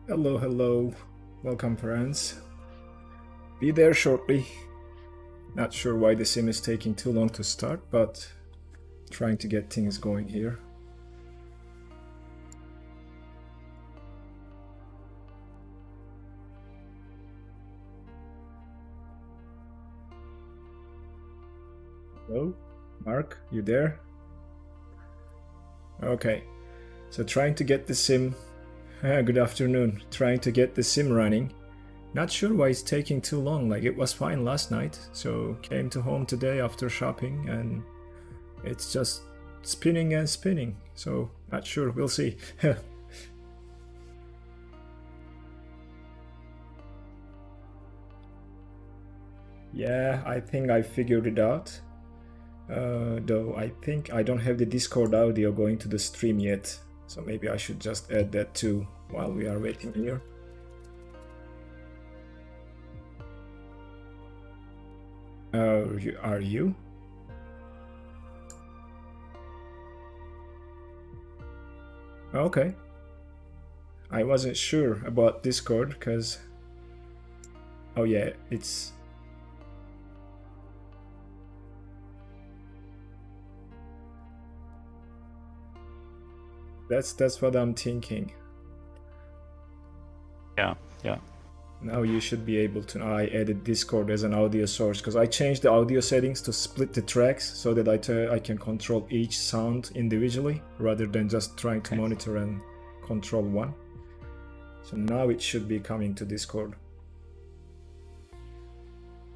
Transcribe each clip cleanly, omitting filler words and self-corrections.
Hello, hello. Welcome, friends. Be there shortly. Not sure why the sim is taking too long to start, but trying to get things going here. Hello, Mark, you there? Okay, so trying to get the sim. Good afternoon. Trying to get the sim running. Not sure why it's taking too long. Like, it was fine last night, so came to home today after shopping and it's just spinning and spinning. So not sure. We'll see. Yeah, I think I figured it out. Though I think I don't have the Discord audio going to the stream yet, so maybe I should just add that too while we are waiting here. Are you? Okay. I wasn't sure about Discord because... Oh yeah, it's... That's what I'm thinking. Yeah. Now you should be able to... I added Discord as an audio source because I changed the audio settings to split the tracks so that I can control each sound individually rather than just trying to monitor and control one. So now it should be coming to Discord.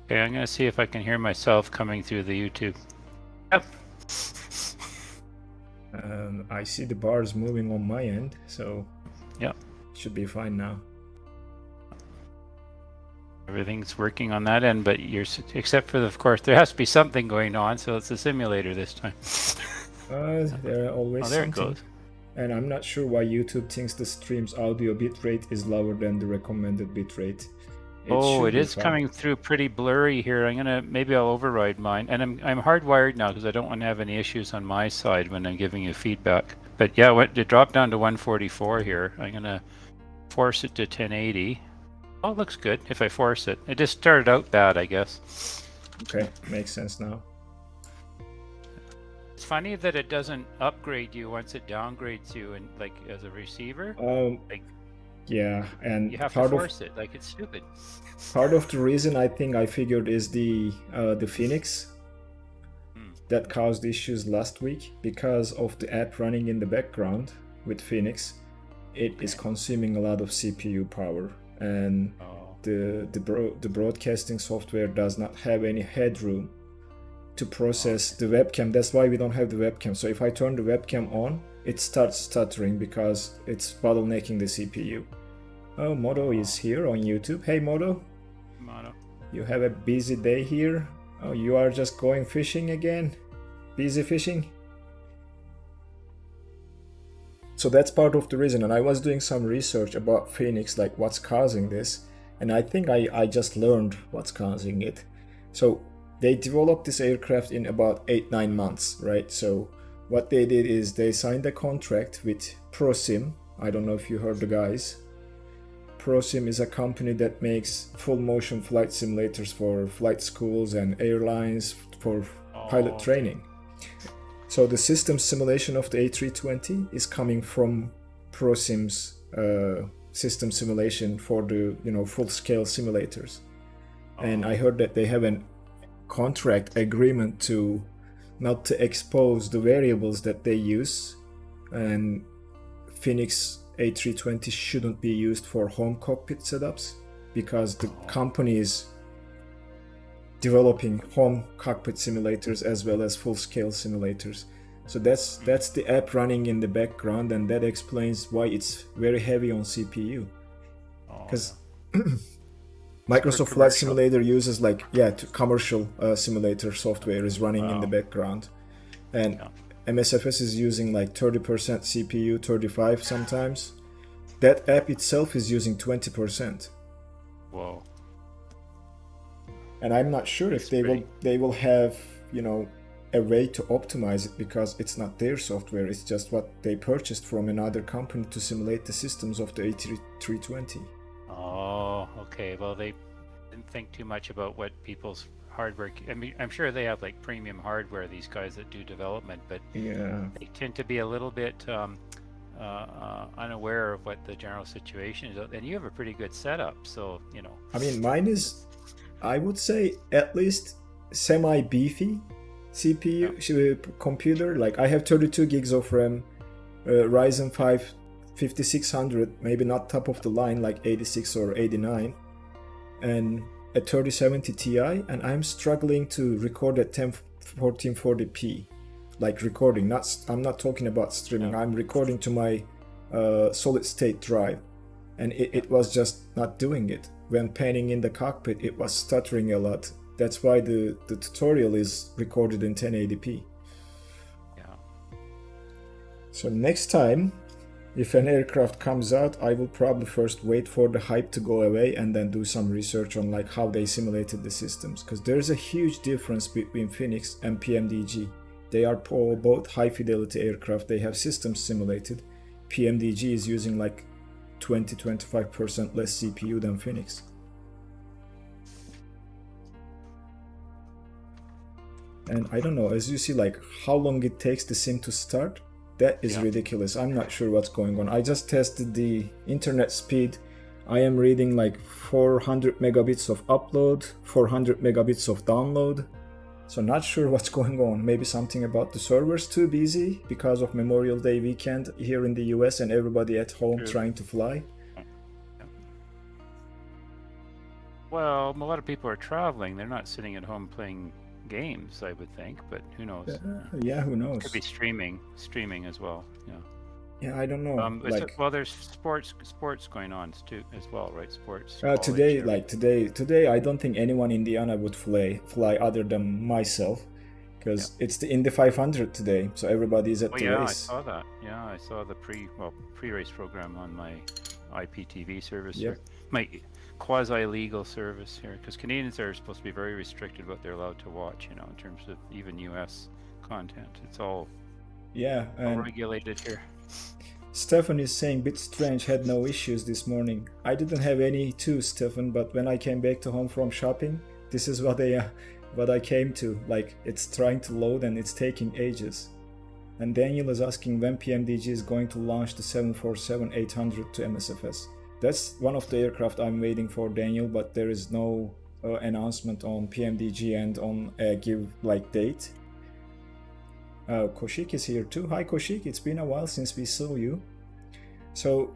Okay, I'm gonna see if I can hear myself coming through the YouTube. Yep. I see the bars moving on my end, so yeah, it should be fine now. Everything's working on that end, but except for of course there has to be something going on, so it's a simulator this time. There are always there something. it goes. And I'm not sure why YouTube thinks the stream's audio bitrate is lower than the recommended bitrate. It is coming through pretty blurry here. Maybe I'll override mine, and I'm hardwired now because I don't want to have any issues on my side when I'm giving you feedback. But yeah, it dropped down to 144 here. I'm gonna force it to 1080. Oh, it looks good if I force it. It just started out bad, I guess. Okay, makes sense now. It's funny that it doesn't upgrade you once it downgrades you, and like as a receiver. Like, yeah, and you have to force it. Like, it's stupid. Part of the reason I think I figured is the Fenix that caused issues last week because of the app running in the background with Fenix. It is consuming a lot of CPU power, and the broadcasting software does not have any headroom to process the webcam. That's why we don't have the webcam. So if I turn the webcam on, it starts stuttering because it's bottlenecking the CPU. Oh, Modo is here on YouTube. Hey, Modo. Modo. You have a busy day here. Oh, you are just going fishing again? Busy fishing? So that's part of the reason. And I was doing some research about Fenix, like what's causing this. And I think I just learned what's causing it. So they developed this aircraft in about 8-9 months, right? So what they did is they signed a contract with ProSim. I don't know if you heard the guys. ProSim is a company that makes full motion flight simulators for flight schools and airlines for pilot training. So the system simulation of the A320 is coming from ProSim's system simulation for the full scale simulators. And I heard that they have a contract agreement to not to expose the variables that they use, and Fenix A320 shouldn't be used for home cockpit setups because the company is developing home cockpit simulators as well as full-scale simulators. So that's the app running in the background, and that explains why it's very heavy on CPU. Because Microsoft Flight Simulator uses commercial simulator software is running in the background, and MSFS is using like 30% CPU, 35 sometimes. That app itself is using 20%. Whoa. And I'm not sure if they will have a way to optimize it because it's not their software, it's just what they purchased from another company to simulate the systems of the A320. Oh, okay. Well, they didn't think too much about what people's hardware. I mean, I'm sure they have like premium hardware, these guys that do development, but yeah, they tend to be a little bit unaware of what the general situation is. And you have a pretty good setup, so you know. I mean, mine is, I would say, at least semi-beefy CPU computer. Like I have 32 gigs of RAM, Ryzen 5 5600, maybe not top of the line like 86 or 89, and a 3070 Ti, and I'm struggling to record at 1440p. Like recording, I'm not talking about streaming. I'm recording to my solid state drive, and it was just not doing it. When panning in the cockpit, it was stuttering a lot. That's why the tutorial is recorded in 1080p. Yeah. So next time, if an aircraft comes out, I will probably first wait for the hype to go away and then do some research on like how they simulated the systems, because there's a huge difference between Fenix and PMDG. They are both high fidelity aircraft. They have systems simulated. PMDG is using like 20-25% less CPU than Fenix. And I don't know, as you see, like how long it takes the sim to start, that is ridiculous. I'm not sure what's going on. I just tested the internet speed. I am reading like 400 megabits of upload, 400 megabits of download. So not sure what's going on. Maybe something about the servers too busy because of Memorial Day weekend here in the US and everybody at home trying to fly. Well, a lot of people are traveling. They're not sitting at home playing games, I would think, but who knows? Yeah, who knows? It could be streaming as well. Yeah. Yeah, I don't know. Well, there's sports going on too as well, right? Sports. Today, I don't think anyone in Indiana would fly other than myself, because it's the Indy 500 today, so everybody's at the race. I saw that. Yeah, I saw the pre-race program on my IPTV service here, my quasi-legal service here, because Canadians are supposed to be very restricted what they're allowed to watch, you know, in terms of even U.S. content. It's all all regulated here. Stefan is saying bit strange, had no issues this morning. I didn't have any too, Stefan, but when I came back to home from shopping, this is what I came to. Like, it's trying to load and it's taking ages. And Daniel is asking when PMDG is going to launch the 747-800 to MSFS. That's one of the aircraft I'm waiting for, Daniel, but there is no announcement on PMDG and on a date. Koshik is here too. Hi Koshik, it's been a while since we saw you. So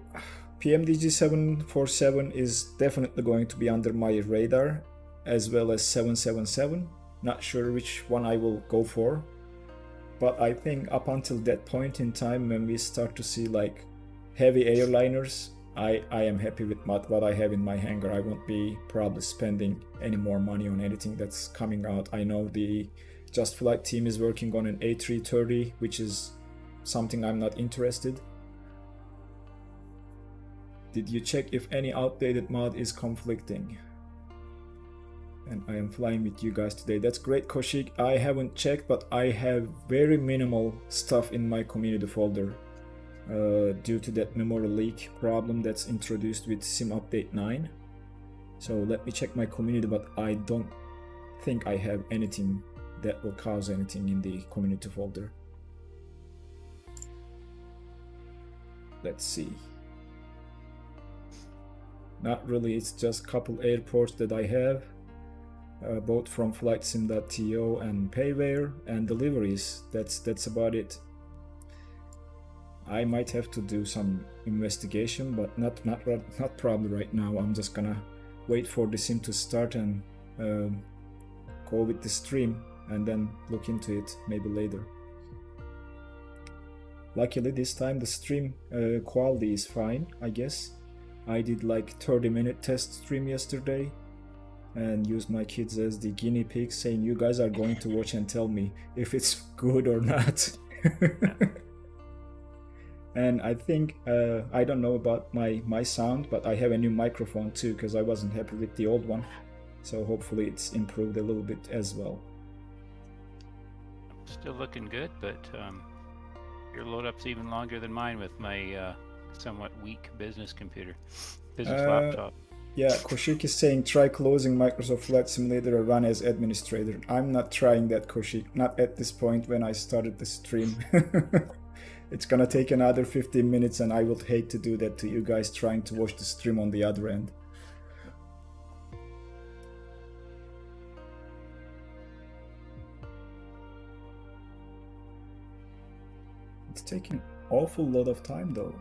PMDG 747 is definitely going to be under my radar, as well as 777. Not sure which one I will go for, but I think up until that point in time, when we start to see like heavy airliners, I am happy with what I have in my hangar. I won't be probably spending any more money on anything that's coming out. I know the Just Flight team is working on an A330, which is something I'm not interested. Did you check if any outdated mod is conflicting? And I am flying with you guys today. That's great, Koshik. I haven't checked, but I have very minimal stuff in my community folder due to that memory leak problem that's introduced with Sim Update 9. So let me check my community, but I don't think I have anything that will cause anything in the community folder. Let's see. Not really, it's just a couple airports that I have, both from flightsim.to and Payware, and deliveries. That's about it. I might have to do some investigation, but not probably right now. I'm just gonna wait for the sim to start and go with the stream, and then look into it maybe later. Luckily this time the stream quality is fine, I guess. I did like 30-minute test stream yesterday and used my kids as the guinea pigs, saying you guys are going to watch and tell me if it's good or not. And I think, I don't know about my sound, but I have a new microphone too, because I wasn't happy with the old one. So hopefully it's improved a little bit as well. Still looking good, but your load up's even longer than mine with my somewhat weak business computer, business laptop. Yeah, Koshik is saying try closing Microsoft Flight Simulator or run as administrator. I'm not trying that, Koshik. Not at this point when I started the stream. It's gonna take another 15 minutes and I would hate to do that to you guys trying to watch the stream on the other end. It's taking an awful lot of time though.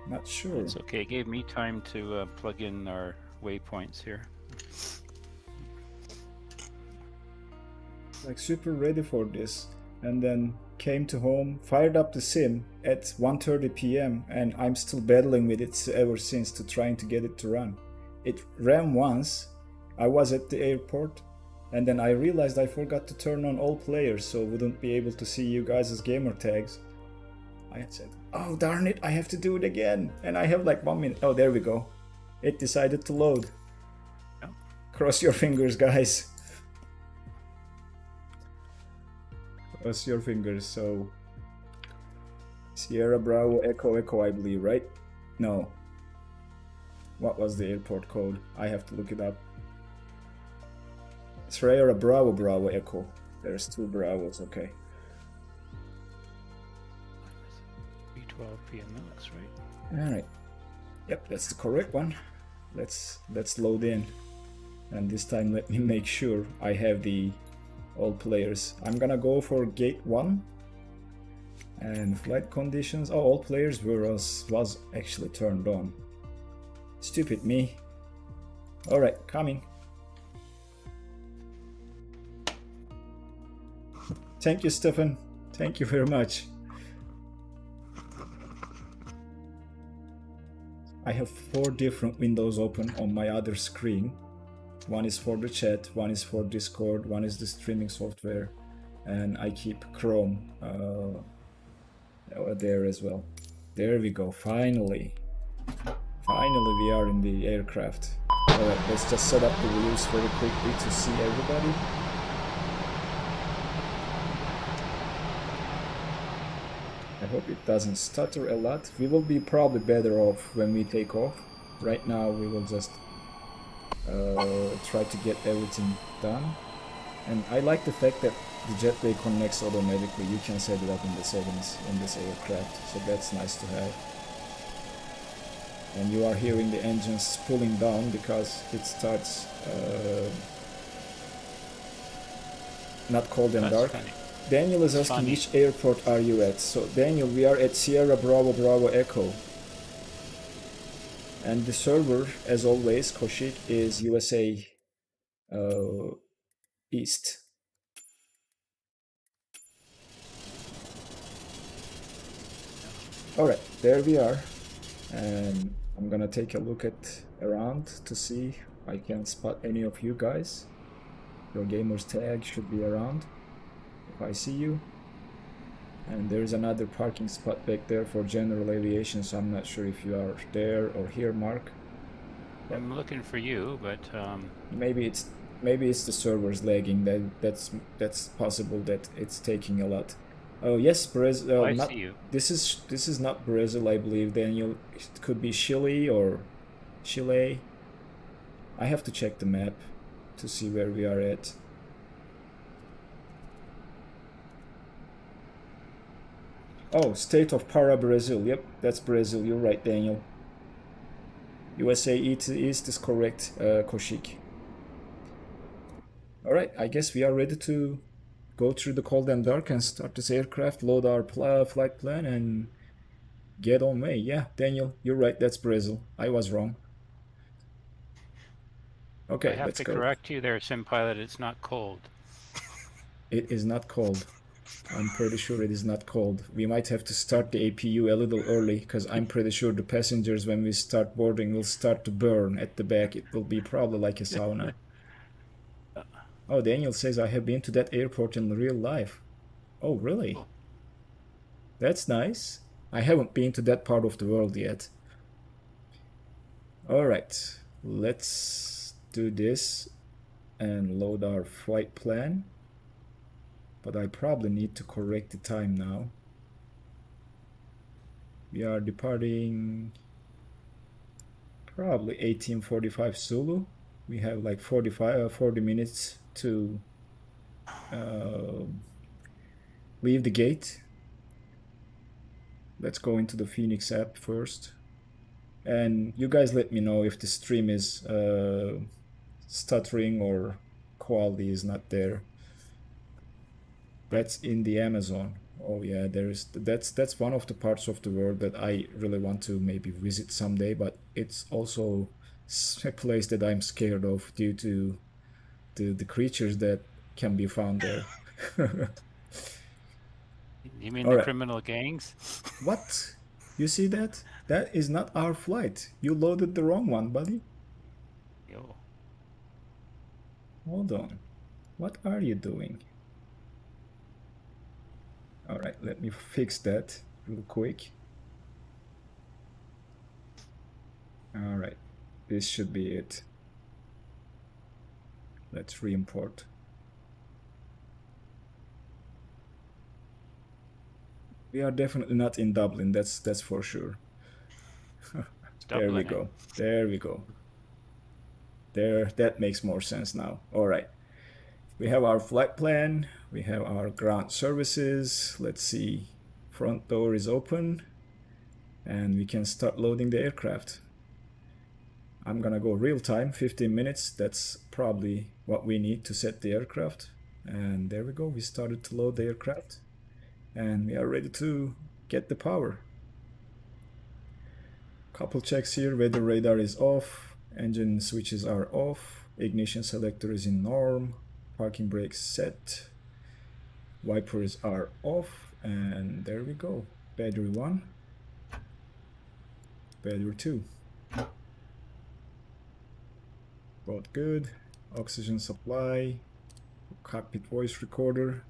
Not sure. It's okay. It gave me time to plug in our waypoints here. Like super ready for this, and then came to home, fired up the sim at 1:30 p.m. and I'm still battling with it ever since to trying to get it to run. It ran once. I was at the airport, and then I realized I forgot to turn on all players, so wouldn't be able to see you guys' gamer tags. I had said, oh darn it, I have to do it again. And I have like 1 minute. Oh, there we go. It decided to load. Oh. Cross your fingers, guys. Cross your fingers. So, Sierra Bravo Echo Echo, I believe, right? No. What was the airport code? I have to look it up. Sierra Bravo Bravo Echo. There's 2 Bravos, okay. 12 p.m. That looks right. All right. Yep, that's the correct one. Let's load in, and this time let me make sure I have the all players. I'm gonna go for gate 1 and flight conditions. Oh, all players was actually turned on. Stupid me. All right, coming. Thank you, Stefan. Thank you very much. I have 4 different windows open on my other screen. One is for the chat, one is for Discord, one is the streaming software, and I keep Chrome there as well. There we go, finally. Finally we are in the aircraft. Alright, let's just set up the wheels very quickly to see everybody. I hope it doesn't stutter a lot. We will be probably better off when we take off. Right now we will just try to get everything done. And I like the fact that the jetway connects automatically. You can set it up in the settings in this aircraft, so that's nice to have. And you are hearing the engines pulling down because it starts not cold and dark. Funny. Daniel is asking which airport are you at? So Daniel, we are at Sierra Bravo Bravo Echo. And the server, as always, Koshik, is USA East. Alright, there we are. And I'm gonna take a look at around to see if I can spot any of you guys. Your gamer's tag should be around. If I see you. And there's another parking spot back there for general aviation, so I'm not sure if you are there or here, Mark. But I'm looking for you, but maybe it's the server's lagging. That's possible that it's taking a lot. Oh yes, Brazil. I see you. This is not Brazil, I believe, Daniel. It could be Chile or Chile. I have to check the map to see where we are at. Oh, state of Para, Brazil. Yep, that's Brazil. You're right, Daniel. USA East is correct, Koshik. Alright, I guess we are ready to go through the cold and dark and start this aircraft, load our flight plan, and get on way. Yeah, Daniel, you're right, that's Brazil. I was wrong. Okay, I have let's to go. correct you there, Sim Pilot. It's not cold. It is not cold. I'm pretty sure it is not cold. We might have to start the APU a little early, because I'm pretty sure the passengers, when we start boarding, will start to burn at the back. It will be probably like a sauna. Oh, Daniel says I have been to that airport in real life. Oh, really? That's nice. I haven't been to that part of the world yet. Alright, let's do this and load our flight plan. but I probably need to correct the time now. We are departing probably 1845 Zulu. We have like 40 minutes to leave the gate. Let's go into the Phoenix app first. And you guys let me know if the stream is stuttering or quality is not there. That's in the Amazon. Oh yeah, that's one of the parts of the world that I really want to maybe visit someday, but it's also a place that I'm scared of due to the creatures that can be found there. You mean All the right. criminal gangs? What? You see that? That is not our flight. You loaded the wrong one, buddy. Yo. Hold on. What are you doing? All right, let me fix that real quick. All right, this should be it. Let's re-import. We are definitely not in Dublin, that's for sure. There we go. There we go. There, that makes more sense now. All right. We have our flight plan. We have our ground services. Let's see. Front door is open. And we can start loading the aircraft. I'm gonna go real time, 15 minutes. That's probably what we need to set the aircraft. And there we go. We started to load the aircraft. And we are ready to get the power. Couple checks here. Weather radar is off. Engine switches are off. Ignition selector is in norm. Parking brakes set. Wipers are off. And there we go. Battery 1. Battery 2. Both good. Oxygen supply. Cockpit voice recorder.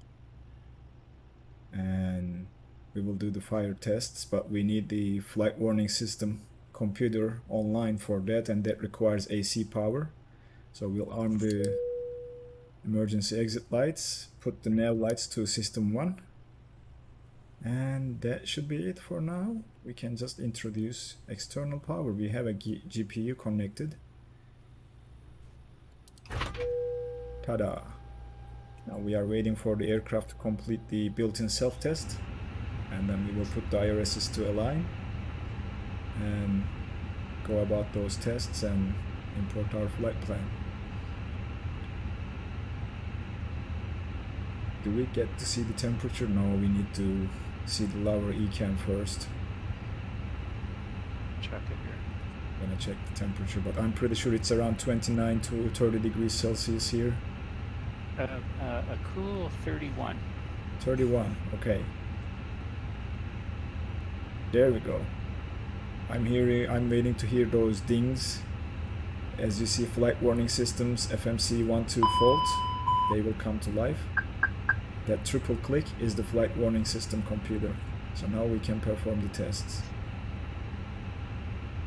And we will do the fire tests, but we need the flight warning system computer online for that, and that requires AC power. So we'll arm the emergency exit lights, put the nav lights to system 1, and that should be it for now. We can just introduce external power. We have a GPU connected. Ta-da! Now we are waiting for the aircraft to complete the built-in self-test, and then we will put the IRSs to align and go about those tests and import our flight plan. Do we get to see the temperature? No, we need to see the lower ECAM first. Check it here. I'm gonna check the temperature, but I'm pretty sure it's around 29 to 30 degrees Celsius here. A cool 31. 31, okay. There we go. I'm waiting to hear those dings. As you see, flight warning systems, FMC 1-2 fault, they will come to life. That triple click is the flight warning system computer. So now we can perform the tests.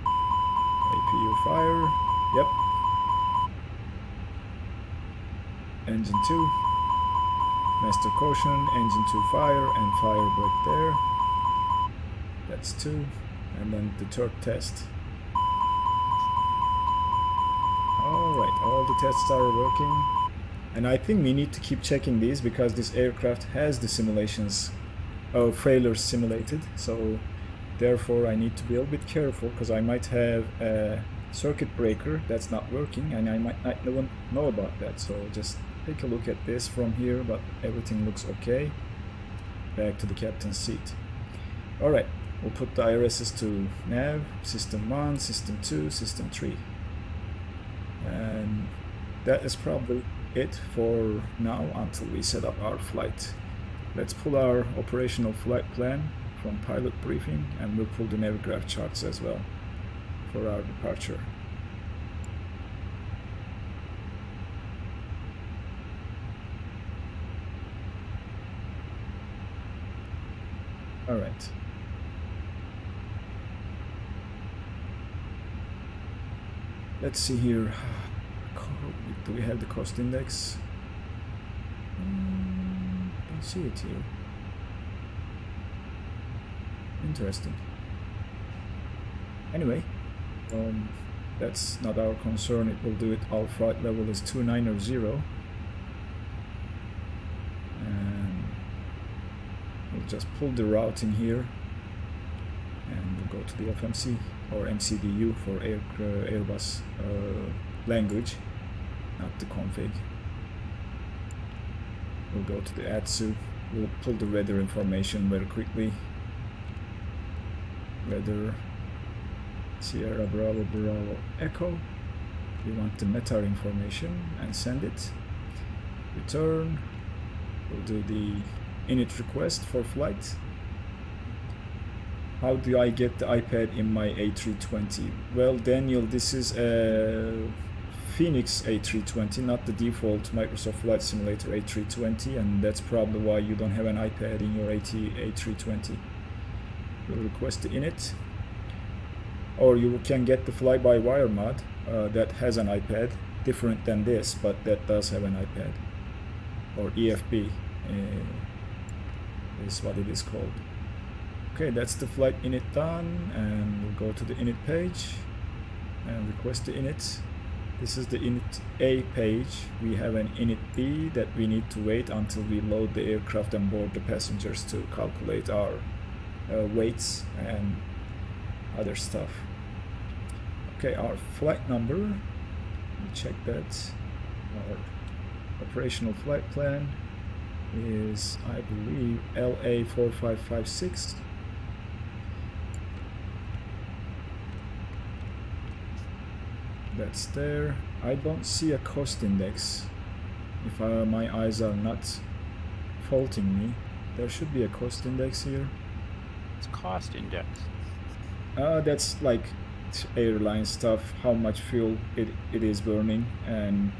APU fire, yep. Engine 2, master caution, engine 2 fire, and fire brake there. That's 2, and then the third test. Alright, all the tests are working. And I think we need to keep checking these because this aircraft has the simulations of failures simulated. So therefore I need to be a little bit careful because I might have a circuit breaker that's not working and I might not know about that. So just take a look at this from here, but everything looks okay. Back to the captain's seat. Alright, we'll put the IRSs to nav, system 1, system 2, system 3. And that is probably it for now until we set up our flight. Let's pull our operational flight plan from pilot briefing, and we'll pull the Navigraph charts as well for our departure. All right. Let's see here. Do we have the cost index? don't see it here. Interesting. Anyway, that's not our concern. It will do it. Our flight level is 2900. And we'll just pull the route in here. And we'll go to the FMC or MCDU for Airbus language, not the config. We'll go to the ATSU. We'll pull the weather information very quickly. Weather Sierra Bravo Bravo Echo. We want the METAR information and send it. Return. We'll do the init request for flight. How do I get the iPad in my A320? Well, Daniel, this is a FENIX A320, not the default Microsoft Flight Simulator A320, and that's probably why you don't have an iPad in your A320. We'll request the init, or you can get the fly-by-wire mod that has an iPad, different than this, but that does have an iPad, or EFB is what it is called. Okay, that's the flight init done, and we'll go to the init page and request the init. This is the init A page. We have an init B that we need to wait until we load the aircraft and board the passengers to calculate our weights and other stuff. Okay, our flight number, let me check that. Our operational flight plan is, I believe, LA4556. That's there. I don't see a cost index. If my eyes are not faulting me, there should be a cost index here. It's cost index. That's like airline stuff, how much fuel it is burning, and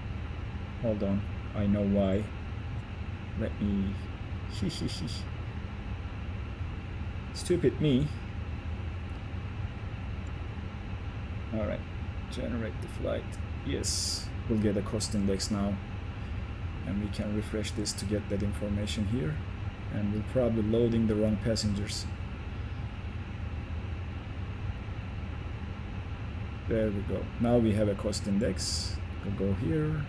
hold on, I know why. Let me stupid me. Alright, generate the flight. Yes, we'll get a cost index now, and we can refresh this to get that information here, and we're probably loading the wrong passengers. There we go. Now we have a cost index. We'll go here,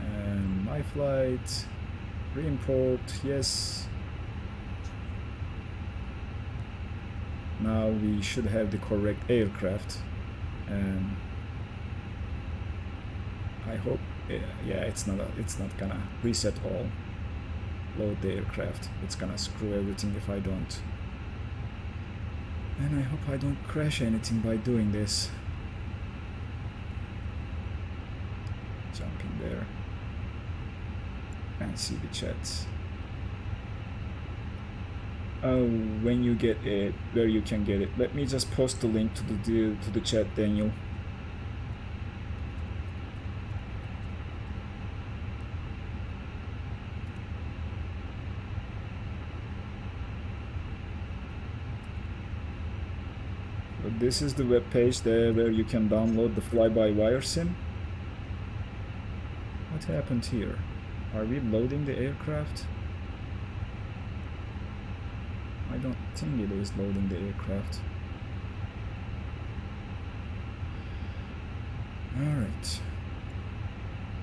and my flight, re-import, yes. Now we should have the correct aircraft, and I hope, yeah, it's not gonna reset all. Load the aircraft. It's gonna screw everything if I don't. And I hope I don't crash anything by doing this. Jump in there and see the chat. Oh, when you get it, where you can get it. Let me just post the link to the chat, Daniel. This is the web page there where you can download the fly-by-wire sim. What happened here? Are we loading the aircraft? I don't think it is loading the aircraft. Alright.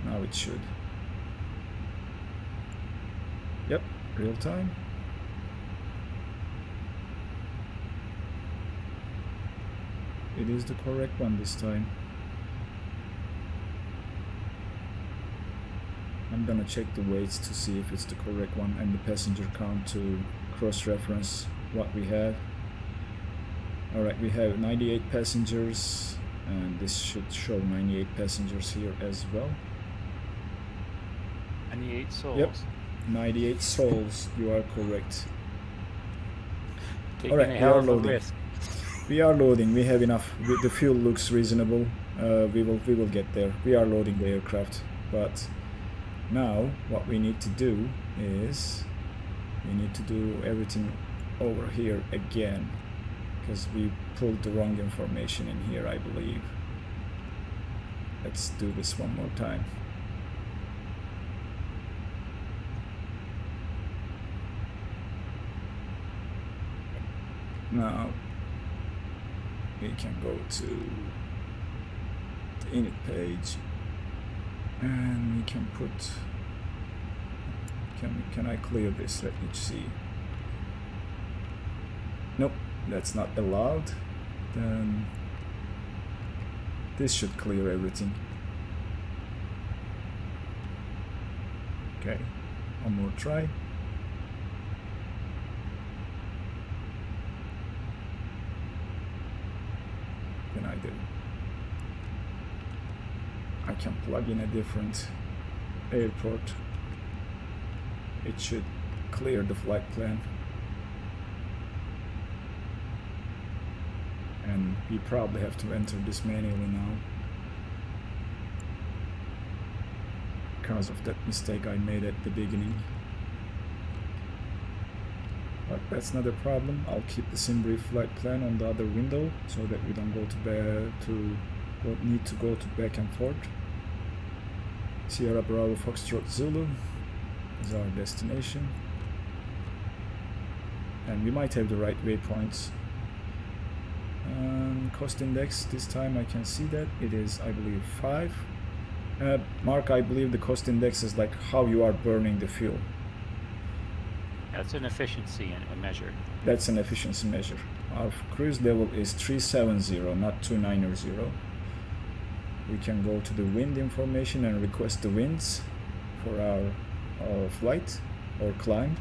Now it should. Yep, real time. It is the correct one this time. I'm gonna check the weights to see if it's the correct one and the passenger count to cross-reference what we have. Alright, we have 98 passengers, and this should show 98 passengers here as well. 98 souls. Yep, 98 souls, you are correct. Alright, we are loading. We are loading, we have enough. The fuel looks reasonable. We will get there. We are loading the aircraft. But now what we need to do is we need to do everything over here again, because we pulled the wrong information in here, I believe. Let's do this one more time. Now we can go to the init page and we can put, can I clear this? Let me see. Nope, that's not allowed. Then this should clear everything. Okay, one more try. Can I do? I can plug in a different airport. It should clear the flight plan. And we probably have to enter this manually now because of that mistake I made at the beginning. But that's not a problem. I'll keep the SimBrief flight plan on the other window so that we don't need to go to back and forth. Sierra Bravo Foxtrot Zulu is our destination, and we might have the right waypoints. Cost index, this time I can see that it is, I believe, 5. Mark, I believe the cost index is like how you are burning the fuel. That's an efficiency measure. That's an efficiency measure. Our cruise level is 370, not 290. We can go to the wind information and request the winds for our flight, or climb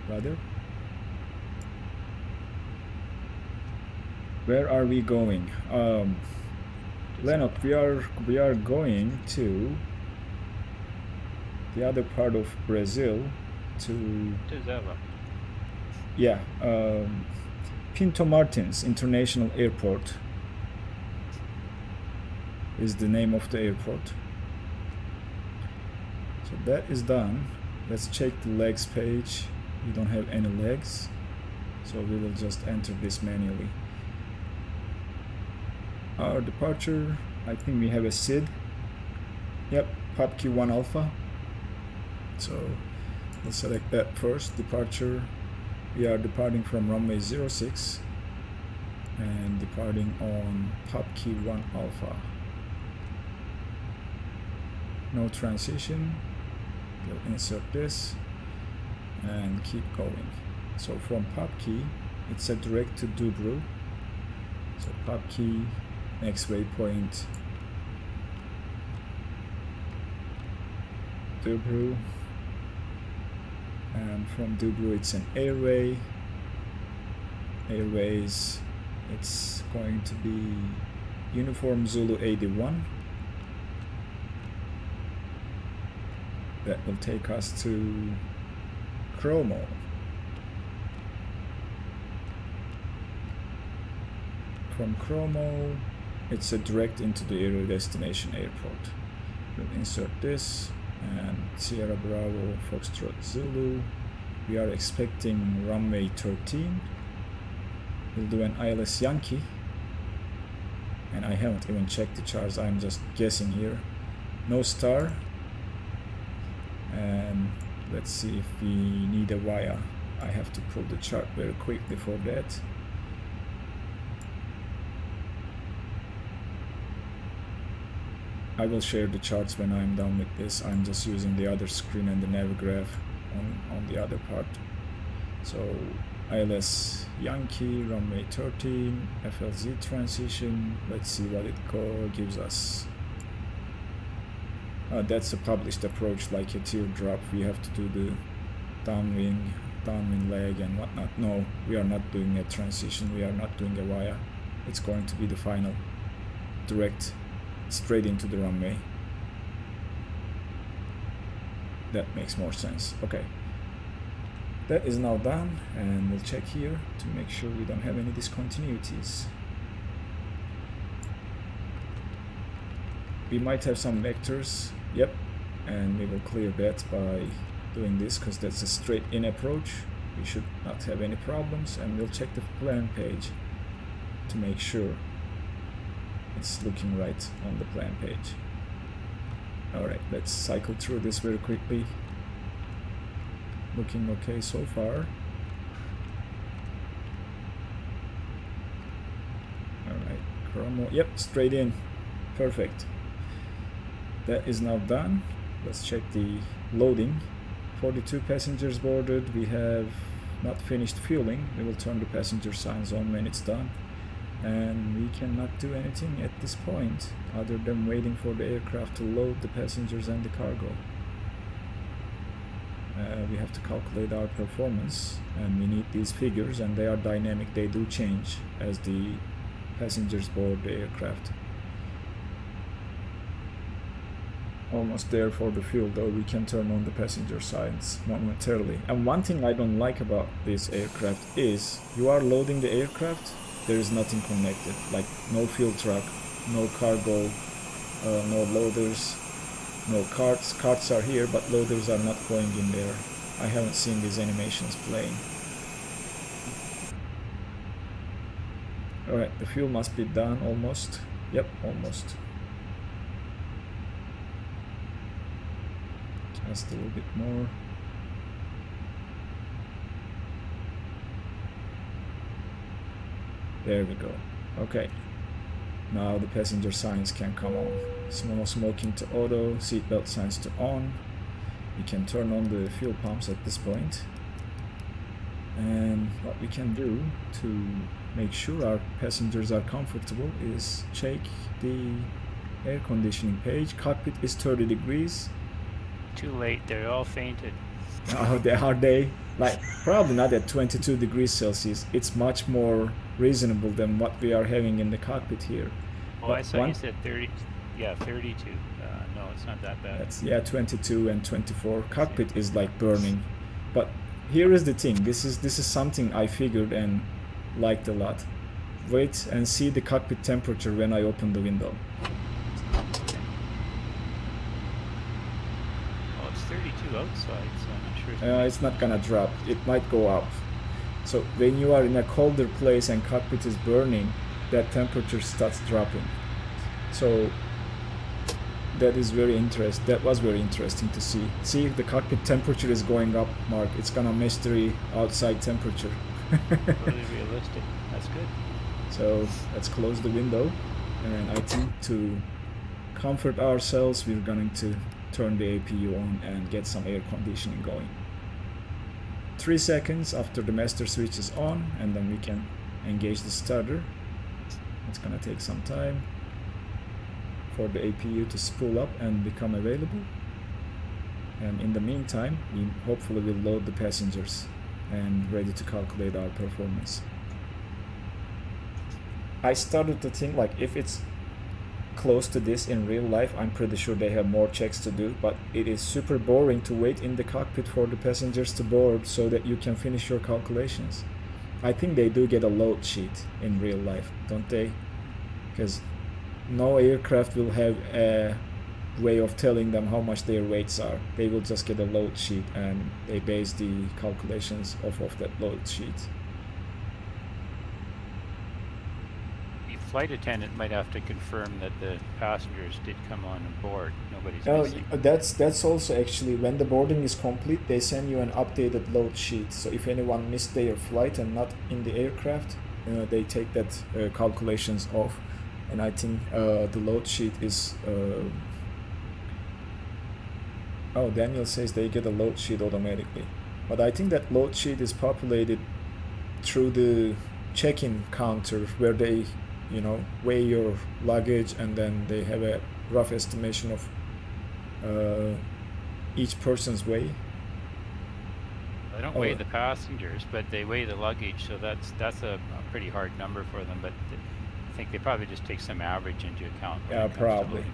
rather. Where are we going? Leonard, we are going to the other part of Brazil, to yeah, Pinto Martins International Airport is the name of the airport. So that is done. Let's check the legs page. We don't have any legs, so we will just enter this manually. Our departure, I think we have a SID. Yep, PUPKI 1 Alpha. So we'll select that first. Departure, we are departing from runway 06 and departing on PUPKI 1 Alpha. No transition. We'll insert this and keep going. So from PUPKI, it's a direct to DUBRU. So PUPKI, next waypoint DUBRU, and from DUBRU it's an airway. Airways, it's going to be Uniform Zulu 81. That will take us to CROMO. From CROMO, it's a direct into the aerial destination airport. We'll insert this and Sierra Bravo Foxtrot Zulu. We are expecting runway 13. We'll do an ILS Yankee, and I haven't even checked the charts, I'm just guessing here. No star, and let's see if we need a wire. I have to pull the chart very quickly for that. I will share the charts when I'm done with this. I'm just using the other screen and the Navigraph on the other part. So ILS Yankee, runway 13, FLZ transition. Let's see what it gives us. That's a published approach, like a teardrop. We have to do the downwind leg and whatnot. No, we are not doing a transition. We are not doing a wire. It's going to be the final direct straight into the runway. That makes more sense. Okay, that is now done, and we'll check here to make sure we don't have any discontinuities. We might have some vectors, yep, and we will clear that by doing this, because that's a straight in approach. We should not have any problems, and we'll check the plan page to make sure it's looking right on the plan page. Alright, let's cycle through this very quickly. Looking okay so far. more. Yep, straight in. Perfect. That is now done. Let's check the loading. 42 passengers boarded. We have not finished fueling. We will turn the passenger signs on when it's done. And we cannot do anything at this point other than waiting for the aircraft to load the passengers and the cargo. We have to calculate our performance, and we need these figures, and they are dynamic. They do change as the passengers board the aircraft. Almost there for the fuel, though. We can turn on the passenger signs momentarily. And one thing I don't like about this aircraft is you are loading the aircraft, there is nothing connected, like no fuel truck, no cargo, no loaders, no carts. Carts are here, but loaders are not going in there. I haven't seen these animations playing. Alright, the fuel must be done almost. Yep, almost. Just a little bit more. There we go. Okay. Now the passenger signs can come on. Small smoking to auto, seatbelt signs to on. We can turn on the fuel pumps at this point. And what we can do to make sure our passengers are comfortable is check the air conditioning page. Cockpit is 30 degrees. Too late, they're all fainted. Oh, are they? Like, probably not at 22 degrees Celsius. It's much more reasonable than what we are having in the cockpit here. Oh, I saw you said 30. Yeah, 32. No, it's not that bad. That's, yeah, 22 and 24. Cockpit is like burning. But here is the thing. This is something I figured and liked a lot. Wait and see the cockpit temperature when I open the window. Oh, it's 32 outside, so I'm not sure. It's not gonna drop. It might go up. So when you are in a colder place and cockpit is burning, that temperature starts dropping. So that is very interesting. That was very interesting to see. See if the cockpit temperature is going up, Mark. It's gonna match the outside temperature. Really realistic. That's good. So let's close the window, and I think to comfort ourselves, we're going to turn the APU on and get some air conditioning going. 3 seconds after the master switch is on, and then we can engage the starter. It's gonna take some time for the APU to spool up and become available. And in the meantime, we hopefully will load the passengers and ready to calculate our performance. I started to think, like, if it's close to this in real life, I'm pretty sure they have more checks to do, but it is super boring to wait in the cockpit for the passengers to board so that you can finish your calculations. I think they do get a load sheet in real life, don't they? Because no aircraft will have a way of telling them how much their weights are. They will just get a load sheet and they base the calculations off of that load sheet. Flight attendant might have to confirm that the passengers did come on board. Nobody's missing. That's also actually when the boarding is complete, they send you an updated load sheet. So if anyone missed their flight and not in the aircraft, they take that calculations off. And I think the load sheet is. Oh, Daniel says they get a load sheet automatically, but I think that load sheet is populated through the check-in counter where they, you know, weigh your luggage, and then they have a rough estimation of each person's weight. They don't weigh the passengers, but they weigh the luggage, so that's a pretty hard number for them. But I think they probably just take some average into account. Yeah, probably.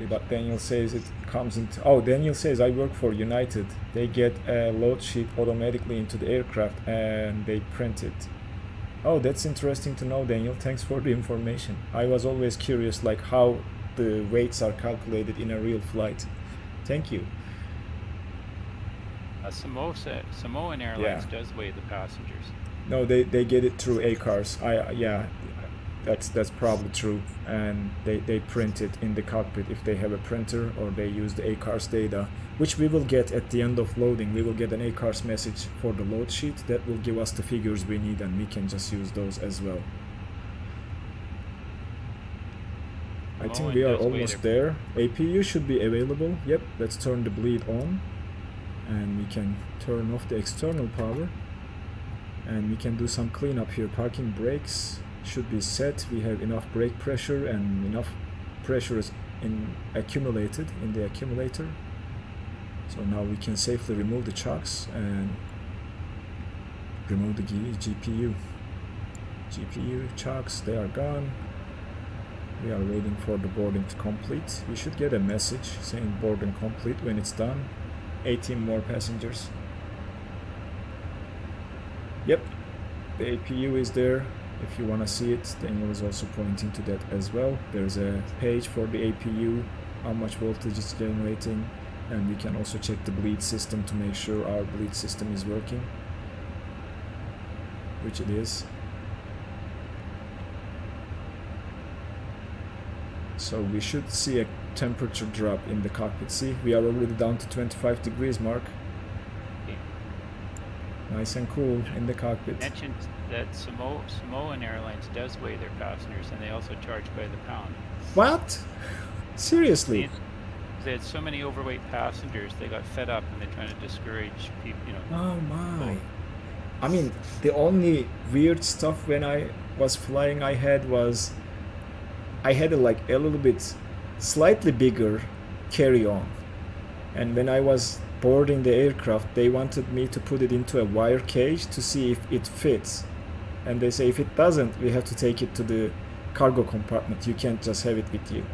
But Daniel says it comes into. Oh, Daniel says I work for United. They get a load sheet automatically into the aircraft and they print it. Oh, that's interesting to know, Daniel. Thanks for the information. I was always curious, like how the weights are calculated in a real flight. Thank you. Samoan Airlines does weigh the passengers. No, they get it through ACARS. Yeah, that's probably true. And they print it in the cockpit if they have a printer, or they use the ACARS data, which we will get at the end of loading. We will get an ACARS message for the load sheet that will give us the figures we need, and we can just use those as well. I think we are almost there. APU should be available. Yep, let's turn the bleed on. And we can turn off the external power. And we can do some cleanup here. Parking brakes should be set. We have enough brake pressure and enough pressure is accumulated in the accumulator. So now we can safely remove the chocks and remove the GPU. GPU chocks, they are gone. We are waiting for the boarding to complete. We should get a message saying boarding complete when it's done. 18 more passengers. Yep, the APU is there. If you want to see it, Daniel is also pointing to that as well. There's a page for the APU, how much voltage it's generating, and we can also check the bleed system to make sure our bleed system is working, which it is. So we should see a temperature drop in the cockpit. See, we are already down to 25 degrees mark. Nice and cool in the cockpit. Mentioned that Samoan Airlines does weigh their passengers, and they also charge by the pound. What? Seriously? They had so many overweight passengers, they got fed up, and they're trying to discourage people. You know. Oh my! I mean, the only weird stuff when I was flying I had was I had a little bit slightly bigger carry-on, and when I was boarding the aircraft, they wanted me to put it into a wire cage to see if it fits, and they say if it doesn't, we have to take it to the cargo compartment. You can't just have it with you.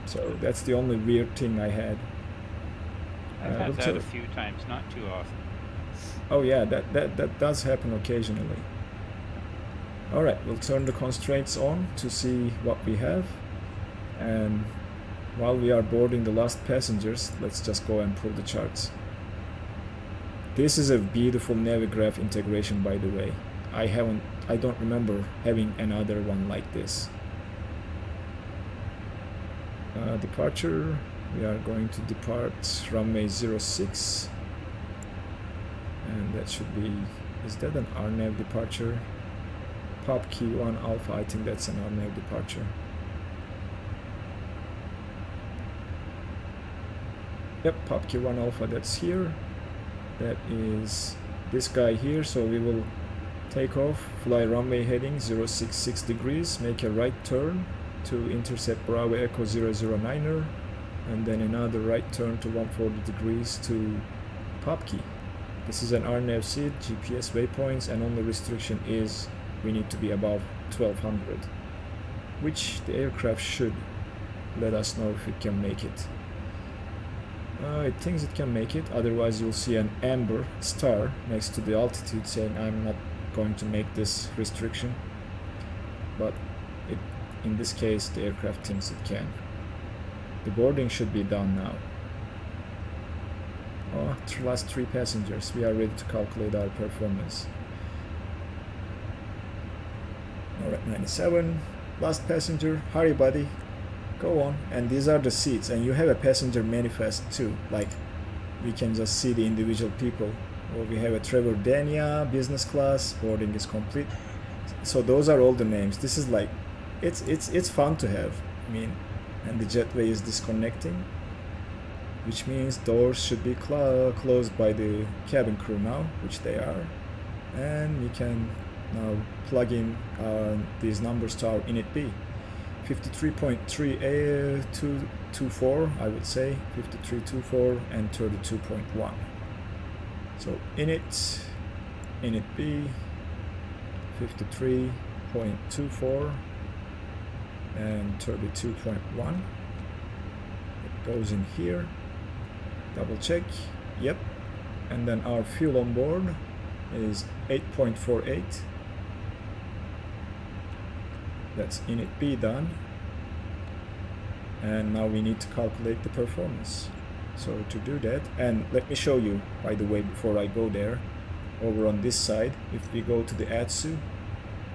So that's the only weird thing I had. I've had that a few times, not too often. Oh yeah, that does happen occasionally. Alright, we'll turn the constraints on to see what we have, and while we are boarding the last passengers, let's just go and pull the charts. This is a beautiful Navigraph integration, by the way. I don't remember having another one like this. Departure, we are going to depart runway 06, and that should be, is that an RNAV departure? PUPKI 1 Alpha, I think that's an RNAV departure. Yep, PUPKI 1 Alpha, that's here. That is this guy here, so we will take off, fly runway heading 066 degrees, make a right turn to intercept Bravo Echo 009er, and then another right turn to 140 degrees to PUPKI. This is an RNAV seat, GPS waypoints, and only restriction is we need to be above 1200, which the aircraft should let us know if it can make it. It thinks it can make it, otherwise you'll see an amber star next to the altitude saying I'm not going to make this restriction, but in this case the aircraft thinks it can. The boarding should be done now. Oh, last 3 passengers, we are ready to calculate our performance. Alright, 97, last passenger, hurry buddy, go on. And these are the seats, and you have a passenger manifest too, like we can just see the individual people. Or we have a Trevor Dania, business class, boarding is complete. So those are all the names. This is like, it's fun to have, I mean, and the jetway is disconnecting, which means doors should be closed by the cabin crew now, which they are, and we can now plug in these numbers to our init B. 53.3A224, I would say, 53.24 and 32.1. So init B, 53.24 and 32.1. It goes in here. Double check. Yep. And then our fuel on board is 8.48. That's init B done. And now we need to calculate the performance. So to do that, and let me show you, by the way, before I go there, over on this side, if we go to the ATSU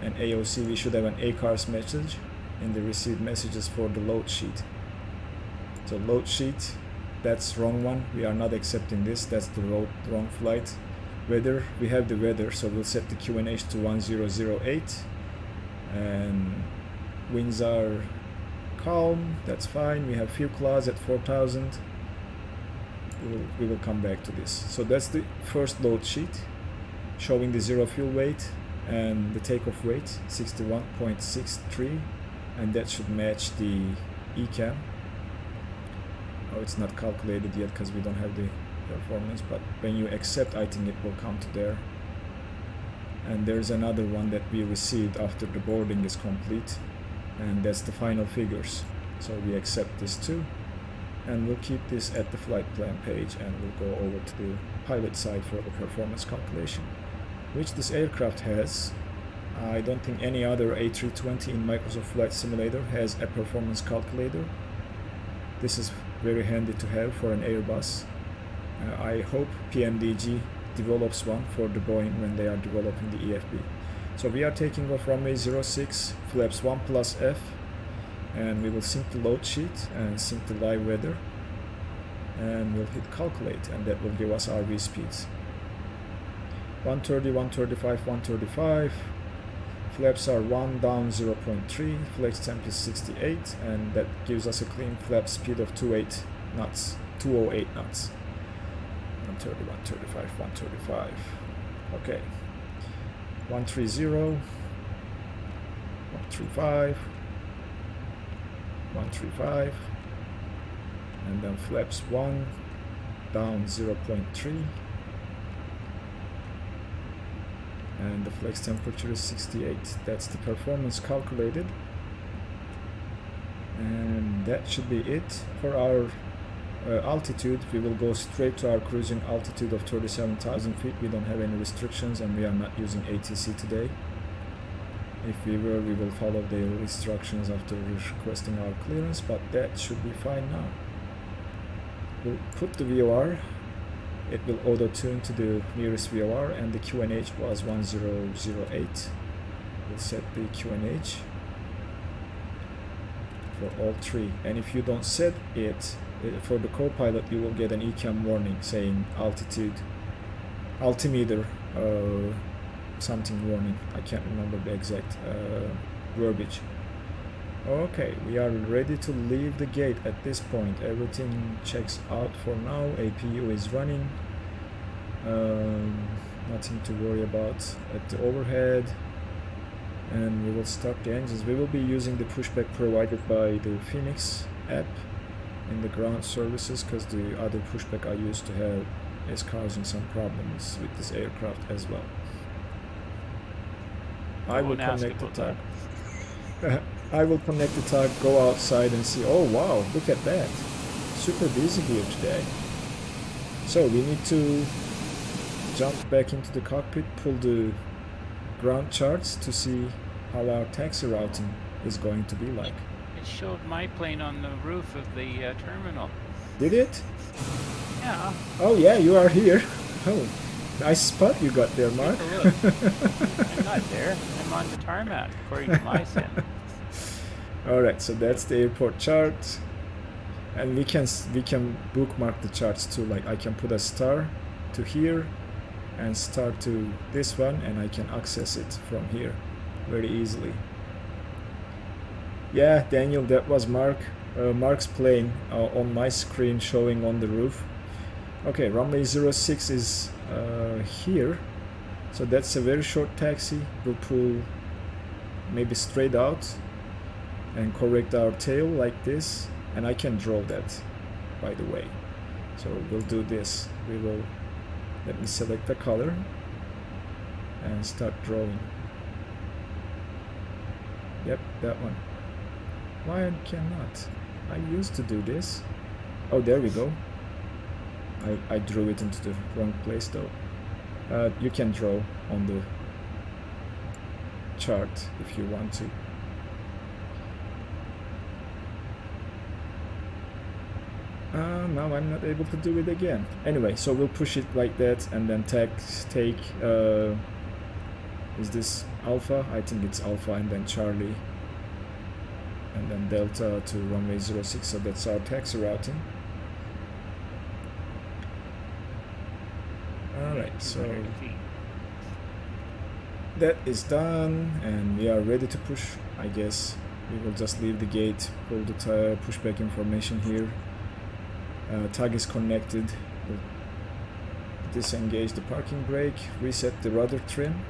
and AOC, we should have an ACARS message in the received messages for the load sheet. So load sheet, that's wrong one, we are not accepting this, that's the wrong flight. Weather, we have the weather, so we'll set the QNH to 1008, and Winds are calm, that's fine. We have fuel class at 4000. We will come back to this. So that's the first load sheet showing the zero fuel weight and the takeoff weight 61.63, and that should match the ECAM. Oh, it's not calculated yet because we don't have the performance, but when you accept, I think it will come to there. And there's another one that we received after the boarding is complete, and that's the final figures. So we accept this too, and we'll keep this at the flight plan page, and we'll go over to the pilot side for the performance calculation, which this aircraft has. I don't think any other A320 in Microsoft Flight Simulator has a performance calculator. This is very handy to have for an Airbus. I hope PMDG develops one for the Boeing when they are developing the EFB. So we are taking off runway 06, flaps 1 plus F, and we will sync the load sheet and sync the live weather, and we'll hit calculate, and that will give us our V speeds. 130, 135, 135. Flaps are 1 down 0.3, flex temp is 68, and that gives us a clean flap speed of 208 knots. 130, 135, 135. Okay. 130, 135, 135, and then flaps 1 down 0.3. And the flex temperature is 68. That's the performance calculated, and that should be it for our altitude. We will go straight to our cruising altitude of 37,000 feet. We don't have any restrictions, and we are not using ATC today. If we were, we will follow the instructions after requesting our clearance, but that should be fine now. We'll put the VOR. It will auto-tune to the nearest VOR, and the QNH was 1008. We'll set the QNH for all three. And if you don't set it, for the co-pilot, you will get an ECAM warning saying altitude, altimeter, something warning. I can't remember the exact verbiage. Okay, we are ready to leave the gate at this point. Everything checks out for now. APU is running. Nothing to worry about at the overhead. And we will start the engines. We will be using the pushback provided by the FENIX app in the ground services, because the other pushback I used to have is causing some problems with this aircraft as well. I will connect the tag. I will connect the tag, go outside and see. Oh wow, look at that. Super busy here today. So we need to jump back into the cockpit, pull the ground charts to see how our taxi routing is going to be like. It showed my plane on the roof of the terminal. Did it? Yeah. Oh yeah, you are here. Oh, nice spot you got there, Mark. Take a look. I'm not there. I'm on the tarmac, according to my sim. Alright, so that's the airport chart, and we can bookmark the charts too. Like I can put a star to here and star to this one, and I can access it from here very easily. Yeah, Daniel, that was Mark's plane on my screen showing on the roof. Okay, runway 06 is here, so that's a very short taxi. We'll pull maybe straight out and correct our tail like this, and I can draw that, by the way. So we'll do this. We will, let me select the color and start drawing. Yep, that one. Why I cannot? I used to do this. Oh, there we go. I drew it into the wrong place though. You can draw on the chart if you want to. Now I'm not able to do it again. Anyway, so we'll push it like that, and then take is this Alpha? I think it's Alpha, and then Charlie, and then Delta to runway 06. So that's our taxi routing. Alright, so that is done, and we are ready to push, I guess. we will just leave the gate, pull the pushback information here. Tug is connected. We'll disengage the parking brake, reset the rudder trim,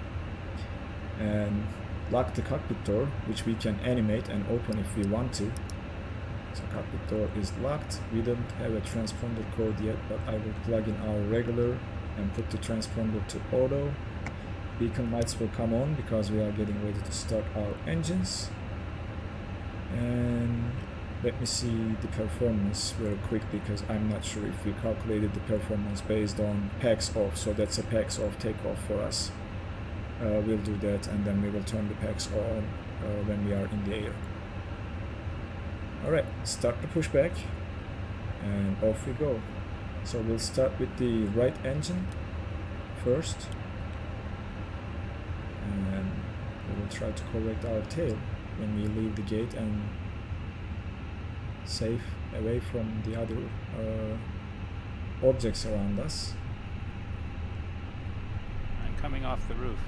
and lock the cockpit door, which we can animate and open if we want to. So cockpit door is locked. We don't have a transponder code yet, but I will plug in our regular and put the transponder to auto. Beacon lights will come on because we are getting ready to start our engines. And let me see the performance very quickly, because I'm not sure if we calculated the performance based on packs off. So that's a packs off takeoff for us. We'll do that, and then we will turn the packs on when we are in the air. Alright, start the pushback, and off we go. So we'll start with the right engine first, and we will try to correct our tail when we leave the gate and safe away from the other objects around us. I'm coming off the roof.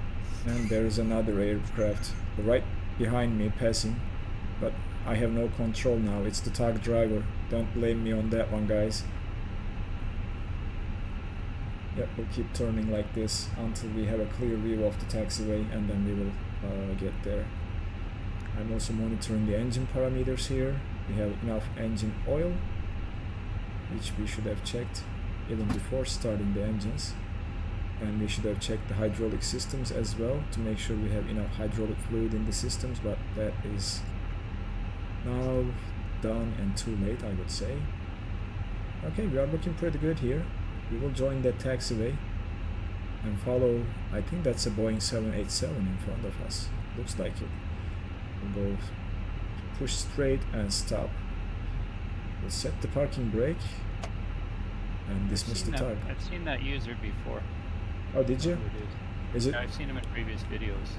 And there is another aircraft right behind me passing, but I have no control now. It's the tug driver. Don't blame me on that one, guys. Yep, we'll keep turning like this until we have a clear view of the taxiway, and then we will get there. I'm also monitoring the engine parameters here. We have enough engine oil, which we should have checked even before starting the engines. And we should have checked the hydraulic systems as well to make sure we have enough hydraulic fluid in the systems, but that is now done and too late, I would say. Okay, we are looking pretty good here. We will join that taxiway and follow. I think that's a Boeing 787 in front of us. Looks like it. We'll go push straight and stop. We'll set the parking brake and dismiss the tug. I've seen that user before. Oh, did you? Is it? Yeah, I've seen him in previous videos.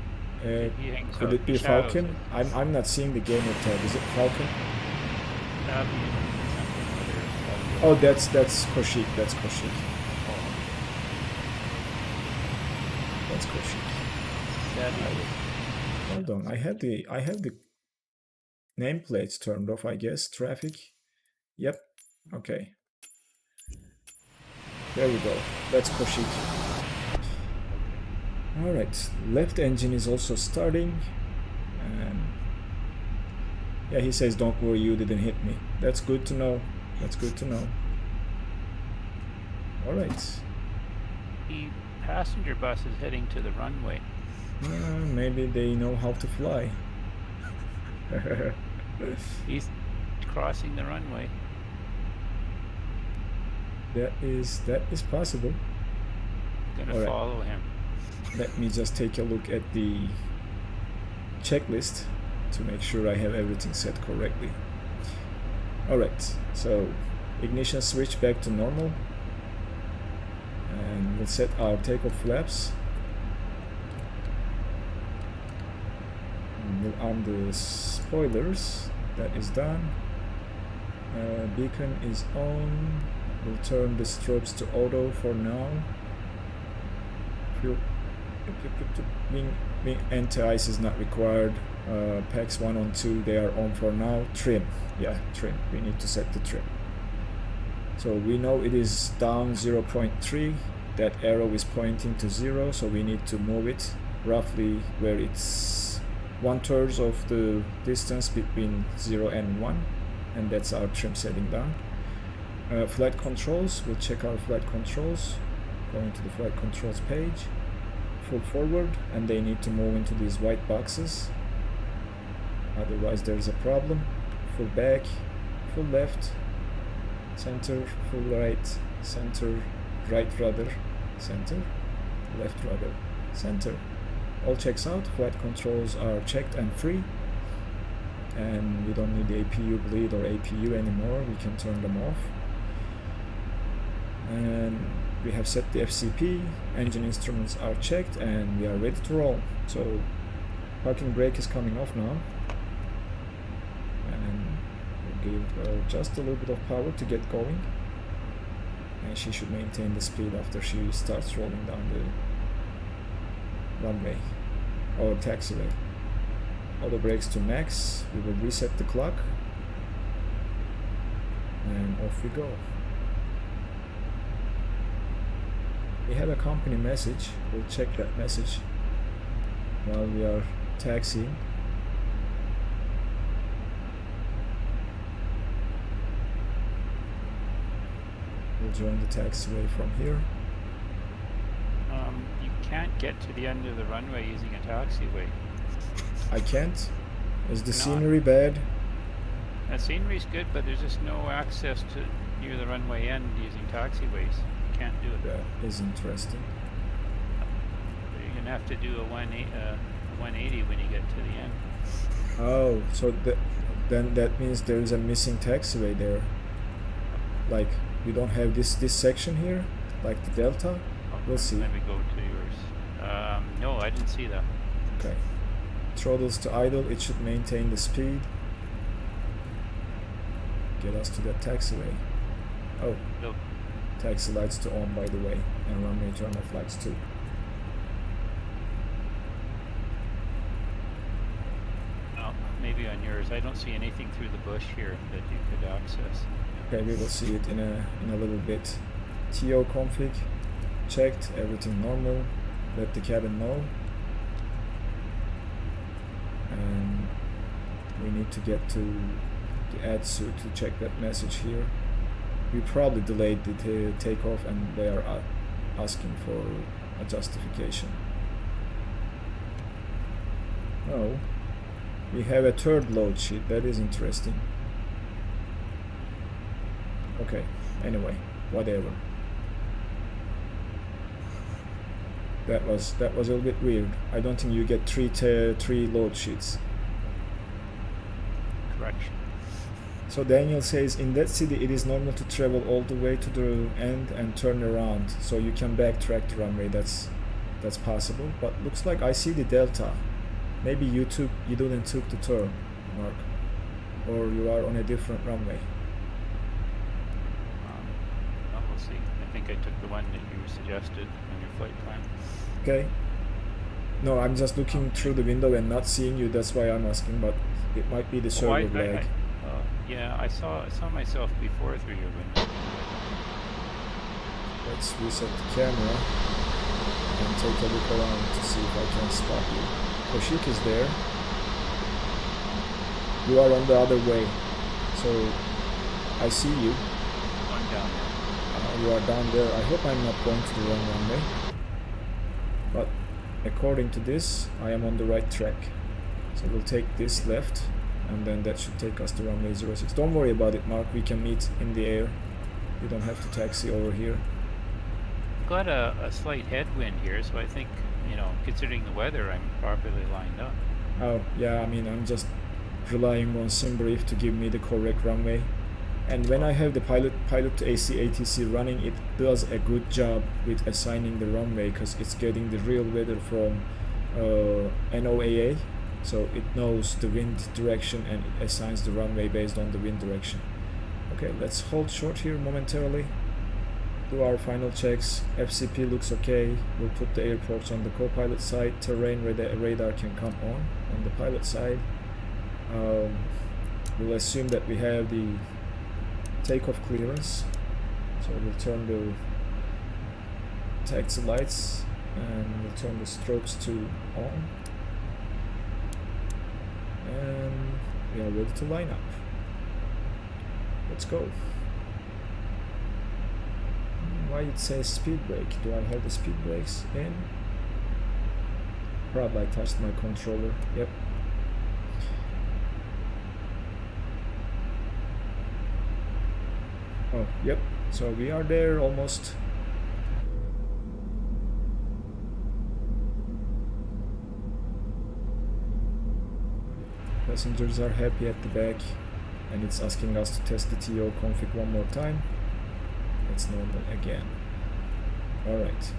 Could it be Falcon? I'm not seeing the gamer tag. Is it Falcon? Oh, that's Koshik. That's Koshik. That's Koshik. Hold on. I have the nameplates turned off, I guess. Traffic. Yep. Okay. There we go. That's Koshik. Alright, left engine is also starting, and yeah, he says don't worry, you didn't hit me. That's good to know. That's good to know. Alright. The passenger bus is heading to the runway. Maybe they know how to fly. He's crossing the runway. That is possible. Gonna follow him. Let me just take a look at the checklist to make sure I have everything set correctly. Alright, so ignition switch back to normal, and we'll set our takeoff flaps. And we'll arm the spoilers. That is done. Beacon is on. We'll turn the strobes to auto for now. Wing anti-ice is not required. Packs 1 on 2, they are on for now. Trim, yeah, trim. We need to set the trim. So we know it is down 0.3. That arrow is pointing to 0, so we need to move it roughly where it's 1/3 of the distance between 0 and 1, and that's our trim setting down. Flight controls, we'll check our flight controls. Going to the flight controls page. Full forward, and they need to move into these white boxes, otherwise there's a problem. Full back, full left, center, full right, center, right rudder, center, left rudder, center. All checks out. Flight controls are checked and free, and we don't need the APU bleed or APU anymore. We can turn them off. And we have set the FCP, engine instruments are checked, and we are ready to roll. So parking brake is coming off now, and we'll give just a little bit of power to get going, and she should maintain the speed after she starts rolling down the runway or taxiway. auto brakes to max. We will reset the clock. And off we go. We have a company message. We'll check that message while we are taxiing. We'll join the taxiway from here. You can't get to the end of the runway using a taxiway. I can't? Is the scenery bad? The scenery's good, but there's just no access to near the runway end using taxiways. You can't do it. That is interesting. You're going to have to do a 180 when you get to the end. Oh, so then that means there is a missing taxiway there. Like, you don't have this section here? Like the delta? We'll see. Let me go to yours. No, I didn't see that. Okay. Throttles to idle, it should maintain the speed. Get us to that taxiway. Oh, no. Taxi lights to on, by the way, and runway turn off lights too. Oh, maybe on yours. I don't see anything through the bush here that you could access. Okay, we will see it in a little bit. TO config checked, everything normal. Let the cabin know. And we need to get to the add suit to check that message here. We probably delayed the takeoff and they are asking for a justification. Oh, we have a third load sheet. That is interesting. Okay, anyway, whatever. That was a little bit weird. I don't think you get three load sheets. Correction. So Daniel says, in that city it is normal to travel all the way to the end and turn around, so you can backtrack the runway. That's possible, but looks like I see the delta. Maybe you didn't took the turn, Mark, or you are on a different runway. Well, we'll see. I think I took the one that you suggested on your flight plan. Okay. No, I'm just looking through the window and not seeing you. That's why I'm asking, but it might be the server lag. Yeah, I saw myself before through your window. Let's reset the camera and take a look around to see if I can spot you. Koshik is there. You are on the other way, so I see you. I'm down there. You are down there. I hope I'm not going to the wrong runway. But according to this, I am on the right track. So we'll take this left, and then that should take us to runway 06. Don't worry about it, Mark. We can meet in the air. You don't have to taxi over here. We've got a slight headwind here, so I think, considering the weather, I'm properly lined up. Oh, yeah, I mean, I'm just relying on SimBrief to give me the correct runway. And when I have the pilot to AC ATC running, it does a good job with assigning the runway because it's getting the real weather from NOAA. So it knows the wind direction and it assigns the runway based on the wind direction. Okay, let's hold short here momentarily. Do our final checks. FCP looks okay. We'll put the airports on the co-pilot side. Terrain radar can come on the pilot side. We'll assume that we have the takeoff clearance. So we'll turn the taxi lights and we'll turn the strobes to on. And we are ready to line up. Let's go. Why it says speed brake? Do I have the speed brakes in? Probably I touched my controller. Yep. Oh, yep. So we are there almost. Passengers are happy at the back, and it's asking us to test the TO config one more time. It's normal again. Alright.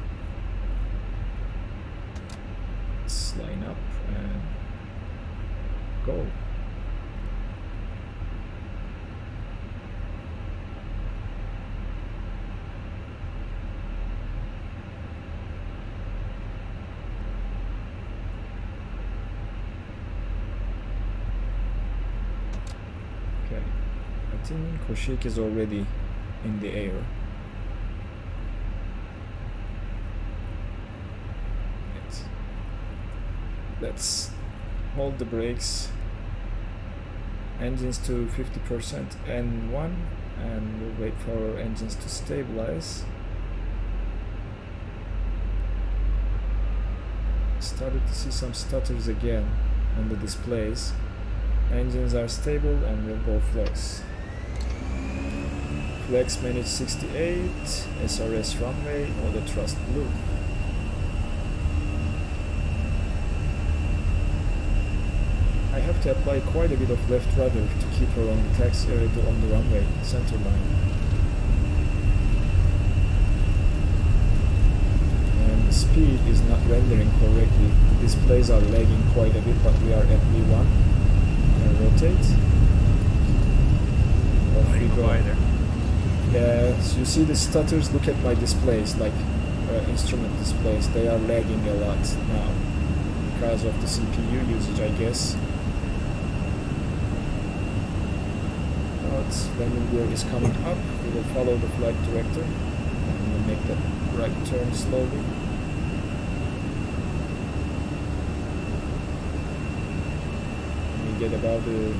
Let's line up and go. Okay, I think Koshik is already in the air. Let's hold the brakes, engines to 50% N1, and we'll wait for our engines to stabilize. Started to see some stutters again on the displays. Engines are stable and we'll go flex. Flex manage 68, SRS runway, auto thrust blue. I have to apply quite a bit of left rudder to keep her on the taxi on the runway center line. And the speed is not rendering correctly. The displays are lagging quite a bit, but we are at V1. And rotate. Off we go. Yeah, so you see the stutters. Look at my displays, like instrument displays. They are lagging a lot now because of the CPU usage, I guess. Landing gear is coming up. We will follow the flight director and we'll make that right turn slowly. When we get above the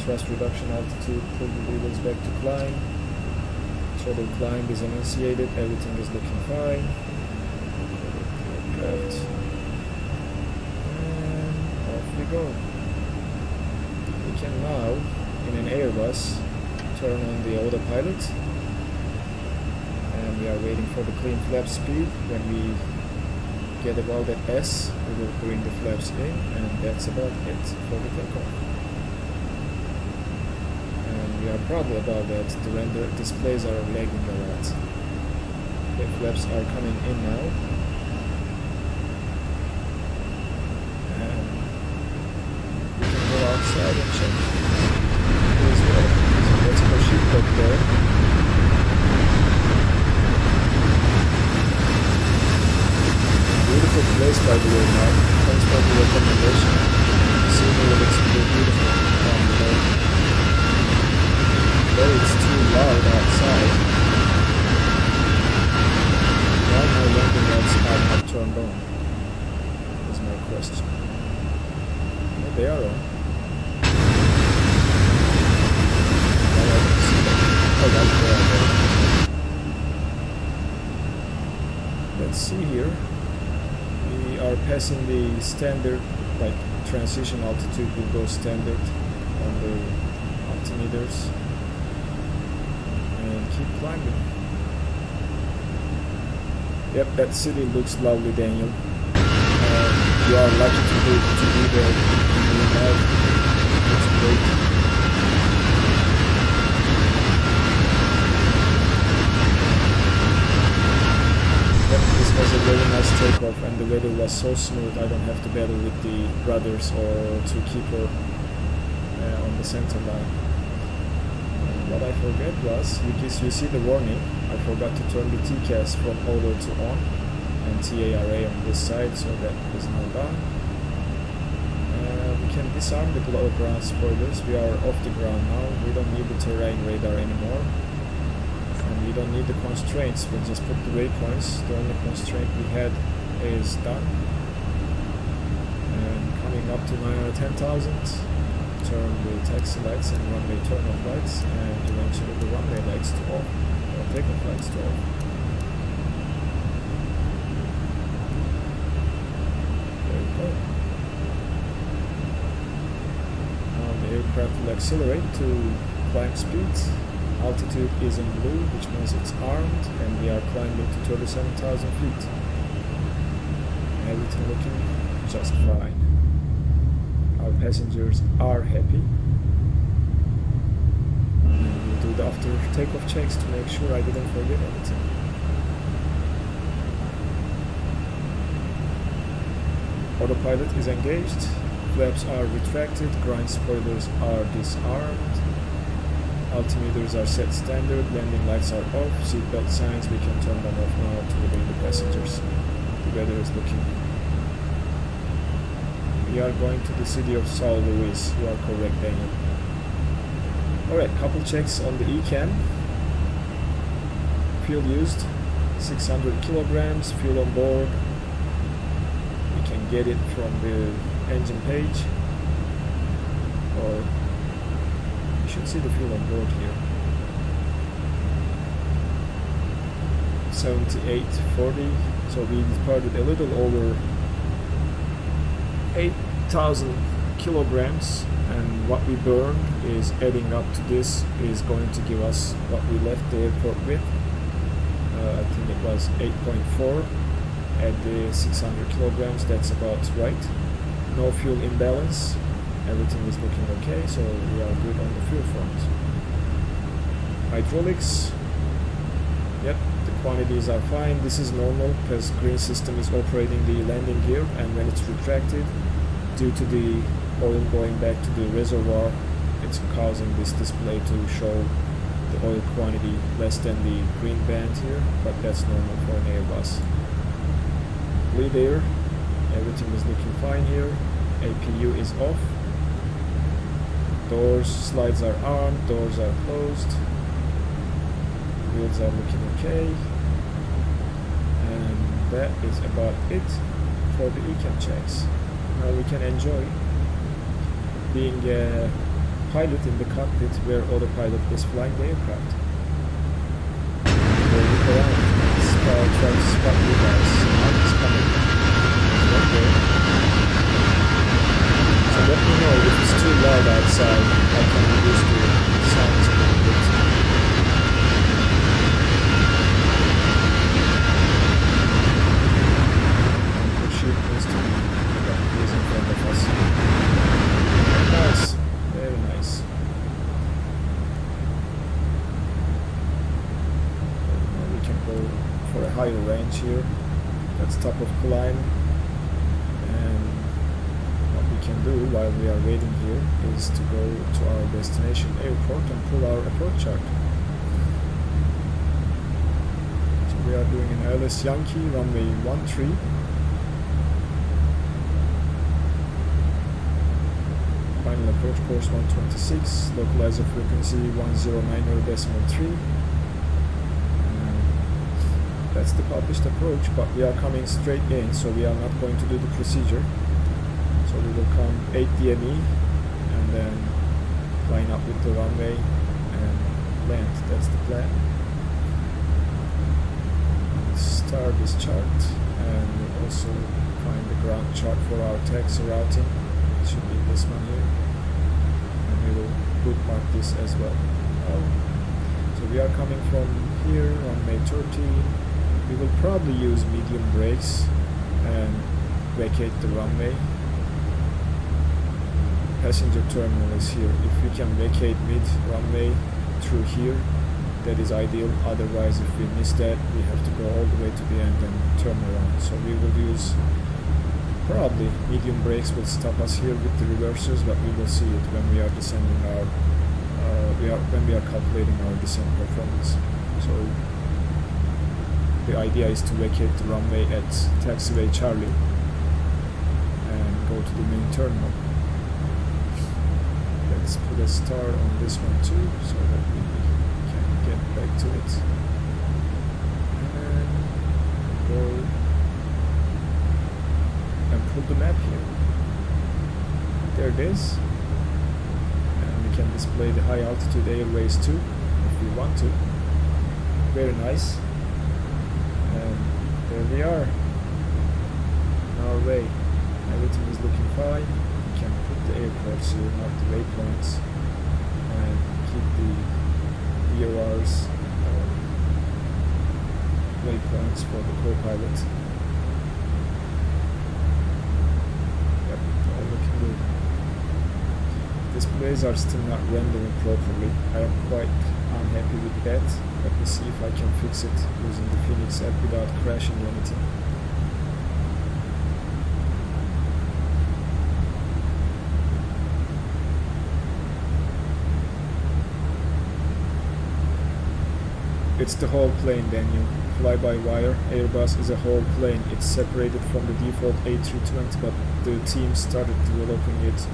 thrust reduction altitude, pull the wheels back to climb. Throttle climb is initiated. Everything is looking fine. Aircraft. And off we go. We can now, in an Airbus, turn on the autopilot, and we are waiting for the clean flap speed. When we get above that S, we will bring the flaps in, and that's about it for the takeoff. And we are probably above that. The render displays are lagging a lot. The flaps are coming in now, and we can go outside and check. Let's go shoot back there. Beautiful place by the way now. Thanks for the recommendation. Scenery looks beautiful down below. Though it's too loud outside. Why my landing lights are not turned on? Is my question. Well, they are on. Let's see here. We are passing the standard, like transition altitude will go standard on the altimeters, and keep climbing. Yep, that city looks lovely, Daniel. You are lucky to be there. You have, it's great. This was a very nice takeoff, and the weather was so smooth. I don't have to battle with the rudders or to keep her on the center line. What I forgot was, you see the warning, I forgot to turn the TCAS from auto to on and TARA on this side, so that is now done. We can disarm the ground spoilers. We are off the ground now. We don't need the terrain radar anymore. And we don't need the constraints. We'll just put the waypoints. The only constraint we had is done. And coming up to 910,000, turn the taxi lights and runway turn-off lights, and eventually the runway lights to off, or takeoff lights to off. There we go. Now the aircraft will accelerate to climb speed. Altitude is in blue, which means it's armed, and we are climbing to 37,000 feet. Everything looking just fine. Our passengers are happy. And we'll do the after takeoff checks to make sure I didn't forget anything. Autopilot is engaged, flaps are retracted, grind spoilers are disarmed. Altimeters are set standard, landing lights are off, seatbelt signs we can turn them off now to obey the passengers. The weather is looking. We are going to the city of Sao Luis. You are correct, Daniel. Alright, couple checks on the ECAM. Fuel used, 600 kilograms, fuel on board. We can get it from the engine page, or you should see the fuel on board here. 7840, so we departed a little over 8,000 kilograms, and what we burned is adding up to this is going to give us what we left the airport with. I think it was 8.4 at the 600 kilograms, that's about right. No fuel imbalance, everything is looking okay, so we are good on the fuel front. Hydraulics, yep, the quantities are fine. This is normal because green system is operating the landing gear, and when it's retracted due to the oil going back to the reservoir, it's causing this display to show the oil quantity less than the green band here, but that's normal for an Airbus. Bleed air, everything is looking fine here. APU is off. Doors, slides are on, doors are closed. Wheels are looking okay. And that is about it for the ECAM checks. Now we can enjoy being a pilot in the cockpit where autopilot is flying the aircraft. We'll look around. Try to spot you guys. Light is coming. Right there. So let me know if it's too loud outside. I can reduce the sounds a little bit. And the ship needs to be in front of us. Nice. Very nice. Now we can go for a higher range here. That's top of climb. And what we can do while we are waiting here is to go to our destination airport and pull our approach chart. So we are doing an LS Yankee runway 13. Final approach course 126, localizer frequency 109.3. That's the published approach, but we are coming straight in, so we are not going to do the procedure. So we will come 8 DME and then line up with the runway and land. That's the plan. Let's start this chart, and we'll also find the ground chart for our taxi routing. It should be this one here, and we will bookmark this as well. So we are coming from here on May 13. We will probably use medium brakes and vacate the runway. Passenger terminal is here. If we can vacate mid-runway through here, that is ideal. Otherwise, if we miss that, we have to go all the way to the end and turn around. So we will use probably medium brakes will stop us here with the reversers, but we will see it when we are descending our when we are calculating our descent performance. So the idea is to vacate the runway at taxiway Charlie and go to the main terminal. Let's put a star on this one too, so that we can get back to it. And go and pull the map here. There it is. And we can display the high altitude airways too, if we want to. Very nice. And there we are. On our way. Everything is looking fine. We can put the airports here, not the waypoints, and keep the EORs waypoints for the co-pilot. Yep, all looking good. Displays are still not rendering properly. I am quite unhappy with that. Let me see if I can fix it using the Fenix app without crashing anything. It's the whole plane, Daniel. Fly-by-wire. Airbus is a whole plane. It's separated from the default A320, but the team started developing it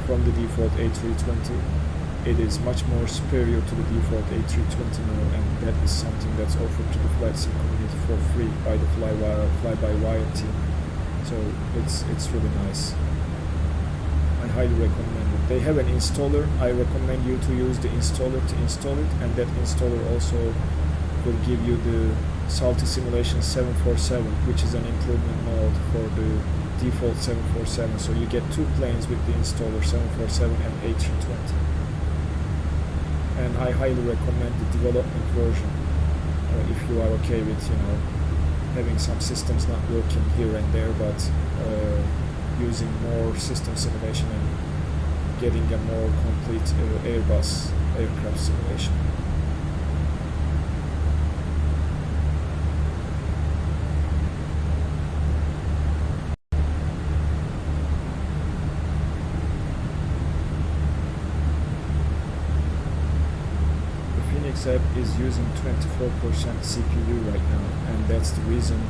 from the default A320. it is much more superior to the default A320 now, and that is something that's offered to the flight sim community for free by the fly-by-wire team. So it's really nice. I highly recommend it. They have an installer. I recommend you to use the installer to install it, and that installer also will give you the Salty Simulation 747, which is an improvement mode for the default 747. So you get two planes with the installer, 747 and A320. And I highly recommend the development version if you are okay with, you know, having some systems not working here and there, but using more system simulation and getting a more complete Airbus aircraft simulation. App is using 24% CPU right now, and that's the reason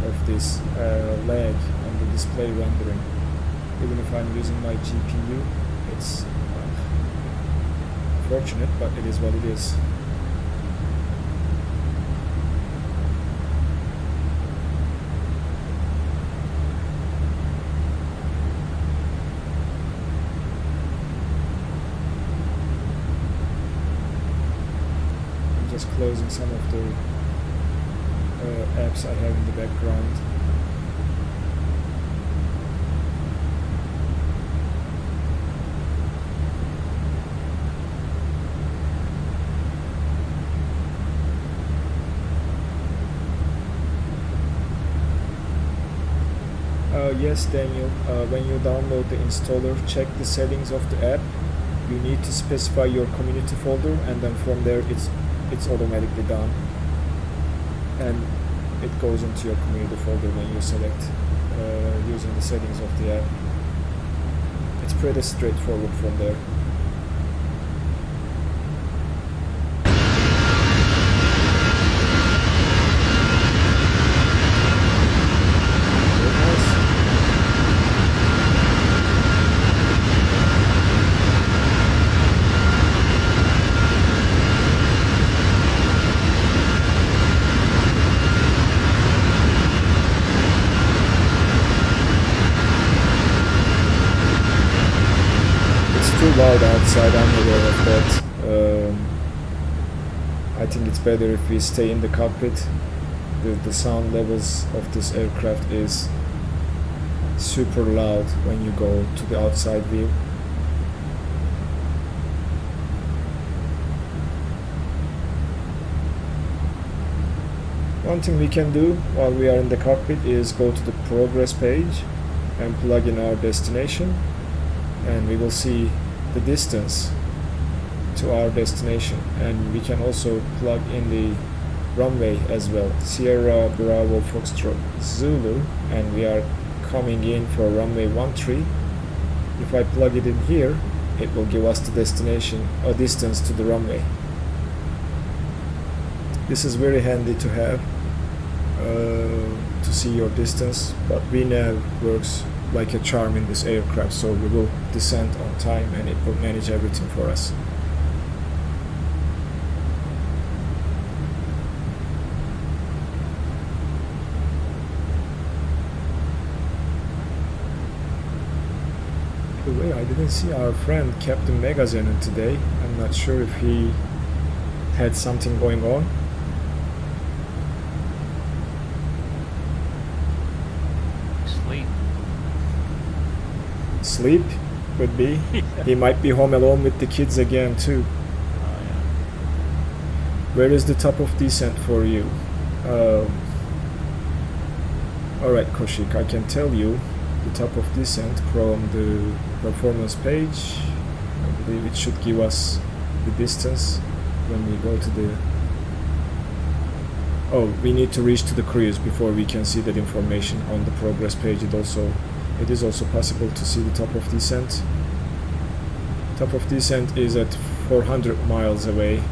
of this lag on the display rendering. Even if I'm using my GPU, it's unfortunate, but it is what it is. Just closing some of the apps I have in the background. Yes, Daniel, when you download the installer, check the settings of the app. You need to specify your community folder, and then from there it's automatically done, and it goes into your community folder when you select using the settings of the app. It's pretty straightforward from there. Loud outside, I'm aware of that. I think it's better if we stay in the cockpit. The sound levels of this aircraft is super loud when you go to the outside view. One thing we can do while we are in the cockpit is go to the progress page and plug in our destination, and we will see the distance to our destination, and we can also plug in the runway as well. Sierra Bravo Foxtrot Zulu, and we are coming in for runway 13. If I plug it in here, it will give us the destination or distance to the runway. This is very handy to have to see your distance, but VNav works like a charm in this aircraft, so we will descend on time and it will manage everything for us. By the way, I didn't see our friend Captain Megazenon today. I'm not sure if he had something going on. Sleep could be. He might be home alone with the kids again too. Oh, yeah. Where is the top of descent for you? Alright, Koshik, I can tell you the top of descent from the performance page. I believe it should give us the distance when we go to the... Oh, we need to reach to the cruise before we can see that information on the progress page. It is also possible to see the top of descent. Top of descent is at 400 miles away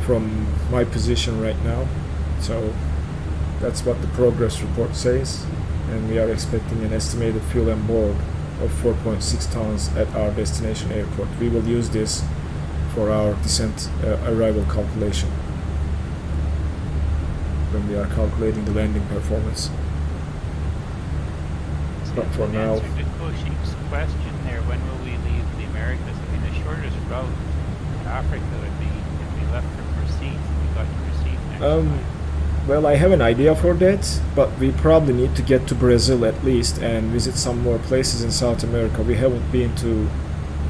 from my position right now. So that's what the progress report says, and we are expecting an estimated fuel on board of 4.6 tons at our destination airport. We will use this for our descent arrival calculation when we are calculating the landing performance. But for now, answer to Koshik's question there, when will we leave the Americas? I mean, the shortest route to Africa would be if we left from Recife. We got to Recife next time. Well, I have an idea for that, but we probably need to get to Brazil at least and visit some more places in South America. We haven't been to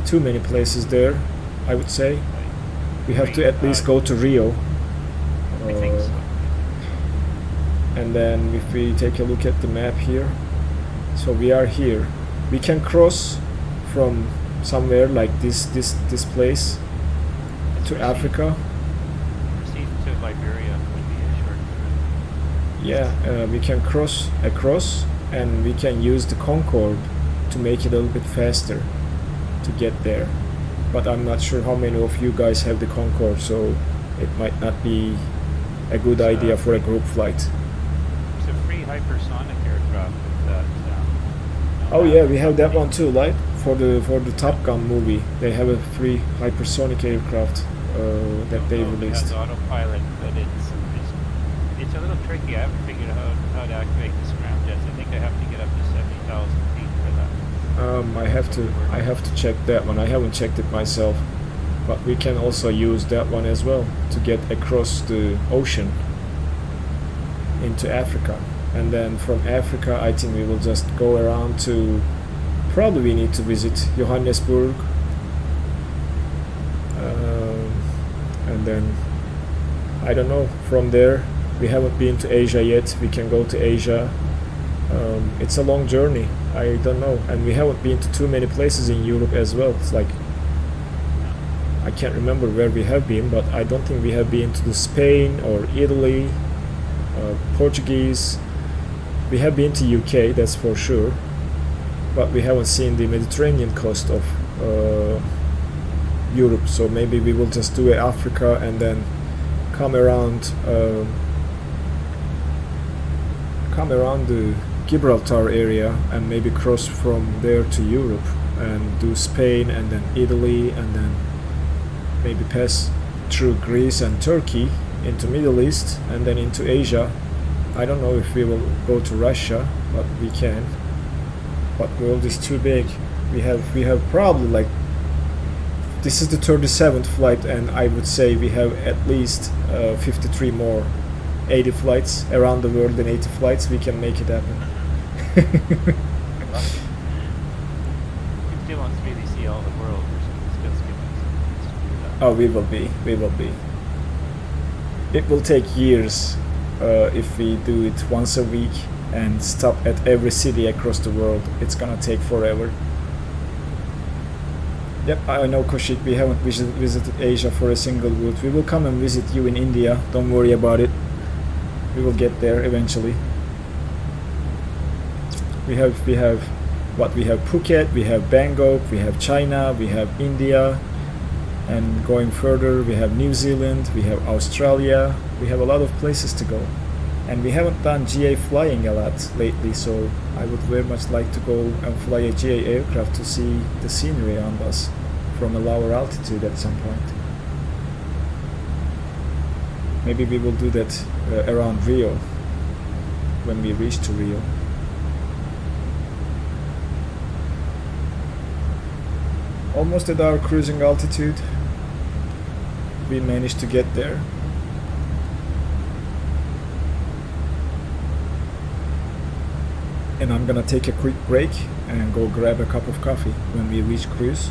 too many places there, I would say. We have to at least go to Rio. I think so. And then if we take a look at the map here, so we are here. We can cross from somewhere like this place to Africa. Recife to Liberia would be a short route. Yeah, we can cross across, and we can use the Concorde to make it a little bit faster to get there. But I'm not sure how many of you guys have the Concorde, so it might not be a good idea for a group flight. It's a free hypersonic aircraft with that. Oh yeah, we have that one too, right? For the Top Gun movie, they have a free hypersonic aircraft that they released. It has autopilot, but it's a little tricky. I haven't figured out how to activate the scramjets. I think I have to get up to 70,000 feet for that. I have to check that one. I haven't checked it myself, but we can also use that one as well to get across the ocean into Africa. And then from Africa, I think we will just go around to, probably we need to visit Johannesburg, and then I don't know, from there we haven't been to Asia yet. We can go to Asia. It's a long journey, I don't know, and we haven't been to too many places in Europe as well. It's like, I can't remember where we have been, but I don't think we have been to the Spain or Italy, Portuguese. We have been to UK, that's for sure, but we haven't seen the Mediterranean coast of Europe. So maybe we will just do Africa and then come around the Gibraltar area and maybe cross from there to Europe and do Spain and then Italy and then maybe pass through Greece and Turkey into Middle East and then into Asia. I don't know if we will go to Russia, but we can. But the world is too big. We have probably, like, this is the 37th flight, and I would say we have at least 53 more, 80 flights around the world. In 80 flights we can make it happen. You still want to really see all the world, or still oh, we will be. It will take years if we do it once a week and stop at every city across the world. It's gonna take forever. Yep, I know, Koshik, we haven't visited Asia for a single route. We will come and visit you in India, don't worry about it. We will get there eventually. We have Phuket, we have Bangkok, we have China, we have India, and going further we have New Zealand, we have Australia. We have a lot of places to go, and we haven't done GA flying a lot lately, so I would very much like to go and fly a GA aircraft to see the scenery around us from a lower altitude at some point. Maybe we will do that around Rio, when we reach to Rio. Almost at our cruising altitude. We managed to get there. And I'm gonna take a quick break and go grab a cup of coffee when we reach cruise.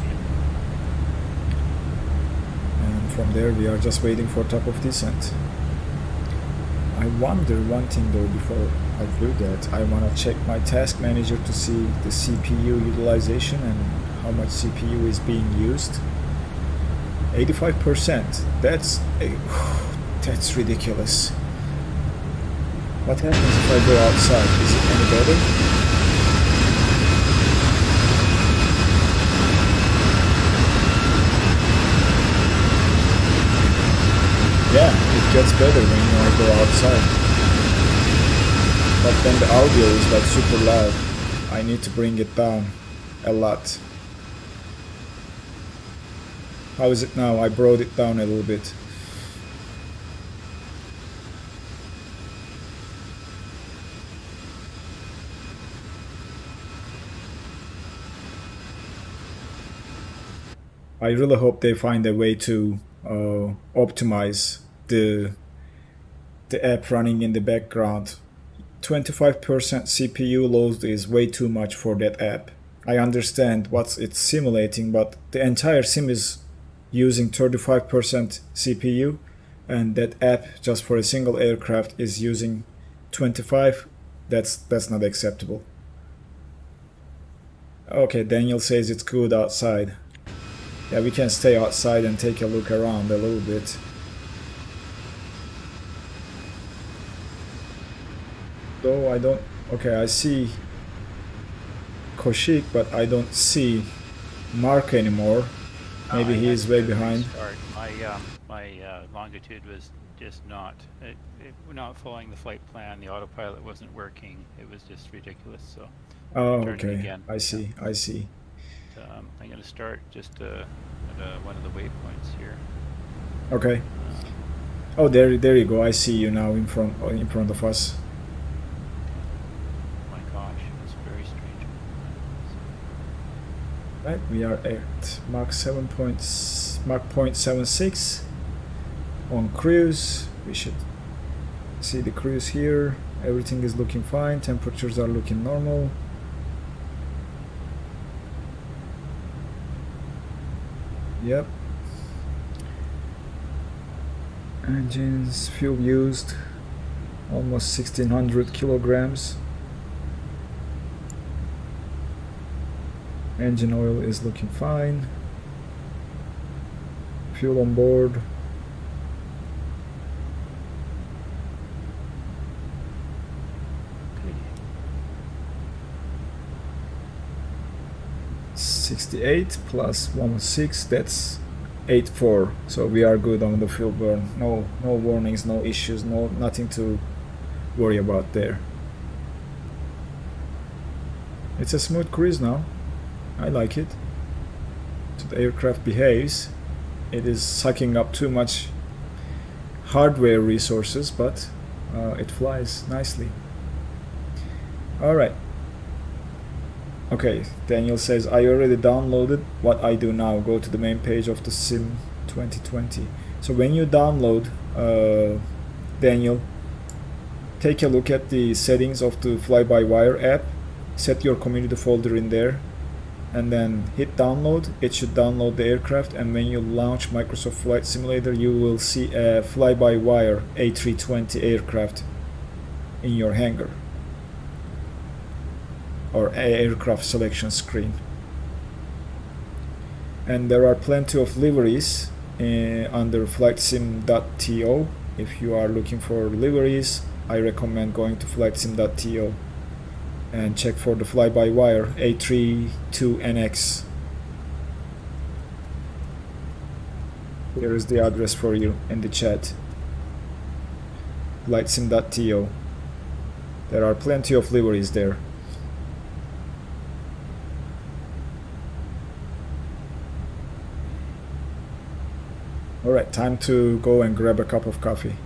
And from there we are just waiting for top of descent. I wonder one thing though before I do that. I wanna check my task manager to see the CPU utilization and how much CPU is being used. 85%. That's ridiculous. What happens if I go outside? Is it any better? Yeah, it gets better when I go outside. But then the audio is like super loud. I need to bring it down a lot. How is it now? I brought it down a little bit. I really hope they find a way to optimize the app running in the background. 25% CPU load is way too much for that app. I understand what it's simulating, but the entire sim is using 35% CPU, and that app just for a single aircraft is using 25. That's not acceptable. Okay, Daniel says it's good outside. Yeah, we can stay outside and take a look around a little bit. Though I don't... Okay, I see Koshik, but I don't see Mark anymore. Maybe he is way behind. My longitude was just not following the flight plan. The autopilot wasn't working. It was just ridiculous. So oh, okay. I see. Yeah. I see. I'm going to start just at one of the waypoints here. Okay. Oh, there you go. I see you now in front of us. Oh my gosh, it's very strange. Right, we are at Mach 0.76 on cruise. We should see the cruise here. Everything is looking fine. Temperatures are looking normal. Yep. Engines, fuel used, almost 1600 kilograms. Engine oil is looking fine. Fuel on board. Okay. 68 plus 106, that's 84. So we are good on the fuel burn. No warnings, no issues, nothing to worry about there. It's a smooth cruise now. I like it. So the aircraft behaves. It is sucking up too much hardware resources, but it flies nicely. Alright. Okay, Daniel says, I already downloaded. What I do now, go to the main page of the Sim 2020. So when you download, Daniel, take a look at the settings of the fly-by-wire app, set your community folder in there, and then hit download. It should download the aircraft, and when you launch Microsoft Flight Simulator, you will see a fly-by-wire A320 aircraft in your hangar, or aircraft selection screen. And there are plenty of liveries under flightsim.to. If you are looking for liveries, I recommend going to flightsim.to and check for the fly-by-wire A32NX. Here is the address for you in the chat. flightsim.to. There are plenty of liveries there. Alright, time to go and grab a cup of coffee.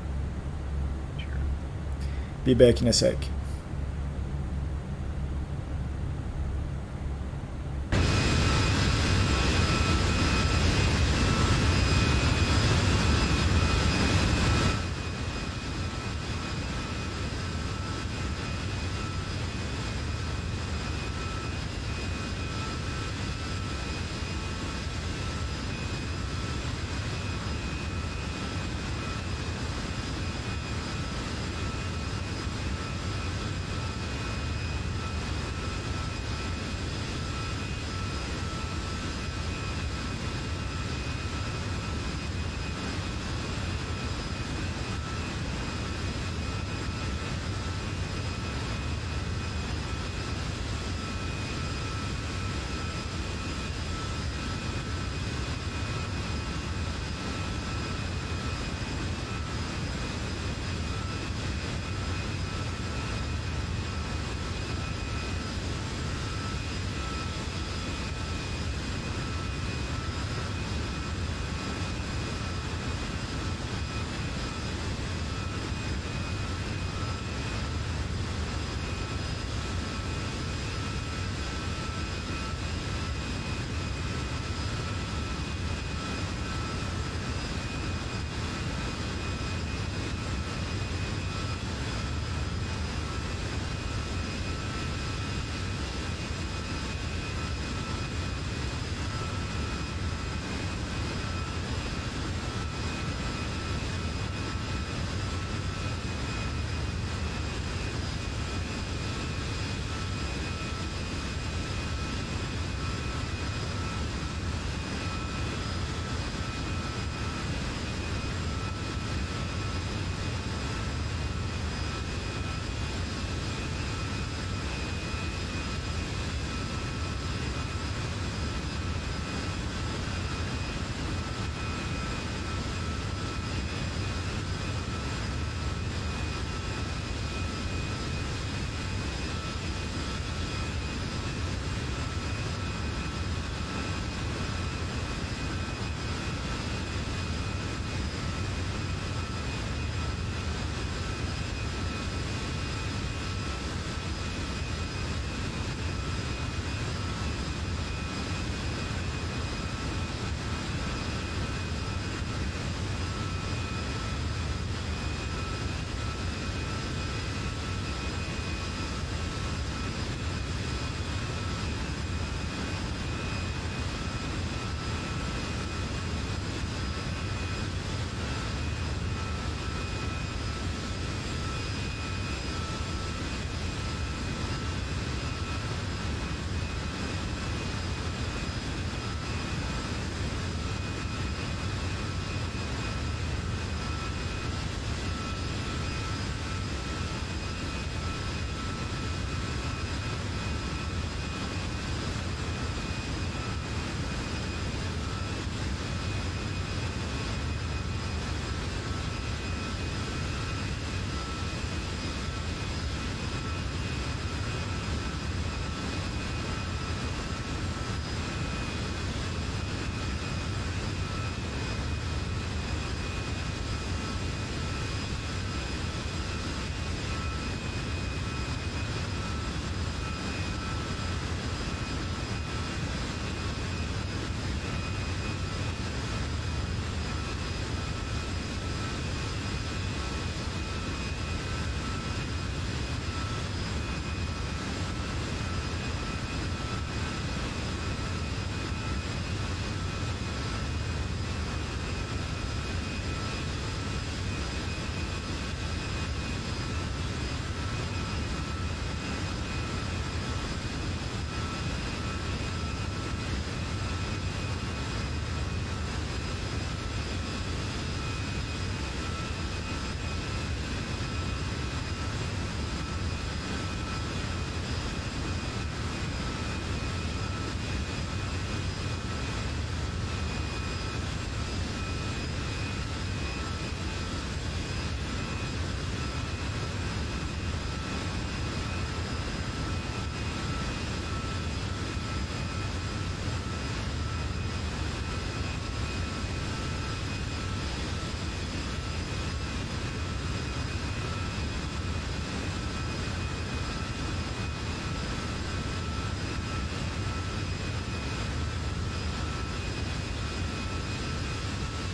Sure. Be back in a sec.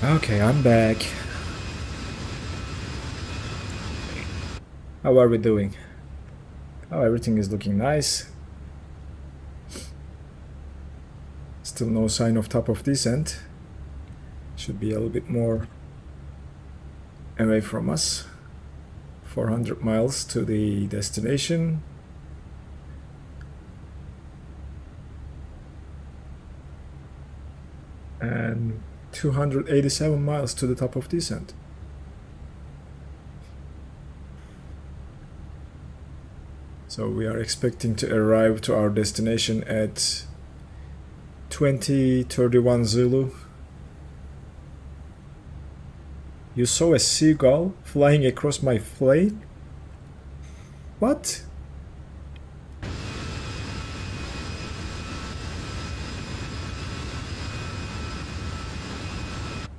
Okay, I'm back. How are we doing? Oh, everything is looking nice. Still no sign of top of descent. Should be a little bit more away from us. 400 miles to the destination. And 287 miles to the top of descent. So we are expecting to arrive to our destination at 2031 Zulu. You saw a seagull flying across my plane? What?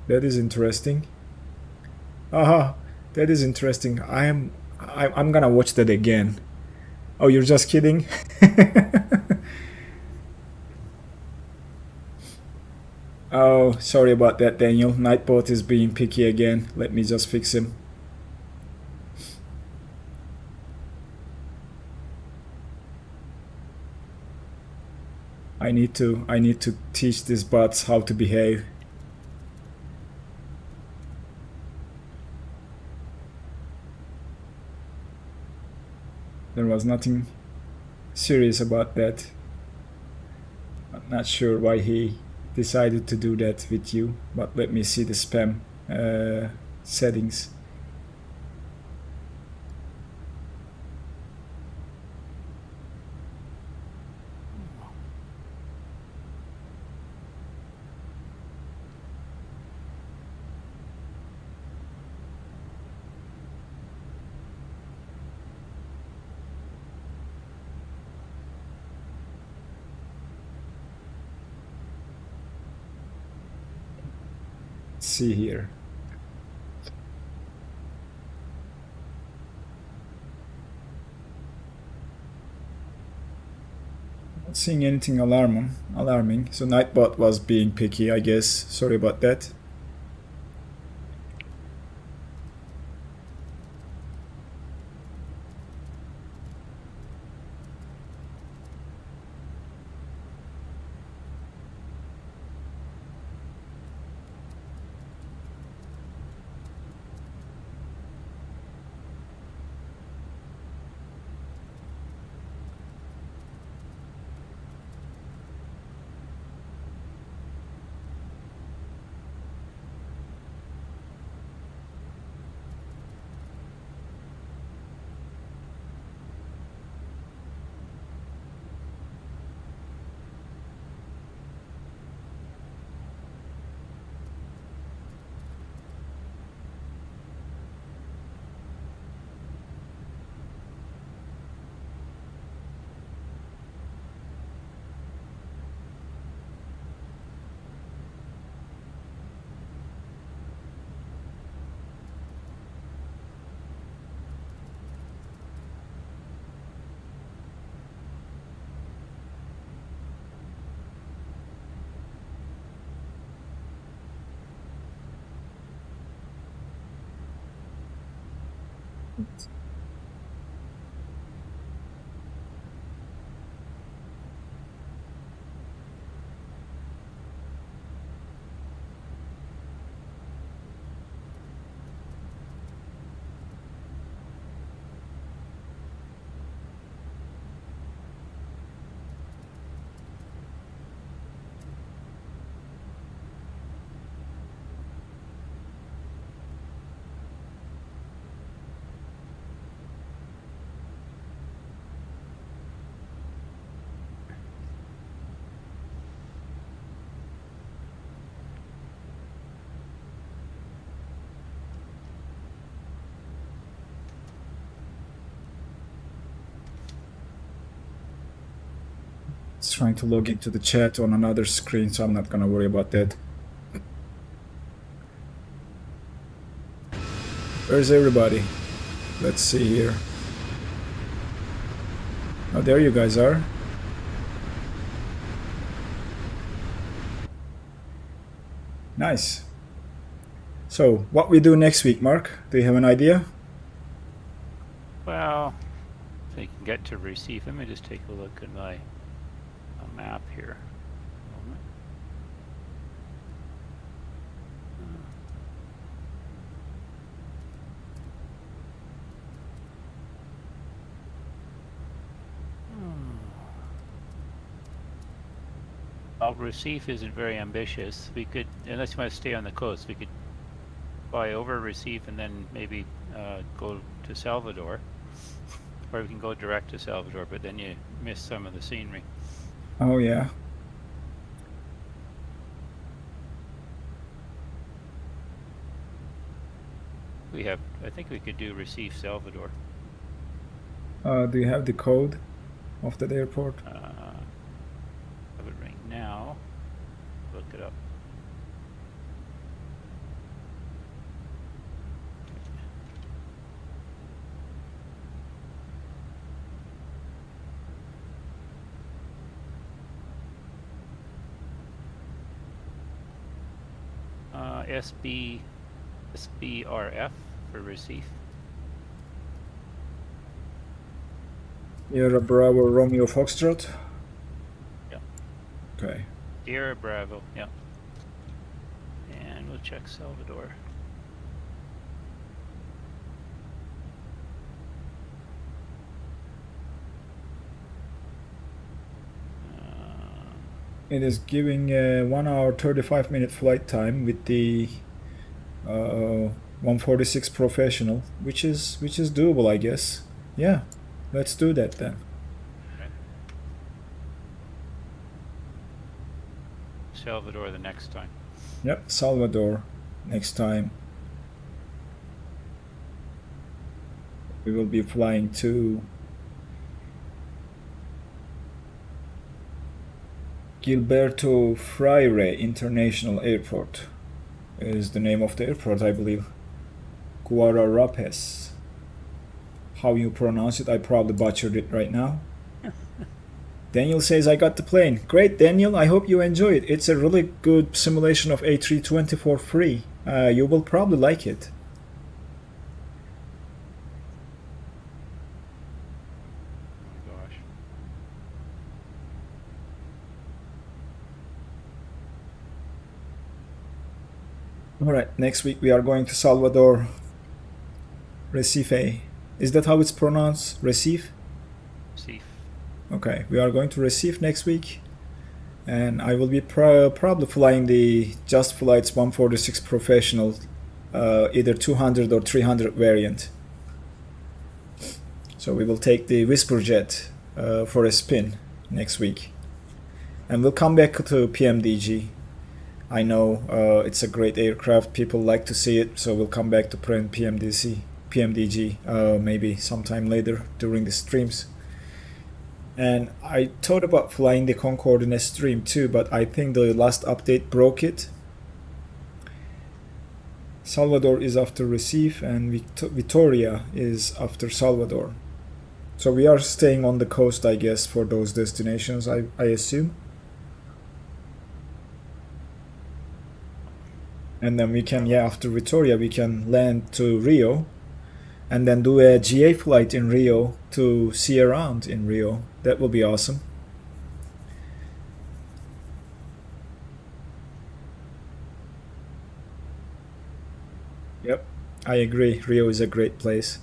That is interesting. Aha, that is interesting. I'm gonna watch that again. Oh, you're just kidding? Oh, sorry about that, Daniel. Nightbot is being picky again. Let me just fix him. I need to teach these bots how to behave. There was nothing serious about that. I'm not sure why he decided to do that with you, but let me see the spam settings. See here. Not seeing anything alarming. So Nightbot was being picky, I guess. Sorry about that. It's trying to log into the chat on another screen, so I'm not gonna worry about that. Where's everybody? Let's see here. Oh, there you guys are. Nice. So, what we do next week, Mark? Do you have an idea? Well, if I can get to receive, let me just take a look at my map here. Well, Recife isn't very ambitious. We could, unless you want to stay on the coast, we could fly over Recife and then maybe go to Salvador. Or we can go direct to Salvador, but then you miss some of the scenery. Oh, yeah. We have, I think we could do Recife, Salvador. Do you have the code of that airport? I have it right now. Look it up. SBRF for Recife. Sierra Bravo Romeo Foxtrot? Yeah. Okay. Sierra Bravo, yeah. And we'll check Salvador. It is giving a 1 hour 35-minute flight time with the 146 professional, which is doable, I guess. Yeah, let's do that then. Okay. Salvador the next time. Yep, Salvador next time. We will be flying to Gilberto Freire International Airport is the name of the airport, I believe. Guararapes. How you pronounce it, I probably butchered it right now. Daniel says, I got the plane. Great, Daniel. I hope you enjoy it. It's a really good simulation of A320 for free. You will probably like it. Oh my gosh. Alright, next week we are going to Salvador. Recife. Is that how it's pronounced? Recife? Recife. Okay, we are going to Recife next week. And I will be probably flying the Just Flight's 146 Professional, either 200 or 300 variant. So we will take the Whisper Jet for a spin next week. And we'll come back to PMDG. I know it's a great aircraft, people like to see it, so we'll come back to PMDG maybe sometime later during the streams. And I thought about flying the Concorde in a stream too, but I think the last update broke it. Salvador is after Recife and Vitoria is after Salvador. So we are staying on the coast, I guess, for those destinations, I assume. And then we can, yeah, after Vitoria, we can land to Rio and then do a GA flight in Rio to see around in Rio. That will be awesome. Yep, I agree. Rio is a great place.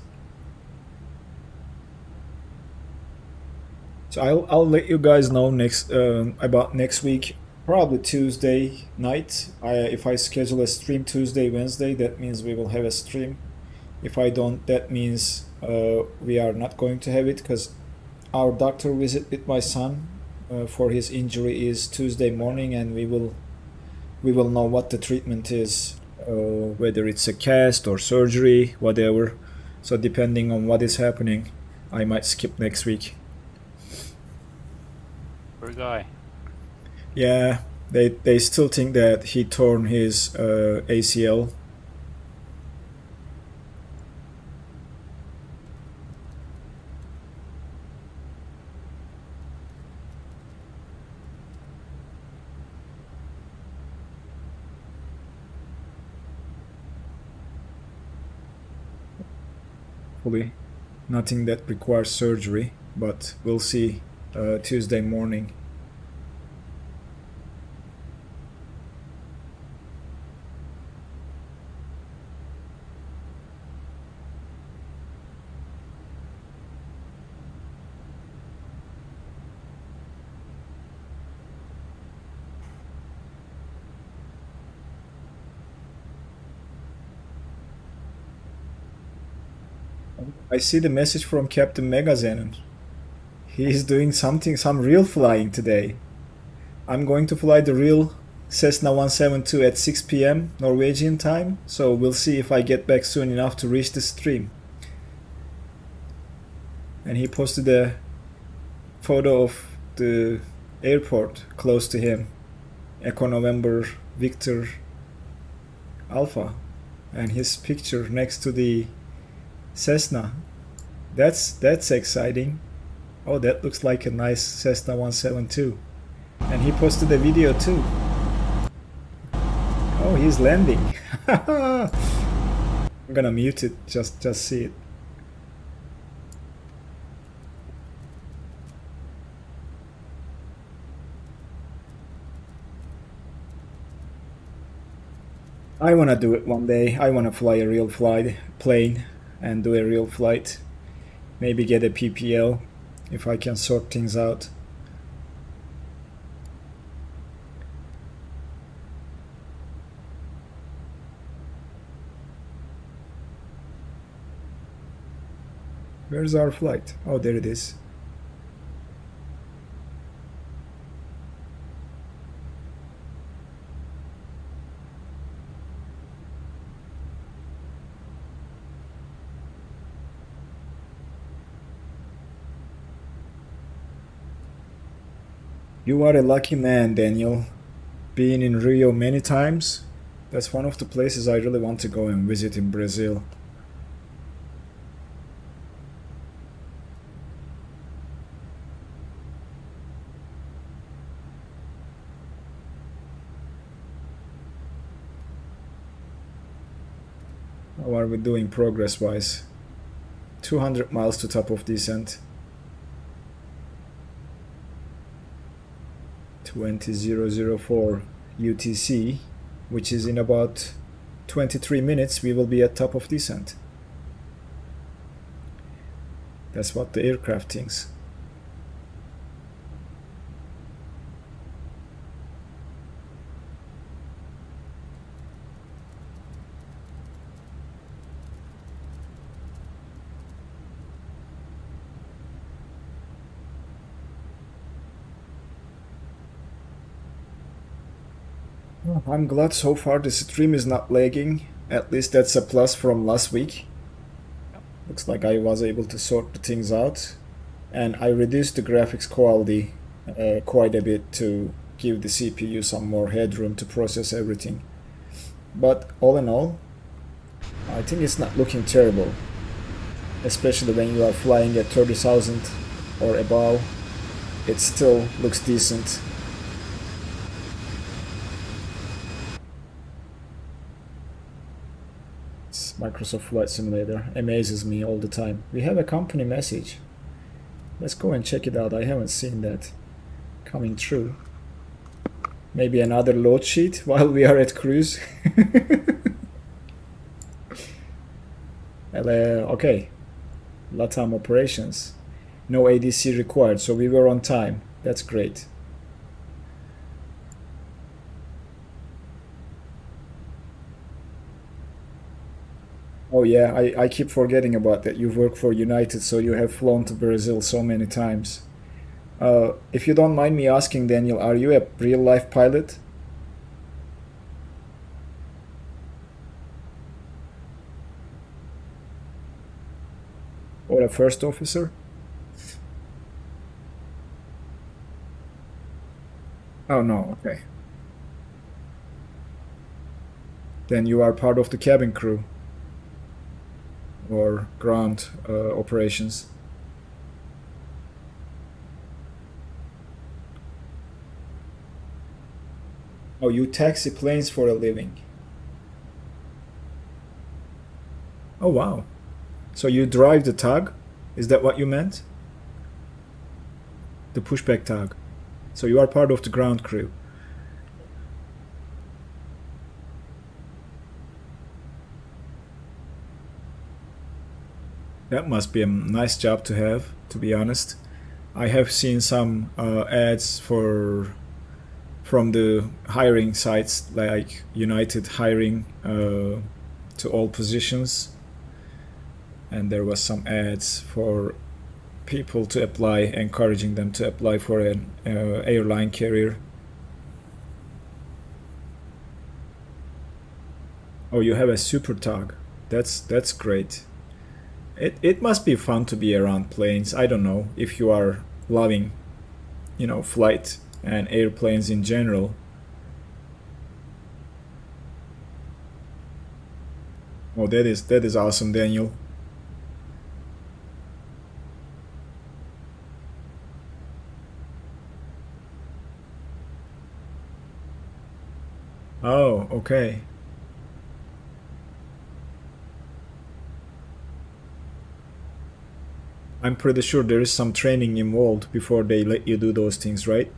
So I'll let you guys know next about next week. Probably Tuesday night. If I schedule a stream Tuesday, Wednesday, that means we will have a stream. If I don't, that means we are not going to have it because our doctor visit with my son for his injury is Tuesday morning, and we will know what the treatment is, whether it's a cast or surgery, whatever. So depending on what is happening, I might skip next week. Poor guy. Yeah, they still think that he torn his ACL. hopefully nothing that requires surgery, but we'll see Tuesday morning. I see the message from Captain Megazenon. He is doing some real flying today. I'm going to fly the real Cessna 172 at 6 p.m. Norwegian time, so we'll see if I get back soon enough to reach the stream. And he posted a photo of the airport close to him, Echo November Victor Alpha, and his picture next to the Cessna. That's exciting. Oh, that looks like a nice Cessna 172. And he posted a video too. Oh, he's landing. I'm gonna mute it, just see it. I wanna do it one day. I wanna fly a real plane and do a real flight. Maybe get a PPL if I can sort things out. Where's our flight? Oh, there it is. You are a lucky man, Daniel. Being in Rio many times, that's one of the places I really want to go and visit in Brazil. How are we doing progress-wise? 200 miles to top of descent. 20004 UTC, which is in about 23 minutes we will be at top of descent. That's what the aircraft thinks. I'm glad so far the stream is not lagging. At least that's a plus from last week. Looks like I was able to sort the things out. And I reduced the graphics quality quite a bit to give the CPU some more headroom to process everything. But all in all, I think it's not looking terrible. Especially when you are flying at 30,000 or above, it still looks decent. Microsoft Flight Simulator amazes me all the time. We have a company message. Let's go and check it out. I haven't seen that coming through. Maybe another load sheet while we are at cruise. Okay. LATAM operations. No ADC required, so we were on time. That's great. Oh yeah, I keep forgetting about that. You work for United, so you have flown to Brazil so many times. If you don't mind me asking, Daniel, are you a real-life pilot? Or a first officer? Oh no, okay. Then you are part of the cabin crew or ground operations. Oh, you taxi planes for a living. Oh wow. So you drive the tug? Is that what you meant? The pushback tug. So you are part of the ground crew. That must be a nice job to have, to be honest. I have seen some ads from the hiring sites like United hiring to all positions, and there was some ads for people to apply, encouraging them to apply for an airline carrier. Oh, you have a super tug. That's great. It must be fun to be around planes. I don't know if you are loving, you know, flight and airplanes in general. Oh, that is awesome, Daniel. Oh, okay. I'm pretty sure there is some training involved before they let you do those things, right?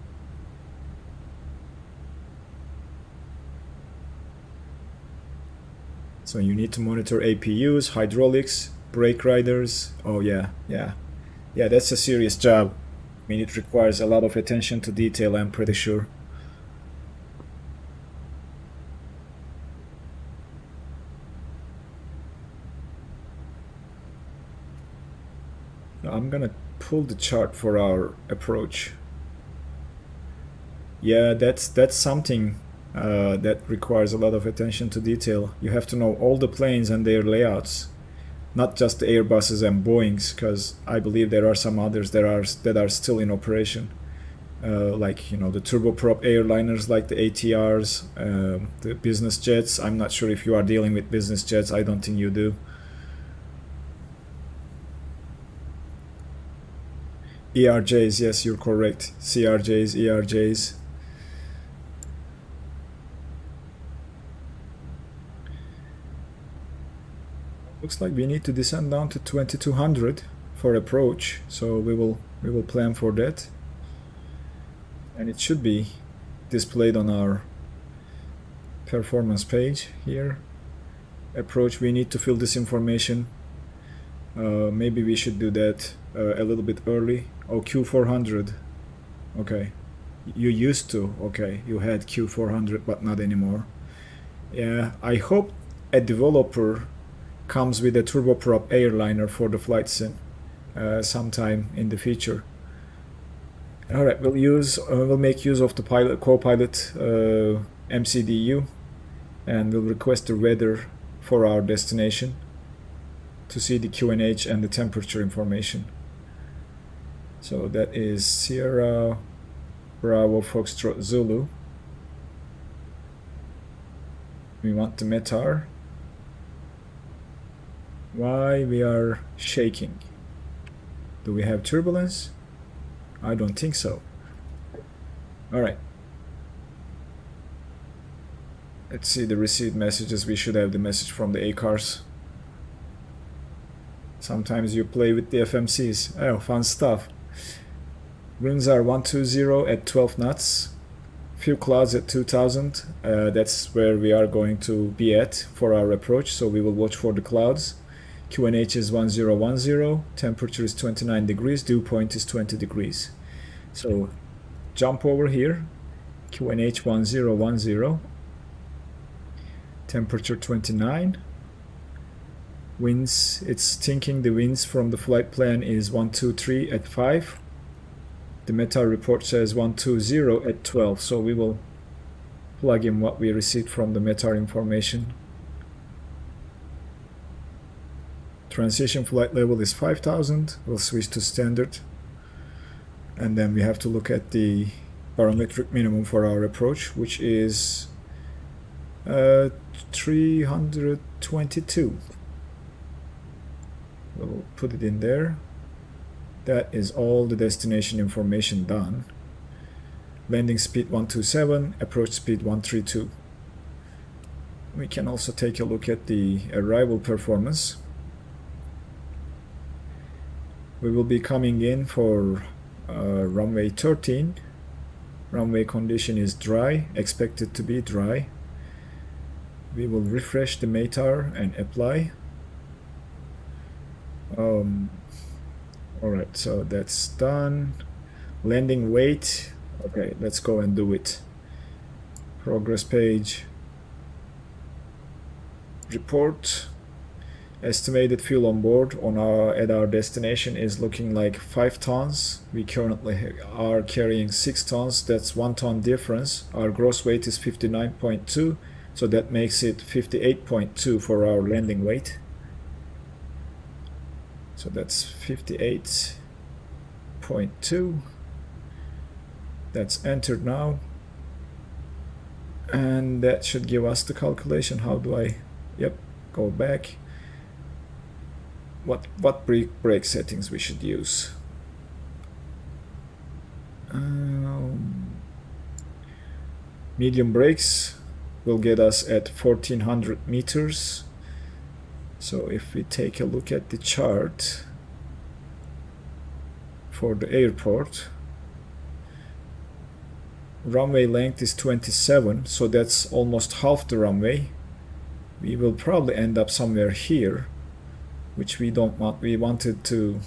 So you need to monitor APUs, hydraulics, brake riders. Oh yeah, that's a serious job. I mean, it requires a lot of attention to detail, I'm pretty sure. I'm gonna pull the chart for our approach. Yeah, that's something that requires a lot of attention to detail. You have to know all the planes and their layouts, not just the Airbuses and Boeings, because I believe there are some others that are still in operation, like, you know, the turboprop airliners like the ATRs, the business jets. I'm not sure if you are dealing with business jets. I don't think you do. ERJs, yes, you're correct. CRJs, ERJs. Looks like we need to descend down to 2200 for approach, so we will plan for that, and it should be displayed on our performance page here. Approach, we need to fill this information. Maybe we should do that a little bit early. Oh, Q400. Okay, you used to. Okay, you had Q400 but not anymore. Yeah, I hope a developer comes with a turboprop airliner for the flight sim sometime in the future. All right, we'll make use of the co-pilot MCDU, and we'll request the weather for our destination to see the QNH and the temperature information. So that is Sierra Bravo Foxtrot Zulu. We want the METAR. Why we are shaking? Do we have turbulence? I don't think so. All right. Let's see the received messages. We should have the message from the ACARS. Sometimes you play with the FMCs. Oh, fun stuff. Winds are 120 at 12 knots. Few clouds at 2000. That's where we are going to be at for our approach, so we will watch for the clouds. QNH is 1010. Temperature is 29 degrees. Dew point is 20 degrees. So jump over here. QNH 1010. Temperature 29. Winds, it's thinking the winds from the flight plan is 123 at 5. The METAR report says 120 at 12, so we will plug in what we received from the METAR information. Transition flight level is 5000. We'll switch to standard, and then we have to look at the barometric minimum for our approach, which is 322. We'll put it in there. That is all the destination information done. Landing speed 127, approach speed 132. We can also take a look at the arrival performance. We will be coming in for runway 13. Runway condition is dry, expected to be dry. We will refresh the METAR and apply. Alright, so that's done. Landing weight. Okay, let's go and do it. Progress page. Report. Estimated fuel on board at our destination is looking like 5 tons. We currently are carrying 6 tons. That's 1 ton difference. Our gross weight is 59.2, so that makes it 58.2 for our landing weight. So that's 58.2. That's entered now. And that should give us the calculation. How do I... Yep, go back. What brake settings we should use? Medium brakes will get us at 1400 meters. So if we take a look at the chart for the airport, runway length is 27, so that's almost half the runway. We will probably end up somewhere here, which we don't want. We wanted to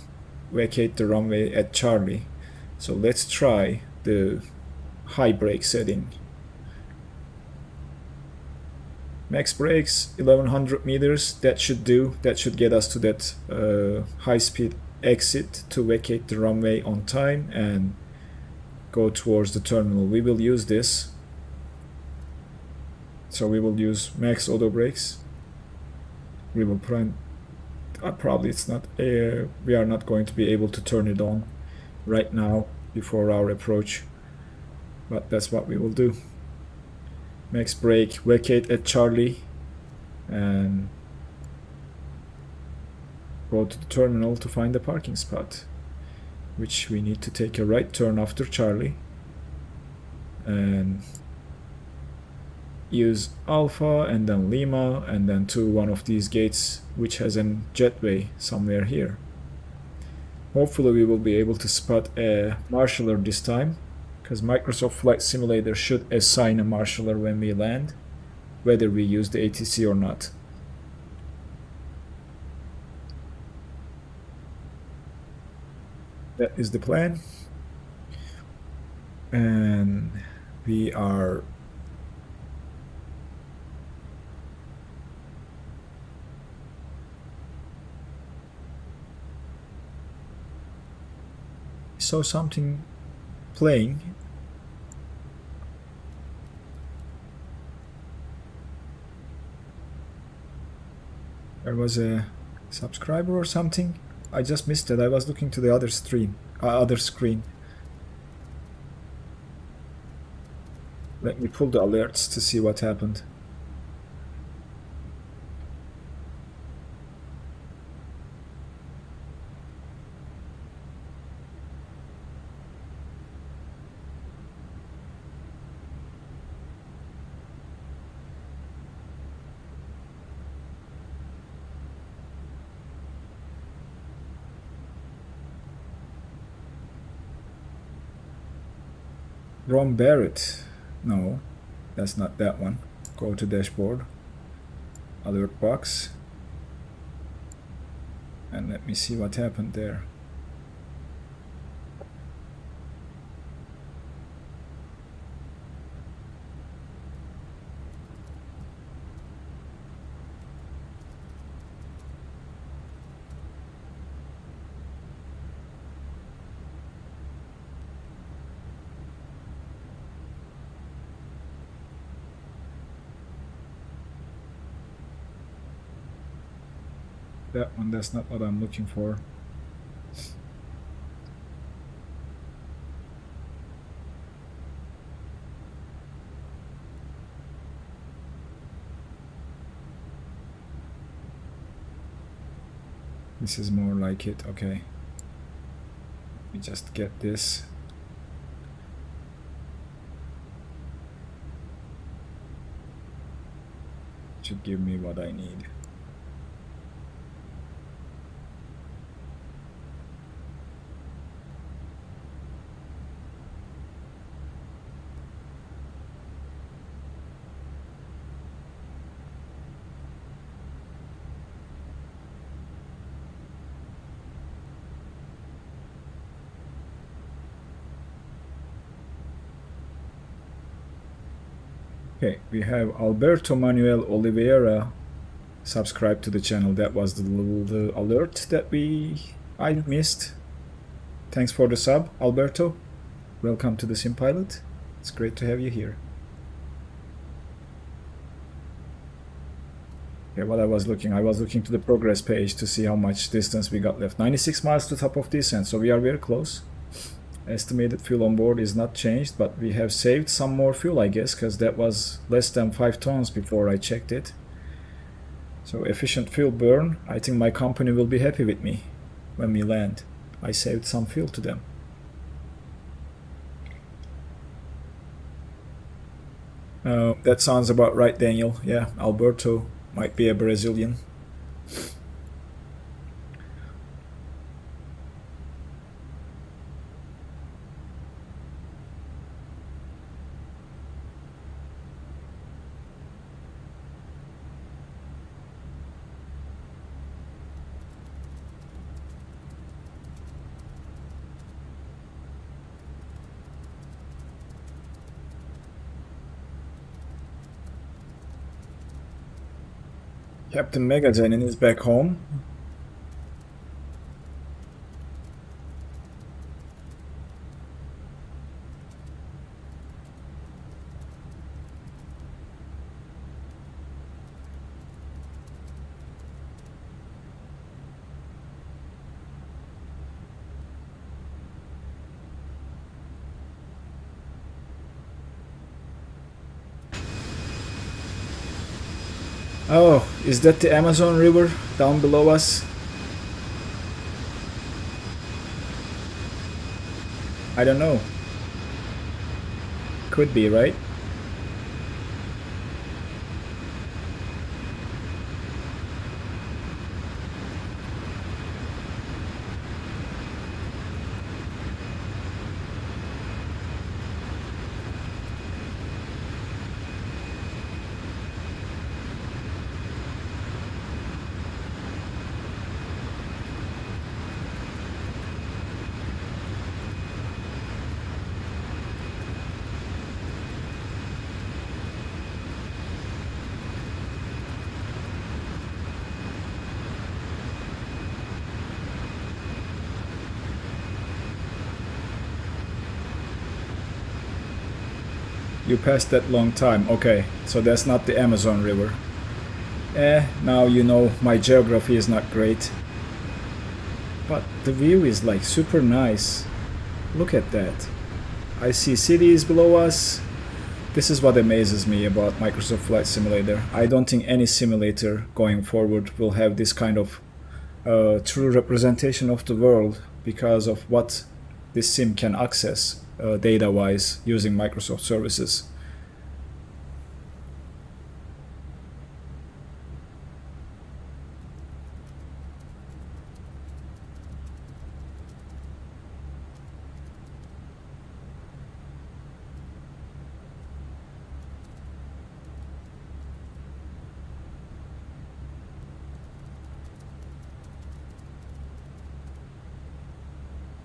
vacate the runway at Charlie. So let's try the high brake setting. Max brakes 1100 meters. That should do. That should get us to that high speed exit to vacate the runway on time and go towards the terminal. We will use this. So we will use max auto brakes. We will probably it's not we are not going to be able to turn it on right now before our approach, but that's what we will do. Max brake, vacate at Charlie, and go to the terminal to find a parking spot, which we need to take a right turn after Charlie and use Alpha and then Lima and then to one of these gates which has a jetway somewhere here. Hopefully we will be able to spot a marshaller this time, because Microsoft Flight Simulator should assign a marshaller when we land, whether we use the ATC or not. That is the plan, and we are saw something playing. There was a subscriber or something. I just missed it. I was looking to the other screen. Let me pull the alerts to see what happened. Ron Barrett. No, that's not that one. Go to dashboard, alert box, and let me see what happened there. That one, that's not what I'm looking for. This is more like it. Okay. Let me just get this. Should give me what I need. Okay, we have Alberto Manuel Oliveira subscribed to the channel. That was the alert that I missed. Thanks for the sub, Alberto. Welcome to the Sim Pilot. It's great to have you here. Okay, what I was looking to the progress page to see how much distance we got left. 96 miles to top of descent, so we are very close. Estimated fuel on board is not changed, but we have saved some more fuel, I guess, because that was less than 5 tons before I checked it. So efficient fuel burn. I think my company will be happy with me when we land. I saved some fuel to them. That sounds about right, Daniel. Yeah, Alberto might be a Brazilian. Captain Megazenin is back home. Oh, is that the Amazon River down below us? I don't know. Could be, right? You passed that long time. Okay, so that's not the Amazon River. Now you know my geography is not great. But the view is like super nice. Look at that. I see cities below us. This is what amazes me about Microsoft Flight Simulator. I don't think any simulator going forward will have this kind of true representation of the world because of what this sim can access data-wise using Microsoft services.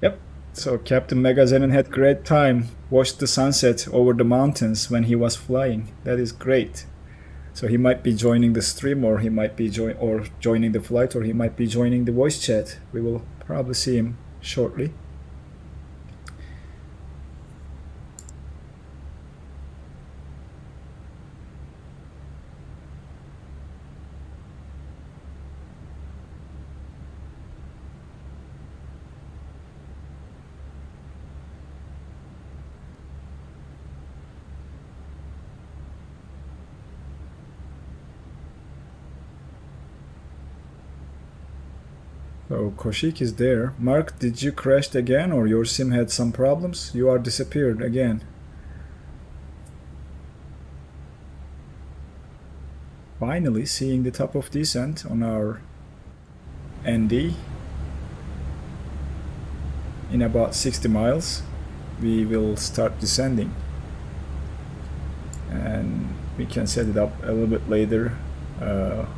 Yep. So Captain Megazenin had great time. Watched the sunset over the mountains when he was flying. That is great. So he might be joining the stream, or he might be joining the flight, or he might be joining the voice chat. We will probably see him shortly. So Koshik is there. Mark, did you crash again, or your sim had some problems? You are disappeared again. Finally seeing the top of descent on our ND. In about 60 miles we will start descending, and we can set it up a little bit later,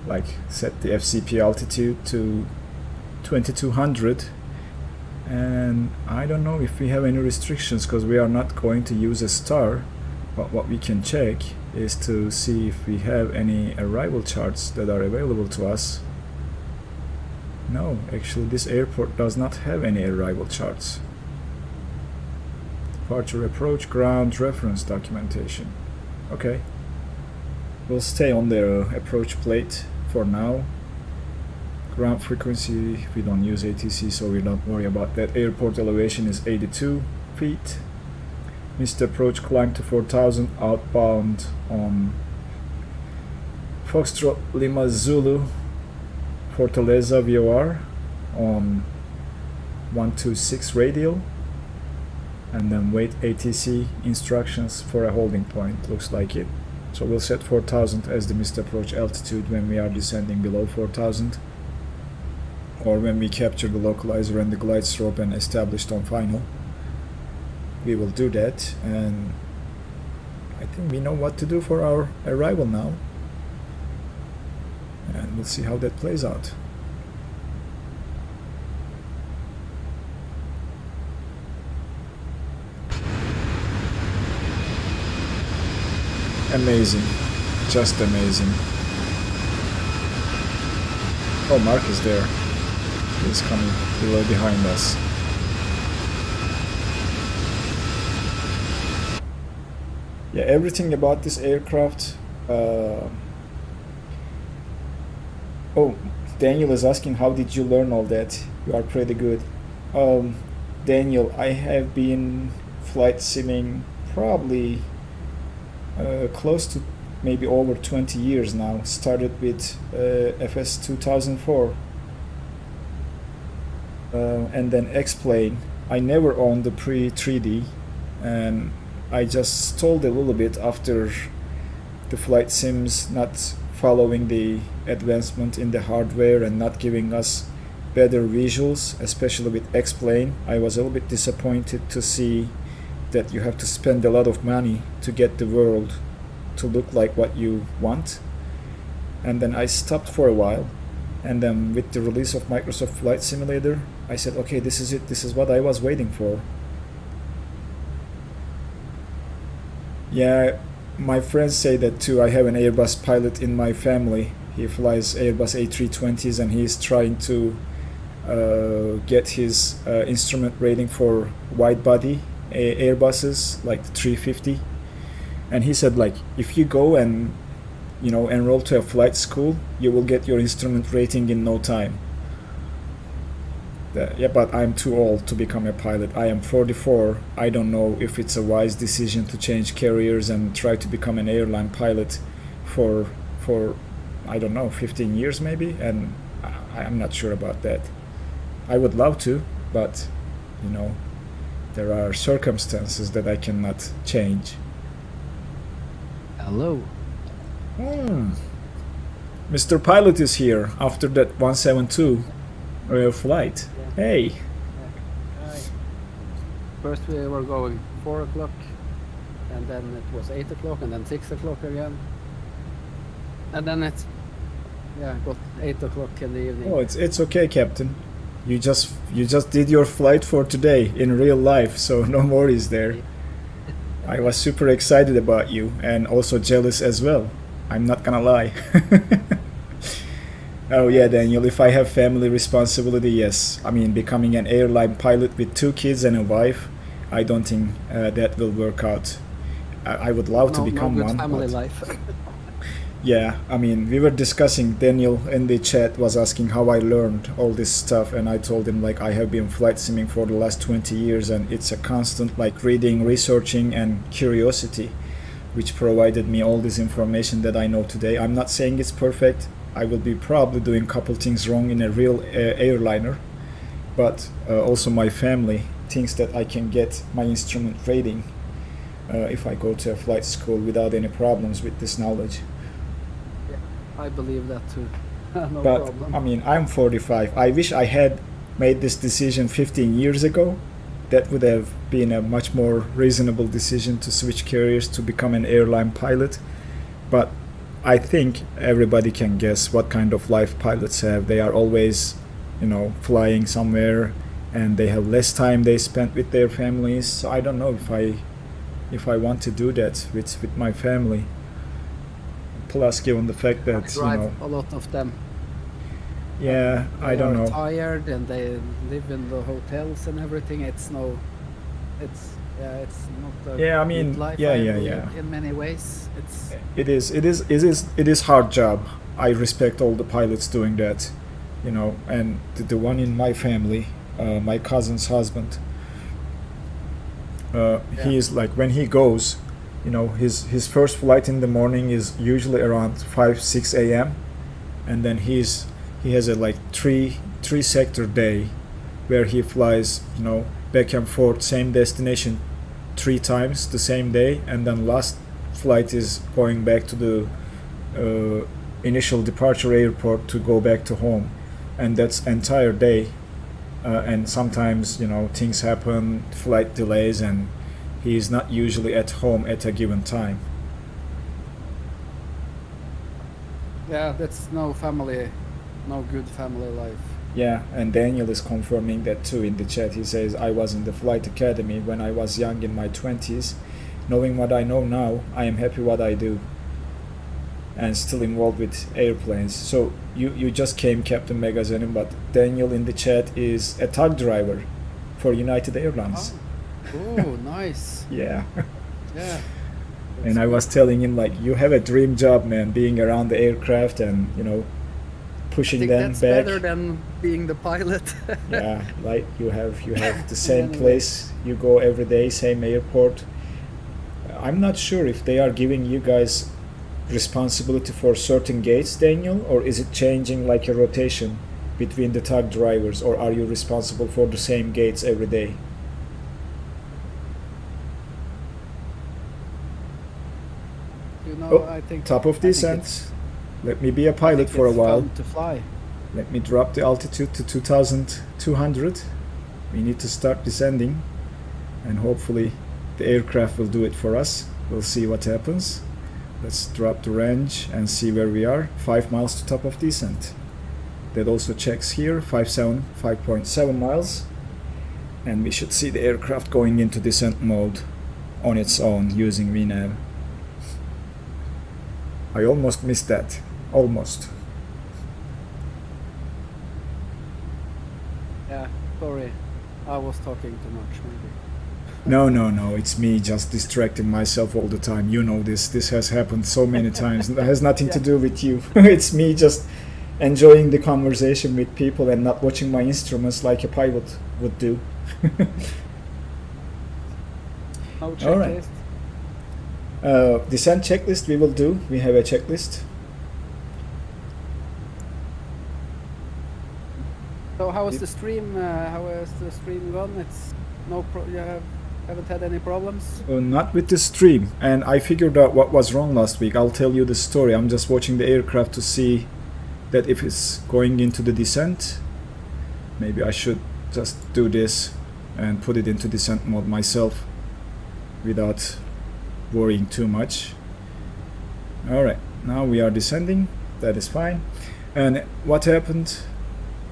like set the FCP altitude to 2200, and I don't know if we have any restrictions because we are not going to use a star, but what we can check is to see if we have any arrival charts that are available to us. No, actually this airport does not have any arrival charts. Departure approach ground reference documentation. Okay, we'll stay on the approach plate for now. Ground frequency, we don't use ATC, so we don't worry about that. Airport elevation is 82 feet. Missed approach climb to 4000 outbound on Foxtrot Lima Zulu Fortaleza VOR on 126 radial, and then wait ATC instructions for a holding point, looks like it. So we'll set 4000 as the missed approach altitude when we are descending below 4000, or when we capture the localizer and the glide slope and established on final. We will do that, and I think we know what to do for our arrival now, and we'll see how that plays out. Amazing, just amazing. Oh, Mark is there. He's coming below behind us. Yeah, everything about this aircraft. Oh, Daniel is asking, how did you learn all that? You are pretty good. Daniel, I have been flight simming probably close to maybe over 20 years now. Started with FS 2004 and then X-Plane. I never owned the pre-3D, and I just stalled a little bit after the flight sims not following the advancement in the hardware and not giving us better visuals, especially with X-Plane. I was a little bit disappointed to see that you have to spend a lot of money to get the world to look like what you want. And then I stopped for a while, and then with the release of Microsoft Flight Simulator, I said, okay, this is it, this is what I was waiting for. Yeah, my friends say that too. I have an Airbus pilot in my family. He flies Airbus A320s, and he's trying to get his instrument rating for wide body Airbuses like the 350. And he said, like, if you go and enroll to a flight school, you will get your instrument rating in no time. Yeah, but I'm too old to become a pilot. I am 44. I don't know if it's a wise decision to change careers and try to become an airline pilot for I don't know, 15 years maybe, and I'm not sure about that. I would love to, but there are circumstances that I cannot change. Hello. Mr. Pilot is here after that 172 flight. Yeah. Hey. Hi. First we were going 4 o'clock, and then it was 8 o'clock, and then 6 o'clock again. And then it got 8 o'clock in the evening. Oh, it's okay, Captain. You just did your flight for today in real life, so no worries there. I was super excited about you, and also jealous as well. I'm not gonna lie. Oh yeah, Daniel, if I have family responsibility, yes. I mean, becoming an airline pilot with 2 kids and a wife, I don't think that will work out. I would love to become good one. Family life. Yeah, I mean, we were discussing, Daniel in the chat was asking how I learned all this stuff, and I told him, like, I have been flight simming for the last 20 years, and it's a constant, like, reading, researching, and curiosity, which provided me all this information that I know today. I'm not saying it's perfect. I will be probably doing a couple things wrong in a real airliner, but also my family thinks that I can get my instrument rating if I go to a flight school without any problems with this knowledge. I believe that too. No But problem. I mean, I'm 45. I wish I had made this decision 15 years ago. That would have been a much more reasonable decision to switch careers to become an airline pilot. But I think everybody can guess what kind of life pilots have. They are always, flying somewhere, and they have less time they spend with their families. So I don't know if I want to do that with my family. Plus, given the fact that, you drive know, a lot of them. yeah, I don't They are know. tired and they live in the hotels and everything. It's not a Yeah, I good mean, life, yeah, I yeah, believe, yeah. in many ways. It's It is hard job. I respect all the pilots doing that, you know, and the one in my family, my cousin's husband. He is like, when he goes, you know, his first flight in the morning is usually around 5-6 a.m. and then he has a like three sector day where he flies, you know, back and forth, same destination 3 times the same day, and then last flight is going back to the initial departure airport to go back to home, and that's entire day. And sometimes, you know, things happen, flight delays, and he is not usually at home at a given time. yeah, that's no good family life. Yeah, and Daniel is confirming that too in the chat. He says, I was in the flight academy when I was young in my 20s. Knowing what I know now, I am happy what I do. And still involved with airplanes. So you just came, Captain Magazine, but Daniel in the chat is a tug driver for United Airlines. Oh, nice. Yeah. Yeah. And I was telling him, like, you have a dream job, man, being around the aircraft and, you know, pushing I think them that's back. better than being the pilot. Yeah, like you have the same Anyway. place you go every day, same airport. I'm not sure if they are giving you guys responsibility for certain gates, Daniel, or is it changing like a rotation between the tug drivers, or are you responsible for the same gates every day? You know, Oh, I think top of I think descent. Let me be a I pilot think for a it's while. fun to fly. Let me drop the altitude to 2200. We need to start descending, and hopefully the aircraft will do it for us. We'll see what happens. Let's drop the range and see where we are. 5 miles to top of descent. That also checks here, 5.7 miles. And we should see the aircraft going into descent mode on its own using VNAV. I almost missed that. Almost. Yeah, sorry. I was talking too much, maybe. No, it's me just distracting myself all the time. You know this. This has happened so many times. It has nothing to do with you. It's me just enjoying the conversation with people and not watching my instruments like a pilot would do. No All right. checklist. Descent checklist we will do. We have a checklist. So how is the stream? How has the stream gone? It's you haven't had any problems? Not with the stream, and I figured out what was wrong last week. I'll tell you the story. I'm just watching the aircraft to see that if it's going into the descent. Maybe I should just do this and put it into descent mode myself without worrying too much. Alright, now we are descending. That is fine. And what happened?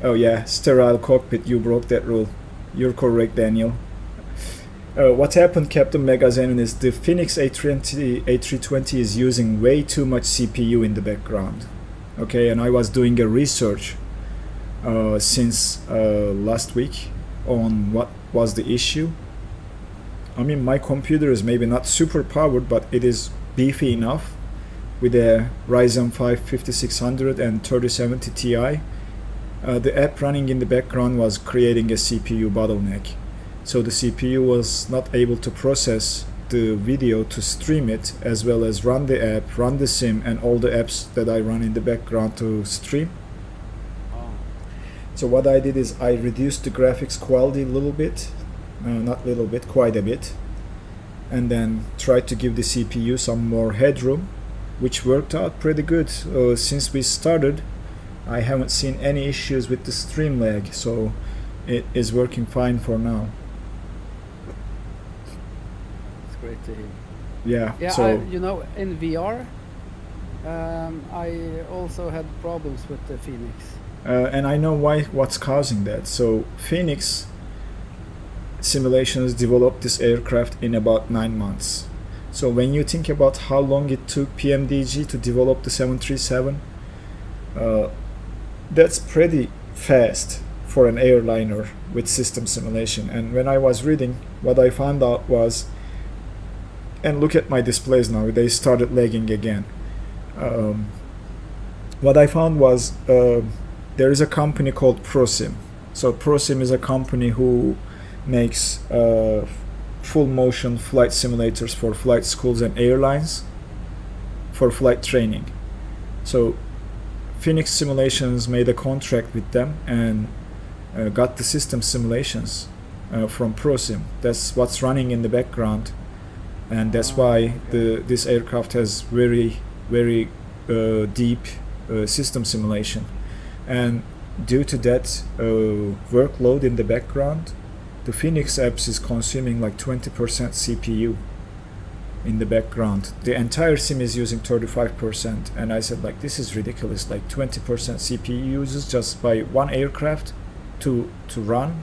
Oh yeah, sterile cockpit. You broke that rule. You're correct, Daniel. What happened, Captain Magazenon, is the FENIX A320 is using way too much CPU in the background. Okay, and I was doing a research since last week on what was the issue. I mean, my computer is maybe not super powered, but it is beefy enough with a Ryzen 5 5600 and 3070 Ti. The app running in the background was creating a CPU bottleneck. So the CPU was not able to process the video to stream it, as well as run the app, run the sim, and all the apps that I run in the background to stream. Oh. So what I did is I reduced the graphics quality a little bit, not little bit, quite a bit, and then tried to give the CPU some more headroom, which worked out pretty good. Since we started, I haven't seen any issues with the stream lag, so it is working fine for now. It's great to hear. Yeah, Yeah, so you know, in VR, I also had problems with the Phoenix. and I know what's causing that. So Fenix Simulations developed this aircraft in about 9 months. So when you think about how long it took PMDG to develop the 737, that's pretty fast for an airliner with system simulation. And when I was reading, what I found out was, and look at my displays now, they started lagging again. What I found was there is a company called ProSim. So ProSim is a company who makes full motion flight simulators for flight schools and airlines for flight training. So Fenix Simulations made a contract with them and got the system simulations from ProSim. That's what's running in the background, and that's why this aircraft has very deep system simulation. And due to that workload in the background, the Fenix apps is consuming like 20% CPU in the background. The entire sim is using 35%, and I said like, this is ridiculous, like 20% CPU uses just by one aircraft to run.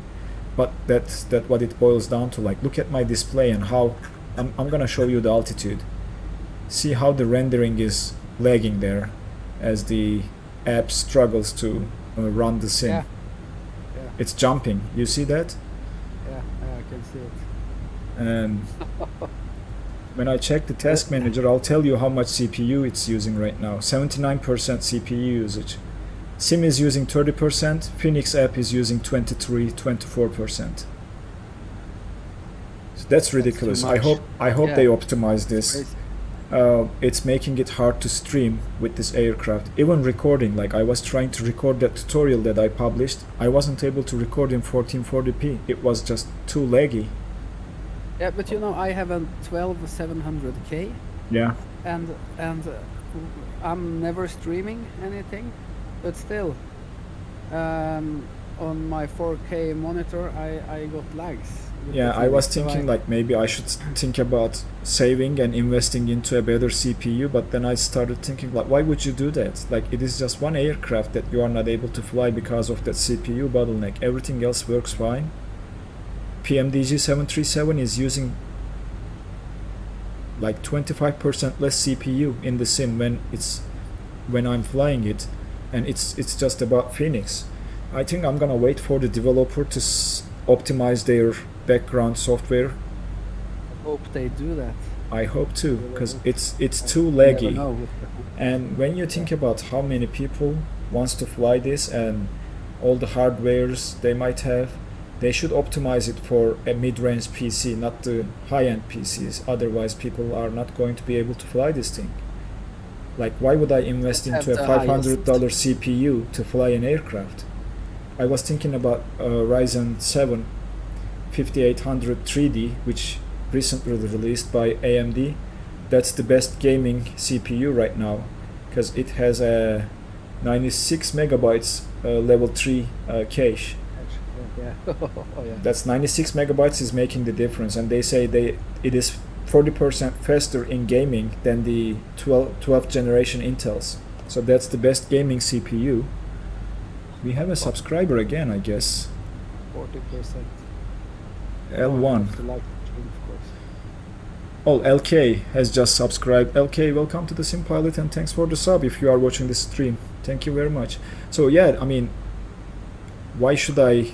But that's what it boils down to. Like, look at my display and how I'm gonna show you the altitude. See how the rendering is lagging there as the app struggles to run the sim. Yeah. It's jumping, you see that? Yeah, I can see it. And when I check the task manager, I'll tell you how much CPU it's using right now. 79% CPU usage. Sim is using 30%, Fenix app is using 24%. So that's ridiculous. I hope they optimize this. It's making it hard to stream with this aircraft. Even recording, like I was trying to record that tutorial that I published, I wasn't able to record in 1440p. It was just too laggy. Yeah, but you know, I have a 12700K. Yeah. And I'm never streaming anything, but still, on my 4K monitor, I got lags. Yeah, I was thinking like maybe I should think about saving and investing into a better CPU, but then I started thinking like, why would you do that? Like, it is just one aircraft that you are not able to fly because of that CPU bottleneck. Everything else works fine. PMDG 737 is using like 25% less CPU in the sim when I'm flying it, and it's just about Fenix. I think I'm gonna wait for the developer to optimize their background software. I hope they do that. I hope too, because it's too laggy. And when you think about how many people wants to fly this and all the hardwares they might have, they should optimize it for a mid-range PC, not the high-end PCs. Otherwise people are not going to be able to fly this thing. Like, why would I invest into a $500 CPU to fly an aircraft? I was thinking about Ryzen 7 5800 3D, which recently released by AMD. That's the best gaming CPU right now, because it has a 96 megabytes level 3 cache. Yeah. Oh, yeah. That's 96 megabytes is making the difference, and they say it is 40% faster in gaming than the 12th generation Intels. So that's the best gaming CPU. We have a subscriber again, I guess. 40%. L1. Oh, LK has just subscribed. LK, welcome to the Sim Pilot, and thanks for the sub if you are watching this stream. Thank you very much. So yeah, I mean, why should I,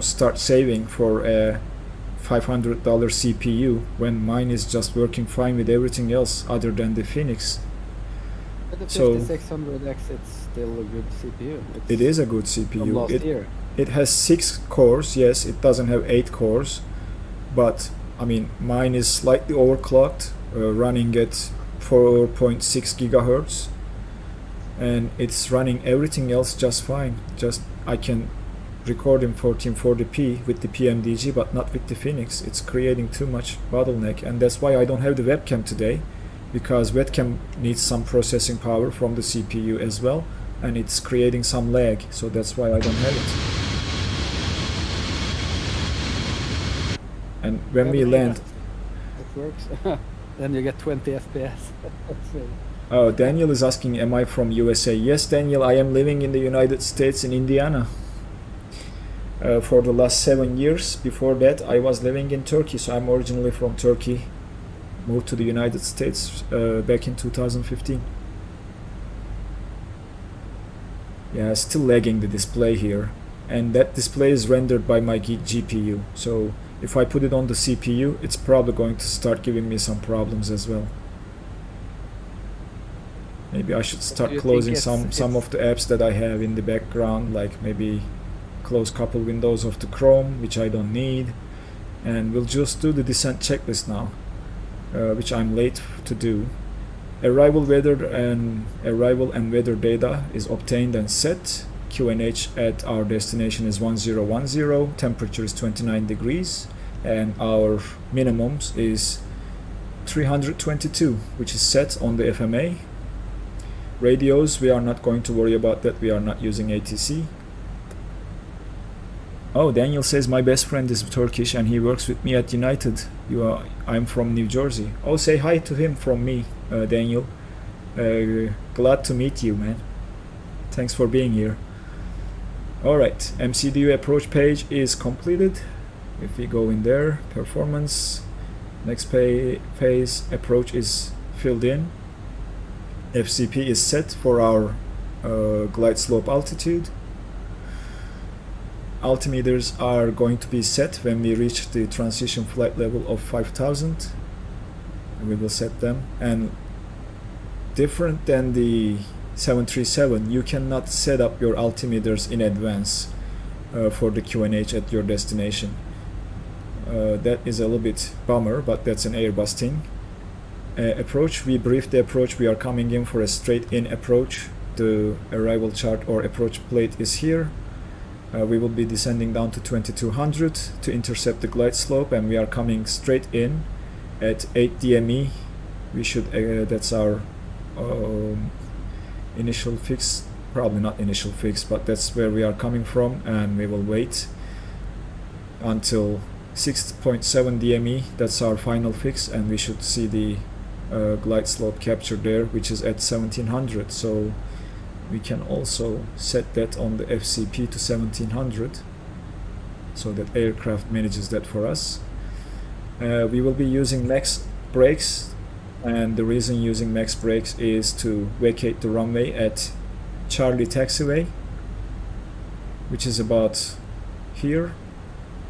start saving for a $500 CPU when mine is just working fine with everything else other than the Fenix? But the 5600X, it's still a good CPU. It is a good CPU. From last year. It has 6 cores, yes, it doesn't have 8 cores, but I mean, mine is slightly overclocked, running at 4.6 gigahertz, and it's running everything else just fine. Just I can record in 1440p with the PMDG, but not with the Fenix. It's creating too much bottleneck, and that's why I don't have the webcam today, because webcam needs some processing power from the CPU as well, and it's creating some lag, so that's why I don't have it. And when we land, it works. Then you get 20 FPS. Oh, Daniel is asking, am I from USA? Yes, Daniel, I am living in the United States in Indiana for the last 7 years. Before that, I was living in Turkey, so I'm originally from Turkey. moved to the United States back in 2015. Yeah, still lagging the display here, and that display is rendered by my GPU, so if I put it on the CPU, it's probably going to start giving me some problems as well. Maybe I should start closing some of the apps that I have in the background, like maybe close couple windows of the Chrome, which I don't need, and we'll just do the descent checklist now, which I'm late to do. Arrival and weather data is obtained and set. QNH at our destination is 1010, temperature is 29 degrees, and our minimums is 322, which is set on the FMA. Radios, we are not going to worry about that, we are not using ATC. Oh, Daniel says my best friend is Turkish and he works with me at United. I'm from New Jersey. Oh, say hi to him from me, Daniel. Glad to meet you, man. Thanks for being here. Alright, MCDU approach page is completed. If we go in there, performance, next phase approach is filled in. FCP is set for our glide slope altitude. Altimeters are going to be set when we reach the transition flight level of 5000. We will set them, and different than the 737, you cannot set up your altimeters in advance for the QNH at your destination. That is a little bit bummer, but that's an Airbus thing. Approach, we briefed the approach. We are coming in for a straight in approach. The arrival chart or approach plate is here. We will be descending down to 2200 to intercept the glide slope, and we are coming straight in at 8 DME. We should, that's our initial fix, probably not initial fix, but that's where we are coming from, and we will wait until 6.7 DME. That's our final fix, and we should see the glide slope capture there, which is at 1700. So we can also set that on the FCP to 1700 so that aircraft manages that for us. We will be using max brakes, and the reason using max brakes is to vacate the runway at Charlie taxiway, which is about here.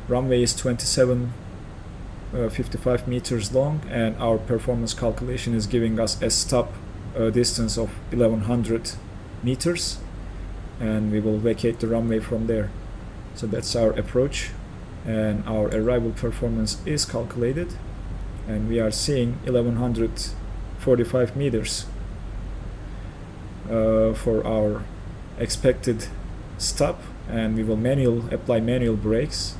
Runway is 2755 meters long, and our performance calculation is giving us a stop distance of 1100 meters, and we will vacate the runway from there. So that's our approach, and our arrival performance is calculated, and we are seeing 1145 meters for our expected stop, and we will apply manual brakes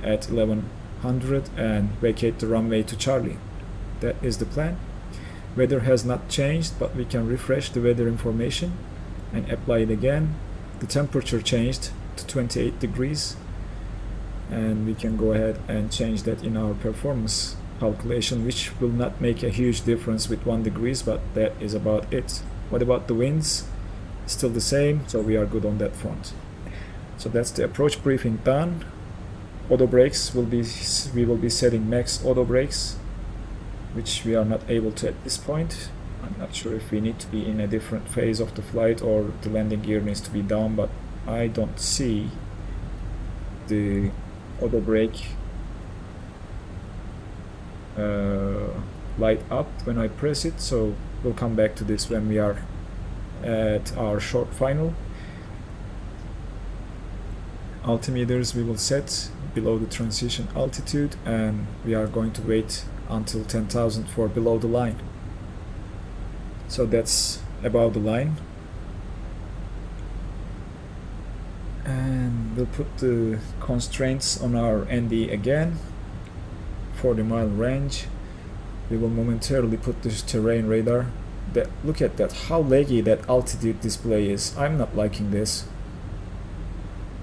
at 1100 and vacate the runway to Charlie. That is the plan. Weather has not changed, but we can refresh the weather information and apply it again. The temperature changed to 28 degrees, and we can go ahead and change that in our performance calculation, which will not make a huge difference with 1 degree, but that is about it. What about the winds? Still the same, so we are good on that front. So that's the approach briefing done. Auto brakes we will be setting max auto brakes, which we are not able to at this point. I'm not sure if we need to be in a different phase of the flight or the landing gear needs to be down, but I don't see the auto brake light up when I press it, so we'll come back to this when we are at our short final. Altimeters we will set below the transition altitude, and we are going to wait until 10,000 for below the line. So that's above the line, and we'll put the constraints on our ND again. 40-mile range. We will momentarily put this terrain radar. Look at that, how laggy that altitude display is. I'm not liking this.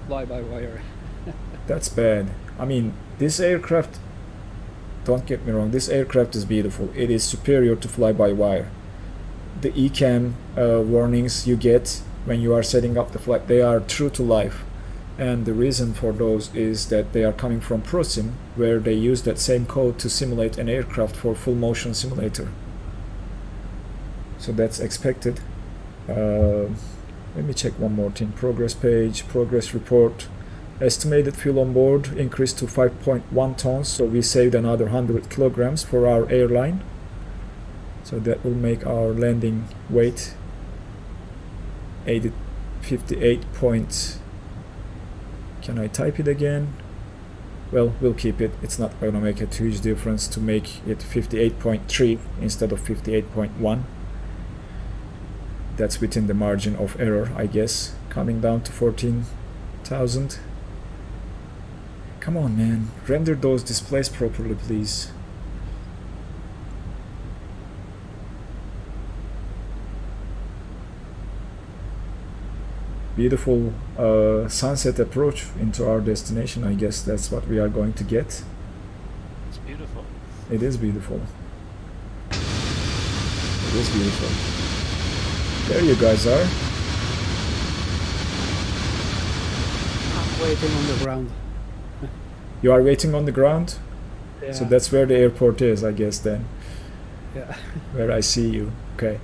Fly by wire. That's bad. I mean, this aircraft, don't get me wrong, this aircraft is beautiful. It is superior to fly-by-wire. The ECAM warnings you get when you are setting up the flight, they are true to life. And the reason for those is that they are coming from ProSim, where they use that same code to simulate an aircraft for full motion simulator. So that's expected. Let me check one more thing. Progress page, progress report. Estimated fuel on board increased to 5.1 tons, so we saved another 100 kilograms for our airline. So that will make our landing weight 58 point. Can I type it again? Well, we'll keep it. It's not going to make a huge difference to make it 58.3 instead of 58.1. That's within the margin of error, I guess. Coming down to 14,000. Come on, man. Render those displays properly, please. Beautiful sunset approach into our destination. I guess that's what we are going to get. It's beautiful. It is beautiful. It is beautiful. There you guys are. I'm waiting on the ground. You are waiting on the ground? Yeah. So that's where the airport is, I guess, then. Yeah. Where I see you. Okay.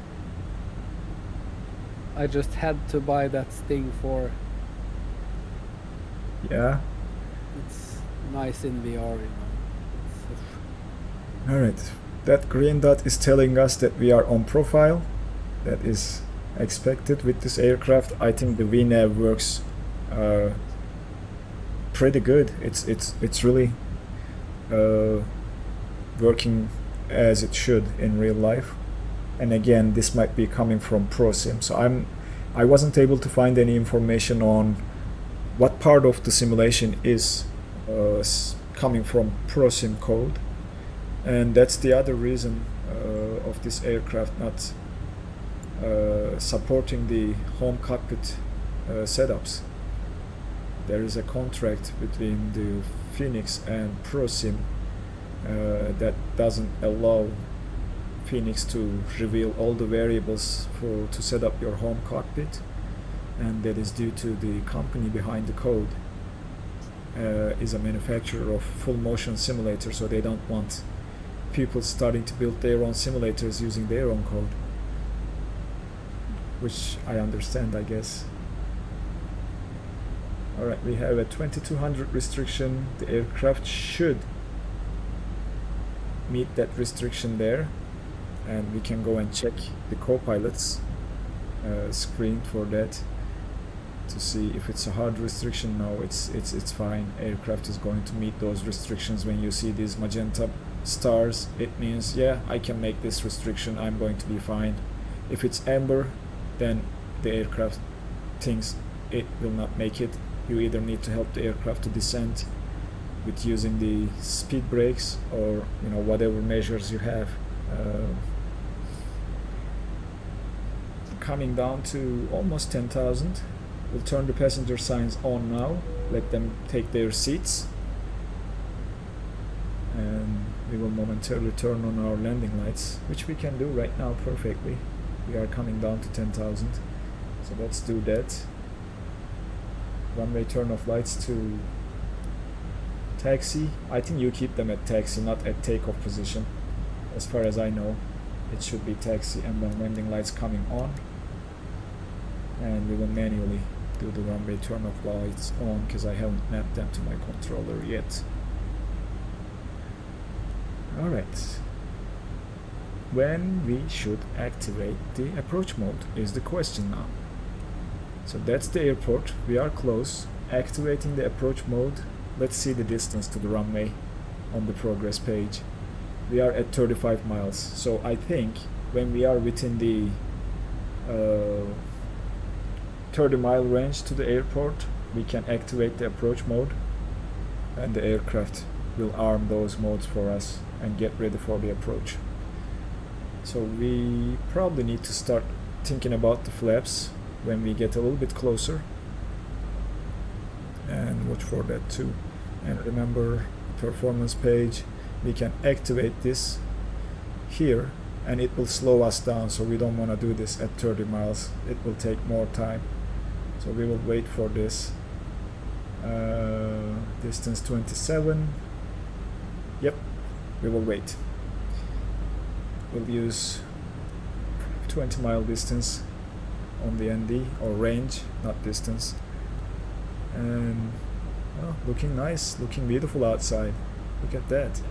I just had to buy that Sting 4. Yeah. It's nice in VR, you know. Alright. That green dot is telling us that we are on profile. That is expected with this aircraft. I think the VNAV works pretty good. It's really working as it should in real life. And again, this might be coming from ProSim. So I wasn't able to find any information on what part of the simulation is coming from ProSim code, and that's the other reason of this aircraft not supporting the home cockpit setups. There is a contract between the Fenix and ProSim that doesn't allow Fenix to reveal all the variables to set up your home cockpit, and that is due to the company behind the code is a manufacturer of full motion simulators, so they don't want people starting to build their own simulators using their own code, which I understand, I guess. Alright, we have a 2200 restriction. The aircraft should meet that restriction there, and we can go and check the co-pilot's screen for that to see if it's a hard restriction. No, it's fine. Aircraft is going to meet those restrictions. When you see these magenta stars, it means, yeah, I can make this restriction, I'm going to be fine. If it's amber, then the aircraft thinks it will not make it. You either need to help the aircraft to descend with using the speed brakes, or whatever measures you have. Coming down to almost 10,000. We'll turn the passenger signs on now, let them take their seats, and we will momentarily turn on our landing lights, which we can do right now perfectly. We are coming down to 10,000, so let's do that. Runway turn off lights to taxi. I think you keep them at taxi, not at takeoff position. As far as I know, it should be taxi, and then landing lights coming on. And we will manually do the runway turn off lights on because I haven't mapped them to my controller yet. Alright. When we should activate the approach mode is the question now. So that's the airport. We are close. Activating the approach mode. Let's see the distance to the runway on the progress page. We are at 35 miles. So I think when we are within the 30-mile range to the airport, we can activate the approach mode, and the aircraft will arm those modes for us and get ready for the approach. So we probably need to start thinking about the flaps when we get a little bit closer, and watch for that too. And remember, performance page, we can activate this here and it will slow us down, so we don't want to do this at 30 miles. It will take more time, so we will wait for this. Distance 27. Yep, we will wait. We'll use 20-mile distance on the ND, or range, not distance. And well, looking nice, looking beautiful outside. Look at that.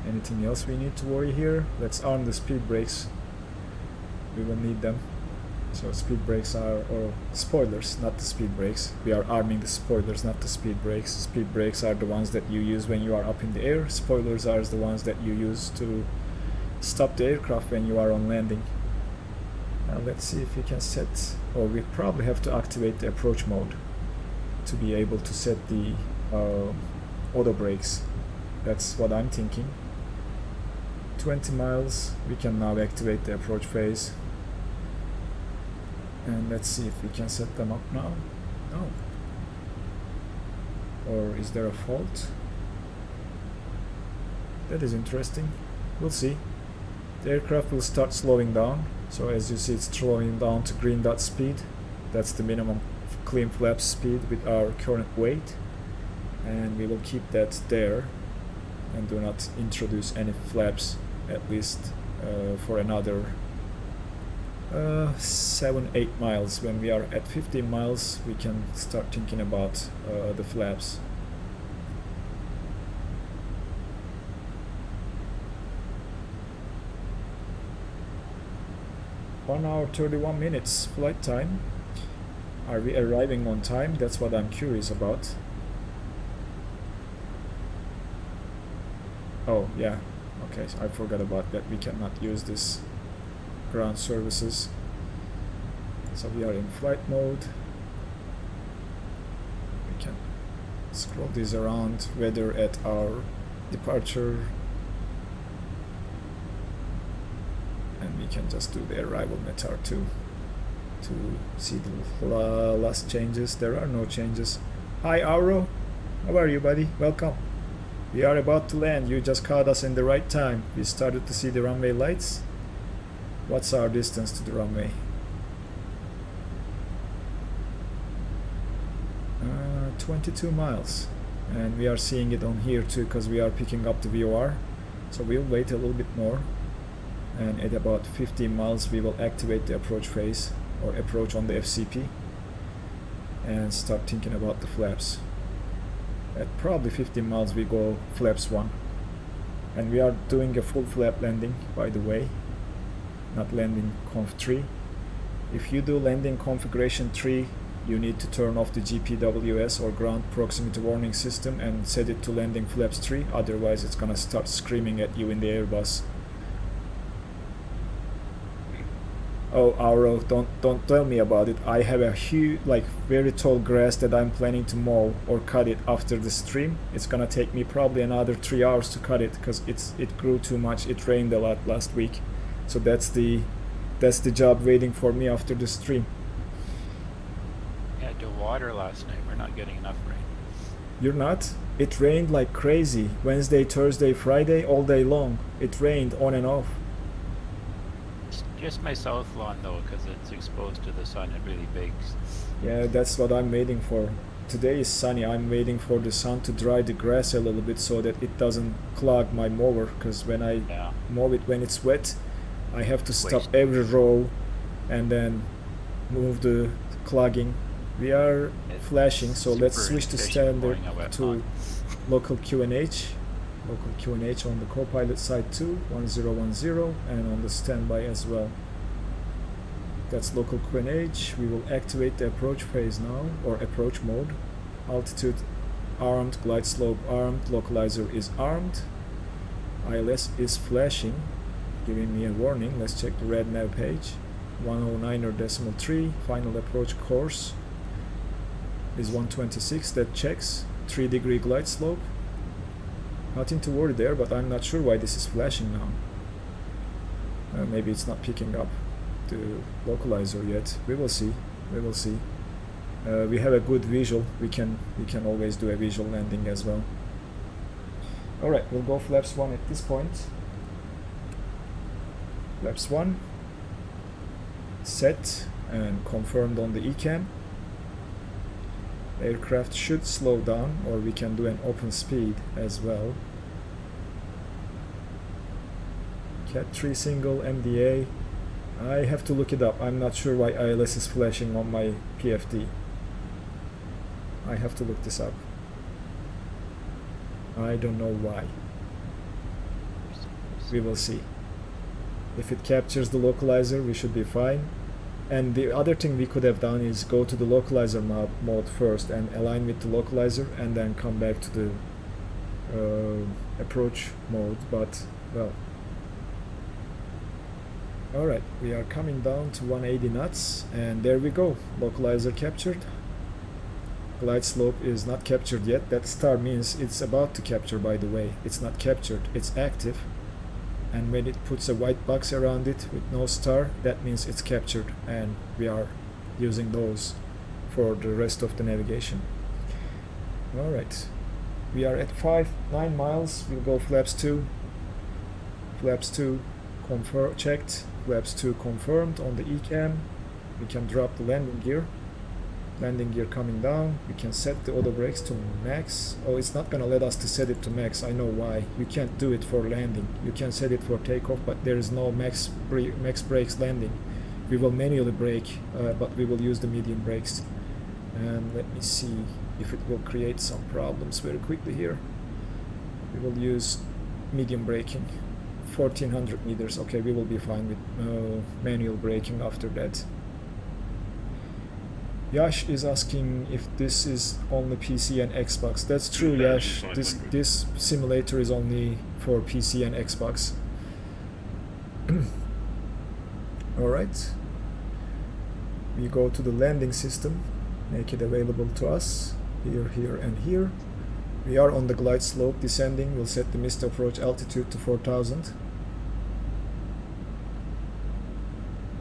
Anything else we need to worry here? Let's arm the speed brakes. We will need them. So speed brakes are, or spoilers, not the speed brakes. We are arming the spoilers, not the speed brakes. Speed brakes are the ones that you use when you are up in the air. Spoilers are the ones that you use to stop the aircraft when you are on landing. Now let's see if we can set, or we probably have to activate the approach mode to be able to set the auto brakes. That's what I'm thinking. 20 miles, we can now activate the approach phase. And let's see if we can set them up now. No. Or is there a fault? That is interesting. We'll see. The aircraft will start slowing down. So as you see, it's slowing down to green dot speed. That's the minimum clean flap speed with our current weight. And we will keep that there and do not introduce any flaps, at least for another 7-8 miles. When we are at 15 miles, we can start thinking about the flaps. One hour 31 minutes flight time. Are we arriving on time? That's what I'm curious about. Oh yeah, okay, so I forgot about that. We cannot use this ground services. So we are in flight mode. We can scroll this around, weather at our departure, and we can just do the arrival METAR too to see the last changes. There are no changes. Hi Auro, how are you, buddy? Welcome. We are about to land. You just caught us in the right time. We started to see the runway lights. What's our distance to the runway? 22 miles. And we are seeing it on here too, because we are picking up the VOR. So we'll wait a little bit more. And at about 15 miles, we will activate the approach phase, or approach on the FCP, and start thinking about the flaps. At probably 15 miles, we go flaps 1. And we are doing a full flap landing, by the way. Not landing conf 3. If you do landing configuration 3, you need to turn off the GPWS, or ground proximity warning system, and set it to landing flaps 3. Otherwise it's gonna start screaming at you in the Airbus. Oh, Auro, don't tell me about it. I have a huge, like very tall grass that I'm planning to mow or cut it after the stream. It's gonna take me probably another 3 hours to cut it, because it grew too much. It rained a lot last week. So that's the job waiting for me after the stream. Yeah, to water last night. We're not getting enough rain. You're not? It rained like crazy. Wednesday, Thursday, Friday, all day long. It rained on and off. It's just my south lawn though, because it's exposed to the sun. It really bakes. Yeah, that's what I'm waiting for. Today is sunny. I'm waiting for the sun to dry the grass a little bit so that it doesn't clog my mower, because when I mow it when it's wet, I have to stop every row and then move the clogging. We are flashing, so let's switch to standard to local QNH. Local QNH on the co-pilot side too, 1010, and on the standby as well. That's local QNH. We will activate the approach phase now, or approach mode. Altitude armed, glide slope armed, localizer is armed. ILS is flashing, giving me a warning. Let's check the red nav page. 109.3. Final approach course is 126. That checks. 3-degree glide slope. Nothing to worry there, but I'm not sure why this is flashing now. Maybe it's not picking up the localizer yet. We will see. We will see. We have a good visual. We can always do a visual landing as well. All right, we'll go flaps 1 at this point. Flaps 1. set and confirmed on the ECAM. Aircraft should slow down, or we can do an open speed as well. Cat 3 single MDA. I have to look it up. I'm not sure why ILS is flashing on my PFD. I have to look this up. I don't know why. We will see. If it captures the localizer, we should be fine. And the other thing we could have done is go to the localizer mode first and align with the localizer, and then come back to the approach mode, but well. Alright, we are coming down to 180 knots, and there we go, localizer captured. Glide slope is not captured yet. That star means it's about to capture, by the way. It's not captured, it's active. And when it puts a white box around it with no star, that means it's captured, and we are using those for the rest of the navigation. Alright, we are at 9 miles. We'll go flaps 2. Flaps 2 checked, flaps 2 confirmed on the ECAM. We can drop the landing gear. Landing gear coming down. We can set the auto brakes to max. Oh, it's not gonna let us to set it to max. I know why. You can't do it for landing. You can set it for takeoff, but there is no max brakes landing. We will manually brake, but we will use the medium brakes. And let me see if it will create some problems very quickly here. We will use medium braking. 1400 meters. Okay, we will be fine with manual braking after that. Yash is asking if this is only PC and Xbox. That's true, Yash. This simulator is only for PC and Xbox. Alright. We go to the landing system, make it available to us. Here, here, and here. We are on the glide slope descending. We'll set the missed approach altitude to 4000.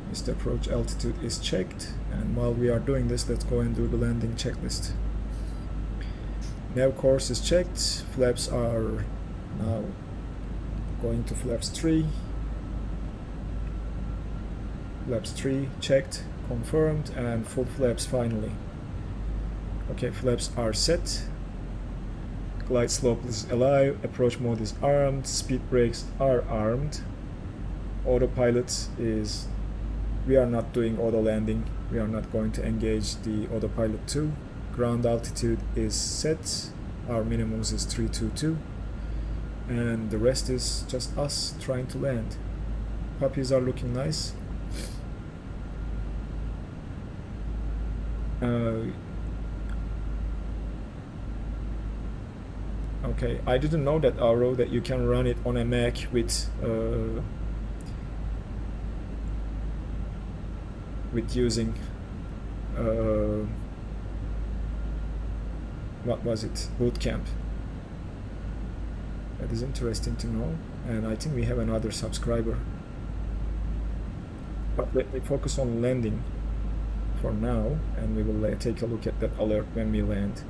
Missed approach altitude is checked, and while we are doing this, let's go and do the landing checklist. Nav course is checked. Flaps are now going to flaps 3. Flaps 3 checked, confirmed, and full flaps finally. Okay, flaps are set. Glide slope is alive. Approach mode is armed. Speed brakes are armed. Autopilot is... We are not doing auto landing. We are not going to engage the autopilot 2. Ground altitude is set. Our minimums is 322. And the rest is just us trying to land. Puppies are looking nice. Okay, I didn't know that, Auro, that you can run it on a Mac with using what was it? Bootcamp. That is interesting to know, and I think we have another subscriber. But let me focus on landing for now, and we will take a look at that alert when we land.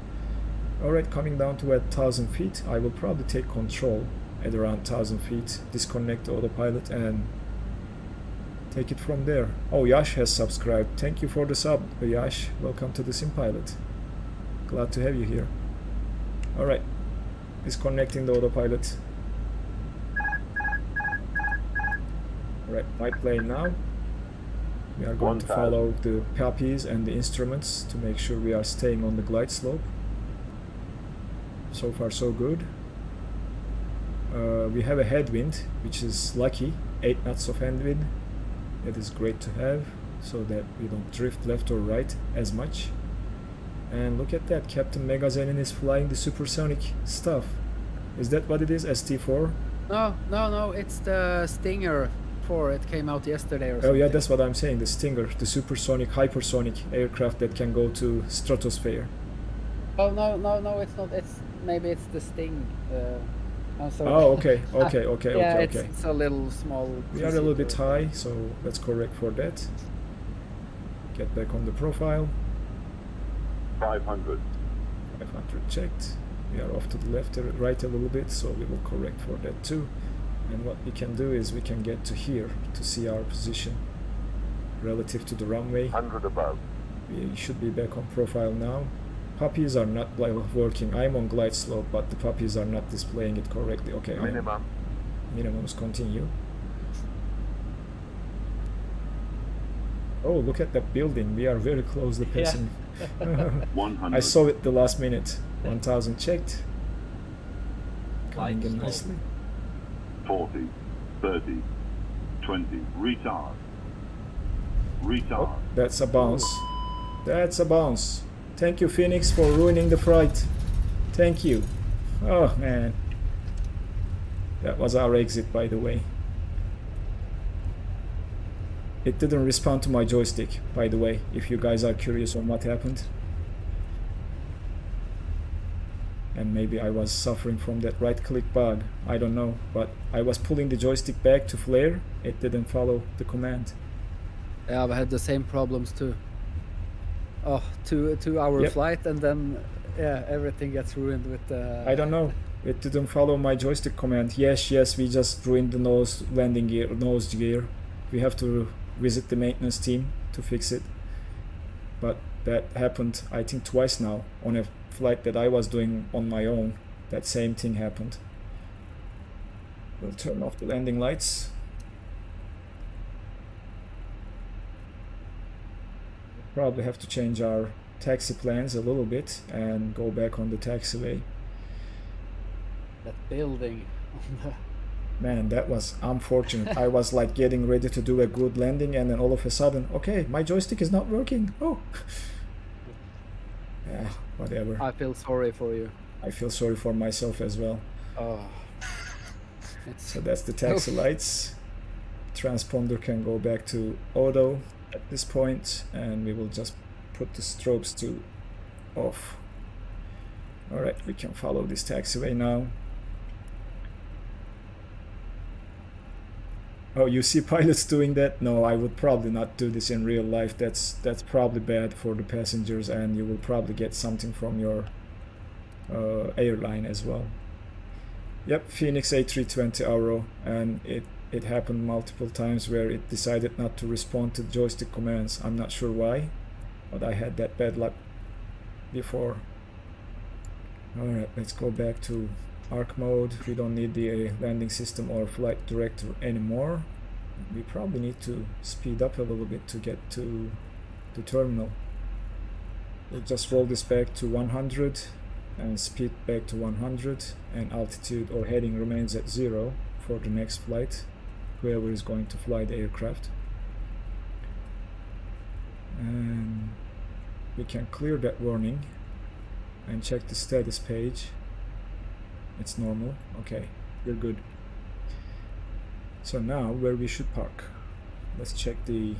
Alright, coming down to 1,000 feet, I will probably take control at around 1,000 feet, disconnect the autopilot, and take it from there. Oh, Yash has subscribed. Thank you for the sub, Yash. Welcome to the SimPilot. Glad to have you here. Alright, disconnecting the autopilot. Alright, my plane now. We are going to follow the PUPKIs and the instruments to make sure we are staying on the glide slope. So far so good. We have a headwind, which is lucky. 8 knots of headwind. That is great to have, so that we don't drift left or right as much. And look at that, Captain Megazenin is flying the supersonic stuff. Is that what it is, ST4? No, it's the Stinger 4. It came out yesterday or something. Oh yeah, that's what I'm saying, the Stinger, the supersonic, hypersonic aircraft that can go to stratosphere. Oh no, it's not. Maybe it's the Sting. I'm sorry. Oh, okay. Yeah, it's a little small. We are a little bit high, so let's correct for that. Get back on the profile. 500. 500 checked. We are off to the left or right a little bit, so we will correct for that too. And what we can do is we can get to here to see our position. relative to the runway. 100 above. We should be back on profile now. Puppies are not working. I'm on glide slope, but the puppies are not displaying it correctly. Okay, Minimum. Minimums continue. Oh, look at that building. We are very closely passing. Yeah. 100. I saw it the last minute. 1000 checked. Coming in nicely. 40, 30, 20. Retard. Retard. Oh, that's a bounce. That's a bounce. Thank you, Phoenix, for ruining the flight. Thank you. Oh, man. That was our exit, by the way. It didn't respond to my joystick, by the way, if you guys are curious on what happened. And maybe I was suffering from that right-click bug. I don't know, but I was pulling the joystick back to flare. It didn't follow the command. Yeah, I've had the same problems too. Oh, two-hour Yep. flight, and then yeah, everything gets ruined with the. I don't know. It didn't follow my joystick command. Yes, we just ruined the nose landing gear, nose gear. We have to visit the maintenance team to fix it. But that happened, I think, twice now on a flight that I was doing on my own. That same thing happened. We'll turn off the landing lights. Probably have to change our taxi plans a little bit and go back on the taxiway. That building. Man, that was unfortunate. I was like getting ready to do a good landing, and then all of a sudden, okay, my joystick is not working. Oh. Yeah, whatever. I feel sorry for you. I feel sorry for myself as well. Oh. It's So that's the taxi lights. Transponder can go back to auto at this point, and we will just put the strobes to off. All right, we can follow this taxiway now. Oh, you see pilots doing that? No, I would probably not do this in real life. That's probably bad for the passengers, and you will probably get something from your airline as well. Yep, Fenix A320 Aero, and it happened multiple times where it decided not to respond to joystick commands. I'm not sure why, but I had that bad luck before. Alright, let's go back to arc mode. We don't need the landing system or flight director anymore. We probably need to speed up a little bit to get to the terminal. We'll just roll this back to 100 and speed back to 100, and altitude or heading remains at 0 for the next flight, whoever is going to fly the aircraft. And we can clear that warning and check the status page. It's normal. Okay, we're good. So now where we should park. Let's check the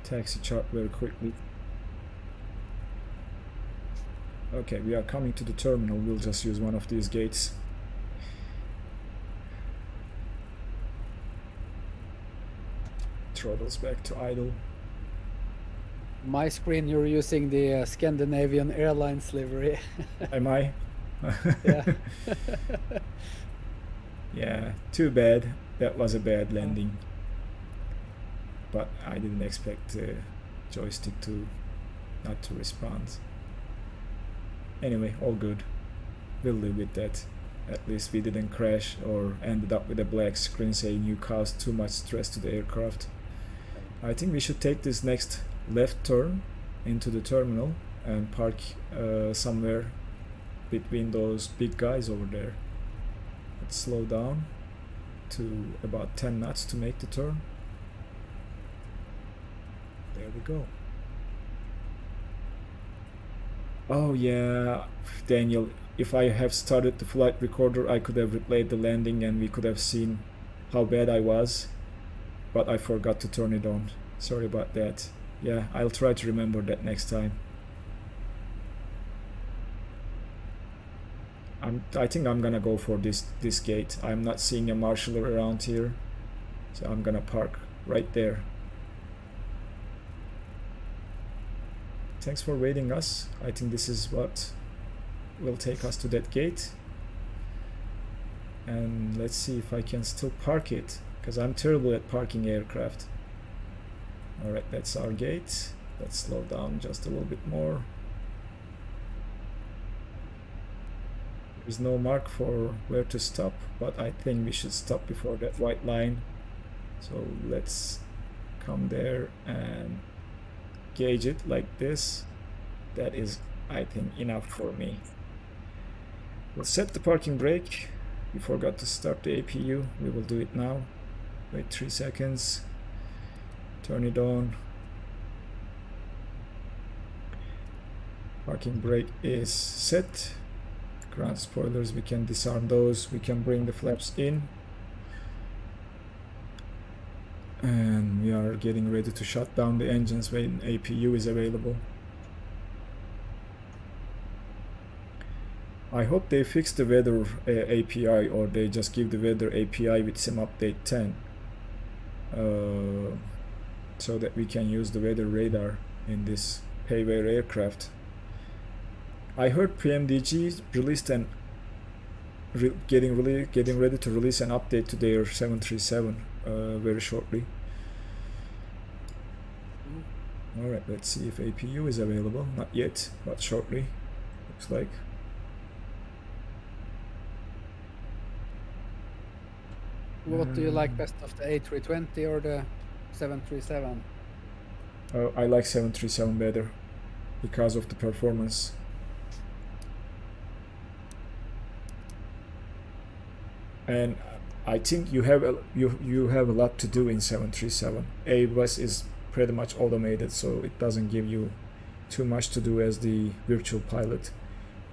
taxi chart very quickly. Okay, we are coming to the terminal. We'll just use one of these gates. Throttles back to idle. my screen. You're using the Scandinavian Airlines livery. Am I? Yeah. Yeah, too bad. That was a bad landing. But I didn't expect the joystick to not to respond. Anyway, all good. We'll live with that. At least we didn't crash or ended up with a black screen saying you caused too much stress to the aircraft. I think we should take this next left turn into the terminal and park somewhere between those big guys over there. Let's slow down to about 10 knots to make the turn. There we go. Oh yeah, Daniel, if I have started the flight recorder, I could have replayed the landing and we could have seen how bad I was, but I forgot to turn it on. Sorry about that. Yeah, I'll try to remember that next time. I think I'm gonna go for this gate. I'm not seeing a marshaller around here, so I'm gonna park right there. Thanks for waiting us. I think this is what will take us to that gate. And let's see if I can still park it, because I'm terrible at parking aircraft. Alright, that's our gate. Let's slow down just a little bit more. There's no mark for where to stop, but I think we should stop before that white line. So let's come there and gauge it like this. That is, I think, enough for me. We'll set the parking brake. We forgot to start the APU. We will do it now. Wait 3 seconds. Turn it on. Parking brake is set. Ground spoilers, we can disarm those. We can bring the flaps in. And we are getting ready to shut down the engines when APU is available. I hope they fix the weather API, or they just give the weather API with Sim Update 10. So that we can use the weather radar in this payware aircraft. I heard PMDG released an getting ready to release an update to their 737 very shortly. Alright, let's see if APU is available. Not yet, but shortly, looks like. What do you like best of the A320 or the 737? I like 737 better because of the performance. And I think you have a lot to do in 737. Airbus is pretty much automated, so it doesn't give you too much to do as the virtual pilot.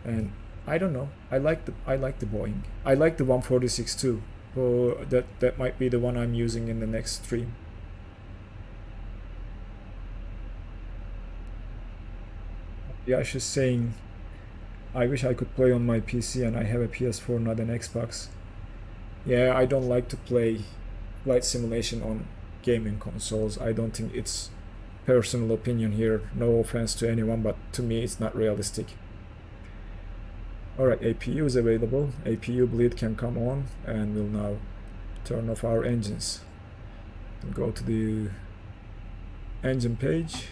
And I don't know. I like the Boeing. I like the 146 too. Oh, that might be the one I'm using in the next stream. Yash is saying, I wish I could play on my PC, and I have a PS4, not an Xbox. Yeah, I don't like to play flight simulation on gaming consoles. I don't think it's personal opinion here. No offense to anyone, but to me it's not realistic. Alright, APU is available. APU bleed can come on, and we'll now turn off our engines. We'll go to the engine page,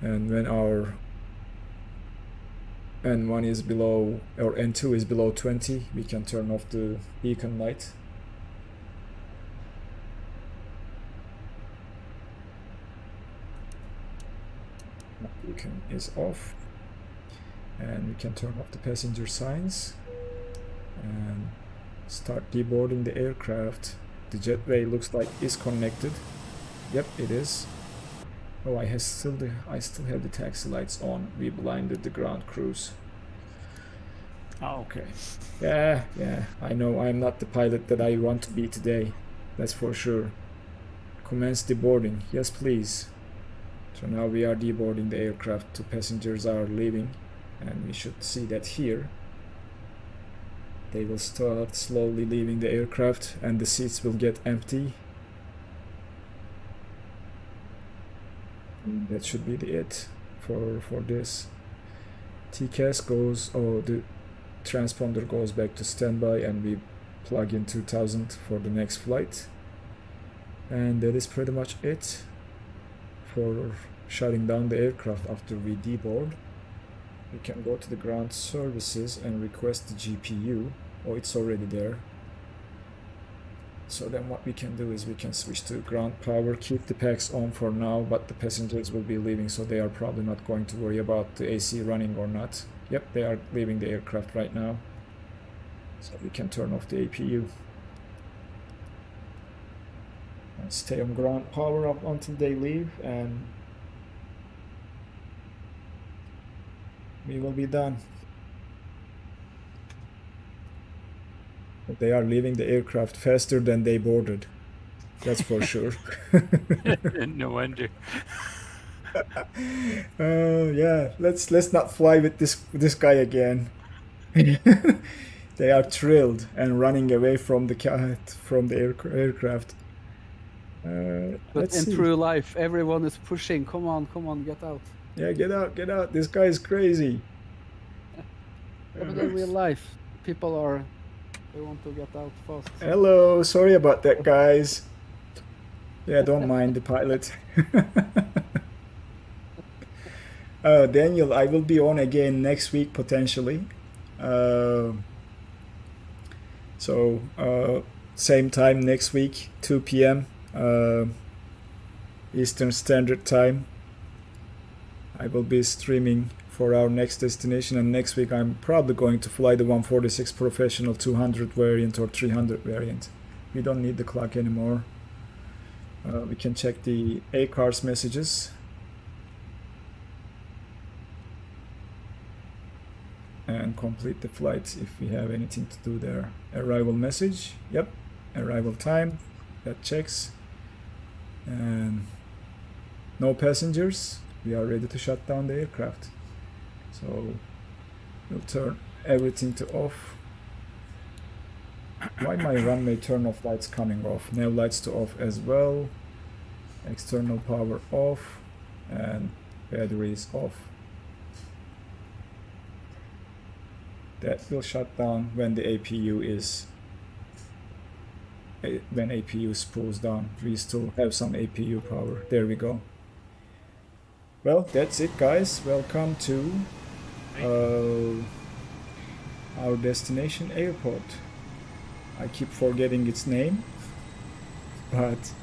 and when our N1 is below, or N2 is below 20, we can turn off the beacon light. Beacon is off, and we can turn off the passenger signs and start deboarding the aircraft. The jetway looks like is connected. Yep, it is. Oh, I still have the taxi lights on. We blinded the ground crews. Oh, okay. Yeah, I know I'm not the pilot that I want to be today. That's for sure. Commence deboarding. Yes, please. So now we are deboarding the aircraft. Two passengers are leaving, and we should see that here. They will start slowly leaving the aircraft, and the seats will get empty. That should be it for this. TCAS goes, the transponder goes back to standby, and we plug in 2000 for the next flight. And that is pretty much it for shutting down the aircraft after we deboard. We can go to the ground services and request the GPU. Oh, it's already there. So then what we can do is we can switch to ground power, keep the packs on for now, but the passengers will be leaving, so they are probably not going to worry about the AC running or not. Yep, they are leaving the aircraft right now. So we can turn off the APU. And stay on ground power up until they leave, and we will be done. But they are leaving the aircraft faster than they boarded. That's for sure. No wonder. Yeah, let's not fly with this guy again. They are thrilled and running away from the aircraft. But in true life, everyone is pushing. Come on, get out. Yeah, get out. This guy is crazy. But in real life, people they want to get out fast. Hello, sorry about that, guys. Yeah, don't mind the pilot. Daniel, I will be on again next week potentially. Same time next week, 2 p.m. Eastern Standard Time. I will be streaming for our next destination, and next week I'm probably going to fly the 146 Professional 200 variant or 300 variant. We don't need the clock anymore. We can check the ACARS messages. And complete the flight if we have anything to do there. Arrival message, yep, arrival time, that checks. And no passengers, we are ready to shut down the aircraft. So we'll turn everything to off. Why my runway turn off lights coming off? Nav lights to off as well. External power off, and batteries off. That will shut down when the APU is when APU spools down. We still have some APU power. There we go. Well, that's it, guys. Welcome to our destination airport. I keep forgetting its name, but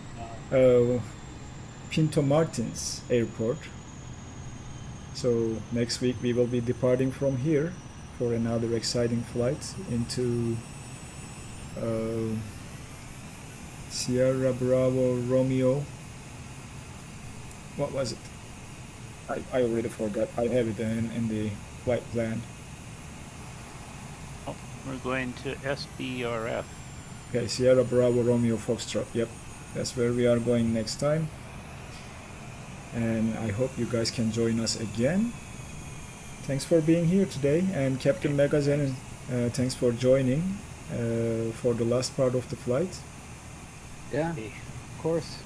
Pinto Martins Airport. So next week we will be departing from here for another exciting flight into Sierra Bravo Romeo. What was it? I already forgot. I have it in the flight plan. Oh, we're going to SBRF. Okay, Sierra Bravo Romeo Foxtrot. Yep, that's where we are going next time. And I hope you guys can join us again. Thanks for being here today, and Captain Magazine, thanks for joining for the last part of the flight. Yeah, of course.